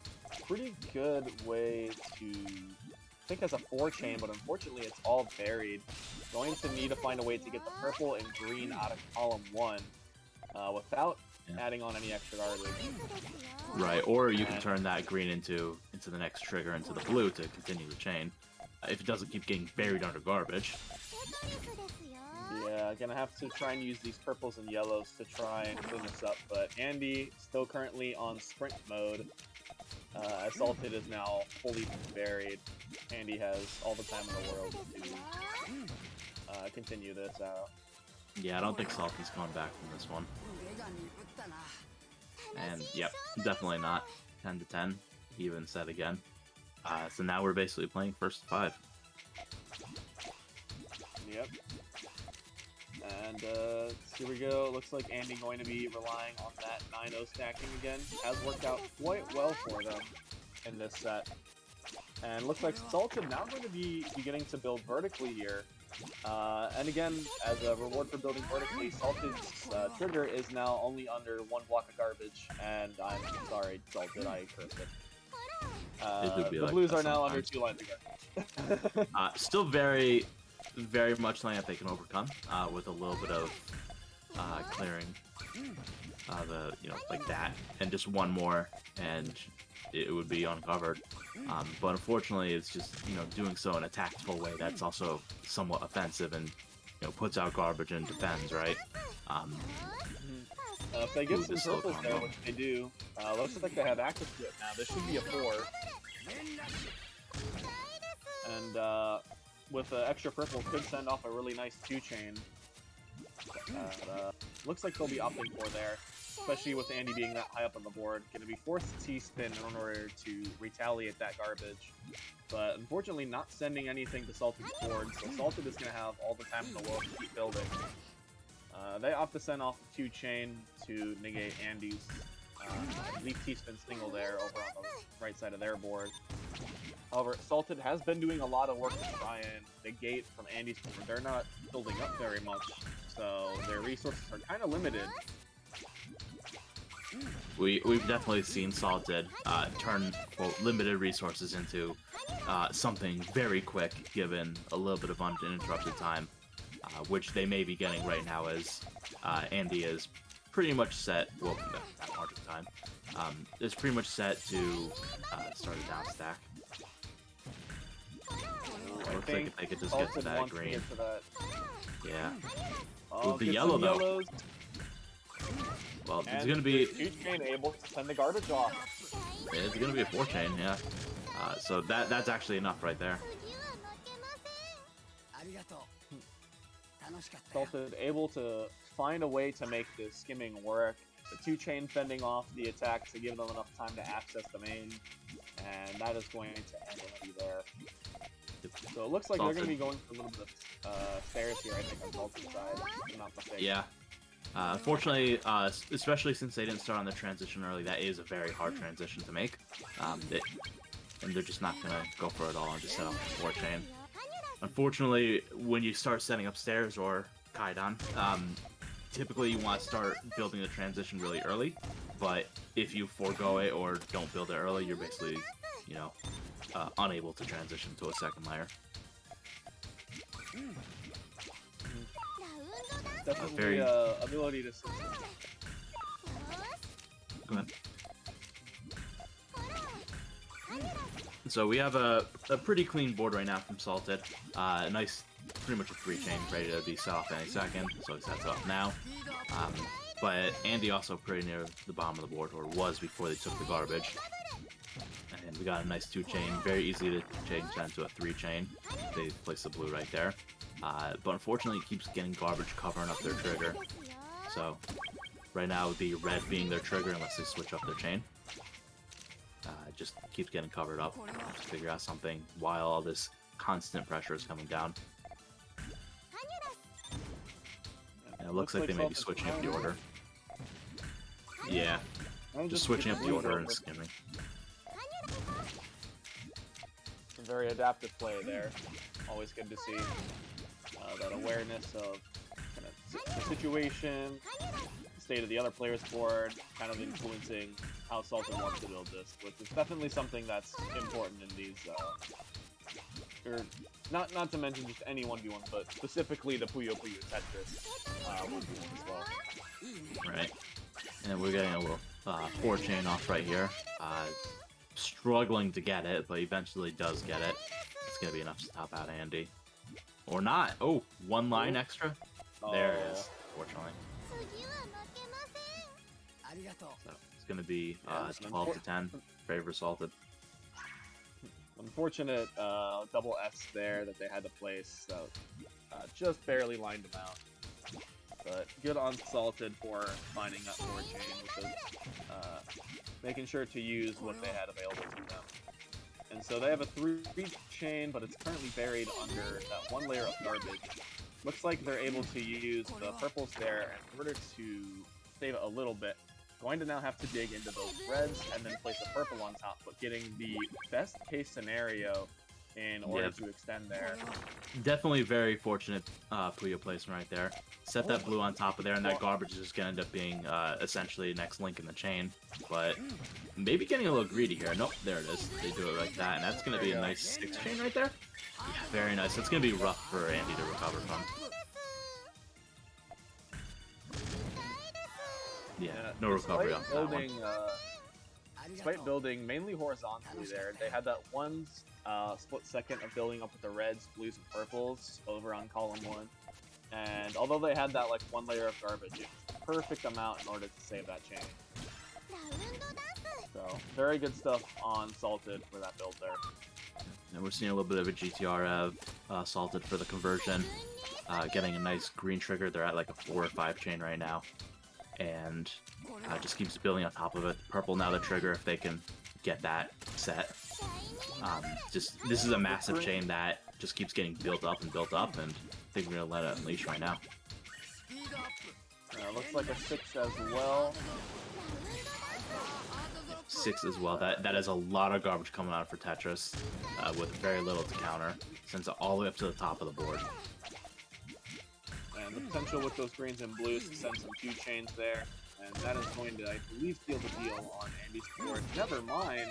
pretty good way to, I think has a 4 chain, but unfortunately it's all buried. Going to need to find a way to get the purple and green out of column 1 without adding on any extra garbage.
Right, or you can turn that green into the next trigger into the blue to continue the chain. If it doesn't keep getting buried under garbage.
Yeah, gonna have to try and use these purples and yellows to try and clean this up, but Andy still currently on sprint mode. As Salted is now fully buried. Andy has all the time in the world to continue this out.
Yeah, I don't think Salty's going back from this one. And yep, definitely not. 10-10, even set again. So now we're basically playing first to 5.
Yep. And here we go. Looks like Andy going to be relying on that 9-0 stacking again. Has worked out quite well for them in this set. And looks like Salted now going to be beginning to build vertically here. And again, as a reward for building vertically, Salted's trigger is now only under 1 block of garbage. And I'm sorry, Salted, I cursed it.
It would be
The
like
Blues
that
are now under
sometimes.
2 lines again.
Still very, very much something that they can overcome with a little bit of clearing like that, and just one more, and it would be uncovered. But unfortunately, it's just doing so in a tactful way that's also somewhat offensive and puts out garbage and defends, right?
If they get
Ooh,
some
this slow
purples there,
combo.
which they do, looks like they have access to it now. This should be a 4. And with the extra purple, could send off a really nice 2-chain. Looks like they'll be opting for there, especially with Andy being that high up on the board. Going to be forced to T-spin in order to retaliate that garbage. But unfortunately not sending anything to Salted's board, so Salted is going to have all the time in the world to keep building. They opt to send off a 2-chain to negate Andy's leaf T-spin single there over on the right side of their board. However, Salted has been doing a lot of work to try and negate from Andy's board. They're not building up very much, so their resources are kind of limited.
We've definitely seen Salted turn quote limited resources into something very quick, given a little bit of uninterrupted time, which they may be getting right now as Andy is pretty much set. Well, that margin time is pretty much set to start a down stack. Looks like if they could just get to
Salted
that
wants to
green.
get to that.
Yeah.
Oh,
With the
get
yellow,
some
though.
yellows,
Well, it's
and
gonna be
the 2-chain able to send the garbage off.
a 4-chain, yeah. So that's actually enough right there.
Salted able to find a way to make the skimming work. The 2-chain fending off the attack to give them enough time to access the main, and that is going to end Andy there. So it looks like they're going to be going for a little bit of stairs here, I think, on Salted's side, if I'm not mistaken.
Yeah. Unfortunately, especially since they didn't start on the transition early, that is a very hard transition to make. And they're just not going to go for it all and just set up a 4-chain. Unfortunately, when you start setting up stairs or Kaidan, typically you want to start building the transition really early, but if you forego it or don't build it early, you're basically, unable to transition to a second layer.
Definitely
very-
ability to...
Go ahead. So we have a pretty clean board right now from Salted. A nice, pretty much a 3-chain ready to be set off any second, so he sets it up now. But Andy also pretty near the bottom of the board, or was before they took the garbage. And we got a nice 2-chain, very easy to change that into a 3-chain. They place the blue right there. But unfortunately, it keeps getting garbage covering up their trigger. So right now, the red being their trigger unless they switch up their chain. Just keeps getting covered up. Have to figure out something while all this constant pressure is coming down. And it looks like they may be
Salted's
switching up the
trying-
order. Yeah,
and
just
get
switching up the
blues
order and
over.
skimming.
Some very adaptive play there. Always good to see that awareness of kind of the situation, the state of the other player's board, kind of influencing how Salted wants to build this, which is definitely something that's important in these, or not to mention just any 1v1, but specifically the Puyo Tetris 1v1 as well.
Right. And we're getting a little 4-chain off right here. Struggling to get it, but eventually does get it. It's going to be enough to top out Andy. Or not. Oh, 1 line extra. There it is, fortunately. So it's going to be 12 to 10. Favor Salted.
Unfortunate double S there that they had to place, so just barely lined them out. But good on Salted for finding that 4-chain, which is making sure to use what they had available to them. And so they have a 3-chain, but it's currently buried under that 1 layer of garbage. Looks like they're able to use the purples there in order to save it a little bit. Going to now have to dig into those reds and then place a purple on top, but getting the best case scenario in order
Yeah.
to extend there.
Definitely very fortunate Puyo placement right there. Set that blue on top of there, and that garbage is going to end up being essentially next link in the chain. But maybe getting a little greedy here. Nope, there it is. They do it like that, and that's going to be a nice 6 chain right there. Yeah, very nice. It's going to be rough for Andy to recover from. Yeah, no recovery off that one.
Despite building mainly horizontally there, they had that one split second of building up with the reds, blues, and purples over on column 1. And although they had that like one layer of garbage, it was the perfect amount in order to save that chain. So very good stuff on Salted for that build there.
And we're seeing a little bit of a GTR Salted for the conversion. Getting a nice green trigger. They're at like a 4 or 5 chain right now. And just keeps building on top of it. Purple now the trigger if they can get that set. This is a massive chain that just keeps getting built up, and I think we're gonna let it unleash right now.
Looks like a 6 as well.
6 as well. That is a lot of garbage coming out for Tetris with very little to counter. Sends it all the way up to the top of the board.
And the potential with those greens and blues to send some 2 chains there. And that is going to, I believe, seal the deal on Andy's board. Never mind,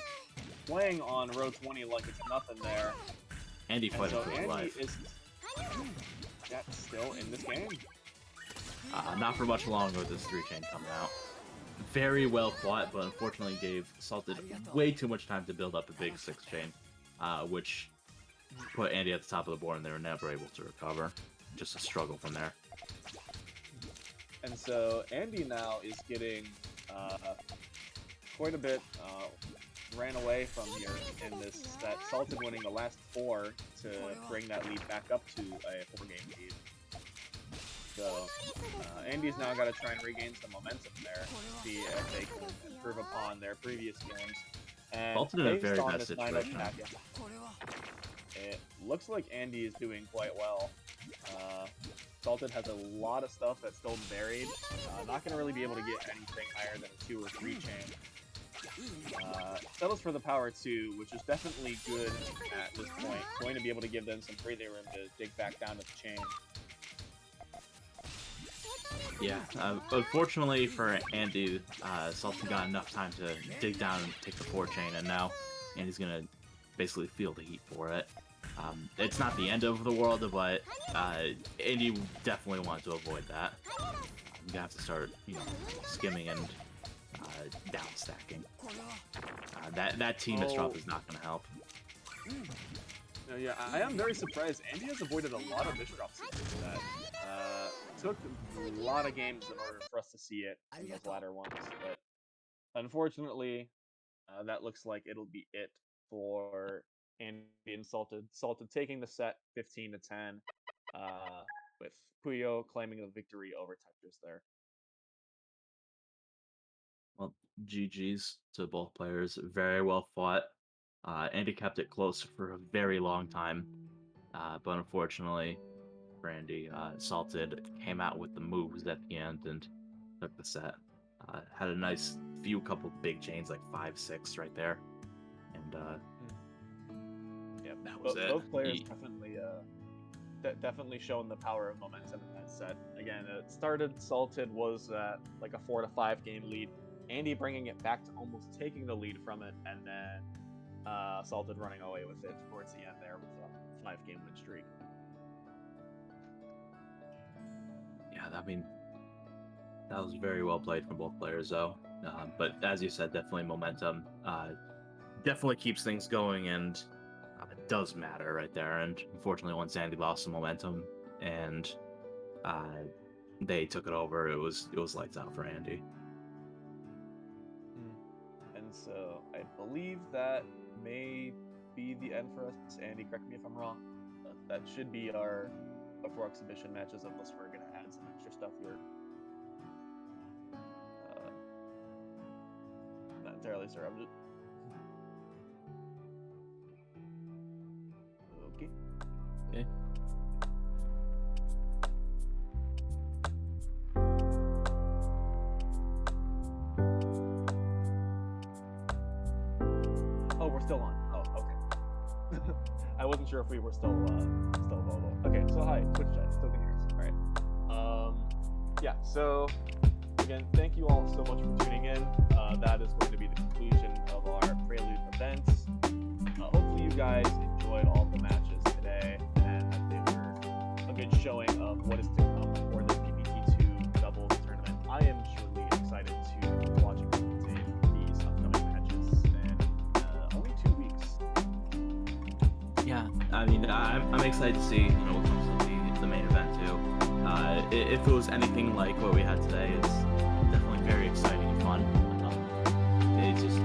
playing on row 20 like it's nothing there.
Andy fighting for his life.
Is still in this game.
Not for much longer with this 3 chain coming out. Very well fought, but unfortunately gave Salted way too much time to build up a big 6 chain, which put Andy at the top of the board, and they were never able to recover. Just a struggle from there.
And so Andy now is getting quite a bit ran away from here in this, that Salted winning the last 4 to bring that lead back up to a 4-game lead. So Andy's now got to try and regain some momentum there, see if they can improve upon their previous games. And
Salted in a very
based on
bad
this
situation.
9-up packet, it looks like Andy is doing quite well. Salted has a lot of stuff that's still buried. Not going to really be able to get anything higher than a 2 or 3 chain. Settles for the power 2, which is definitely good at this point. Going to be able to give them some breathing room to dig back down to the chain.
Yeah, unfortunately for Andy, Salted got enough time to dig down and take the 4 chain, and now Andy's going to basically feel the heat for it. It's not the end of the world, but Andy definitely wanted to avoid that. You have to start, skimming and down stacking. That team misdrop is not going to help.
No, yeah, I am very surprised. Andy has avoided a lot of misdrops that took a lot of games in order for us to see it in those latter ones. But unfortunately, that looks like it'll be it for Andy and Salted. Salted taking the set 15-10, with Puyo claiming the victory over Tetris there.
Well, GG's to both players. Very well fought. Andy kept it close for a very long time, but unfortunately for Andy, Salted came out with the moves at the end and took the set. Had a nice couple big chains, like 5-6 right there, and
yeah,
that was it.
Both players definitely shown the power of momentum in that set. Again, it started Salted was like a 4 to 5 game lead. Andy bringing it back to almost taking the lead from it, and then Salted running away with it towards the end there with a 5-game win streak.
Yeah, I mean, that was very well played from both players, though. But as you said, definitely momentum. Definitely keeps things going, and it does matter right there. And unfortunately, once Andy lost some momentum and they took it over, it was lights out for Andy.
And so I believe that may be the end for us. Andy, correct me if I'm wrong. That should be our before exhibition matches, unless we're going to add some extra stuff here. Not entirely sure. I'm just... Okay.
Okay.
Oh, we're still on. Oh, okay. I wasn't sure if we were still available. Okay, so hi, Twitch chat, still can hear us. All right. Yeah. So again, thank you all so much for tuning in. That is going to be the conclusion of our Prelude events. Hopefully, you guys enjoyed all the matches today, and that they were a good showing of what is to come for the PPT2 doubles tournament. I am surely excited to watch and commentate these upcoming matches in only 2 weeks.
Yeah, I mean, I'm excited to see what comes with the main event too. If it was anything like what we had today, it's definitely very exciting and fun. It's just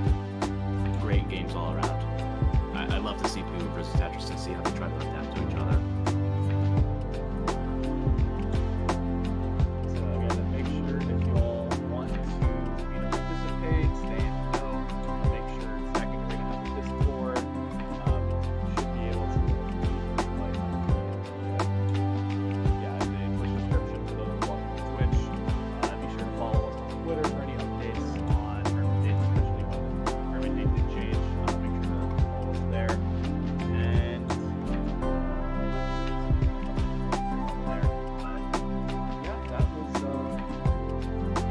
great games all around. I love to see Puyo versus Tetris and see how they try to adapt to each other.
So again, make sure if you all want to participate, stay in the know, make sure Zach and Greg have the Discord. You should be able to like the Twitch description for those watching on Twitch. Be sure to follow us on Twitter for any updates on tournament dates, especially when the tournament date did change. Make sure to follow us there. And yeah, that was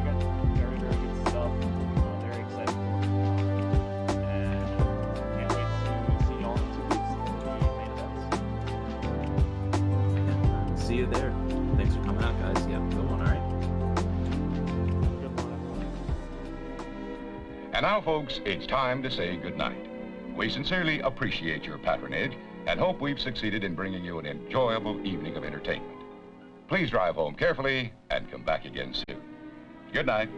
again very, very good stuff. Very excited for what's to come. And can't wait to see y'all in 2 weeks for the main events.
See you there. Thanks for coming out, guys. Yeah, good one. All right.
Good one, everyone.
And now, folks, it's time to say goodnight. We sincerely appreciate your patronage and hope we've succeeded in bringing you an enjoyable evening of entertainment. Please drive home carefully and come back again soon. Good night.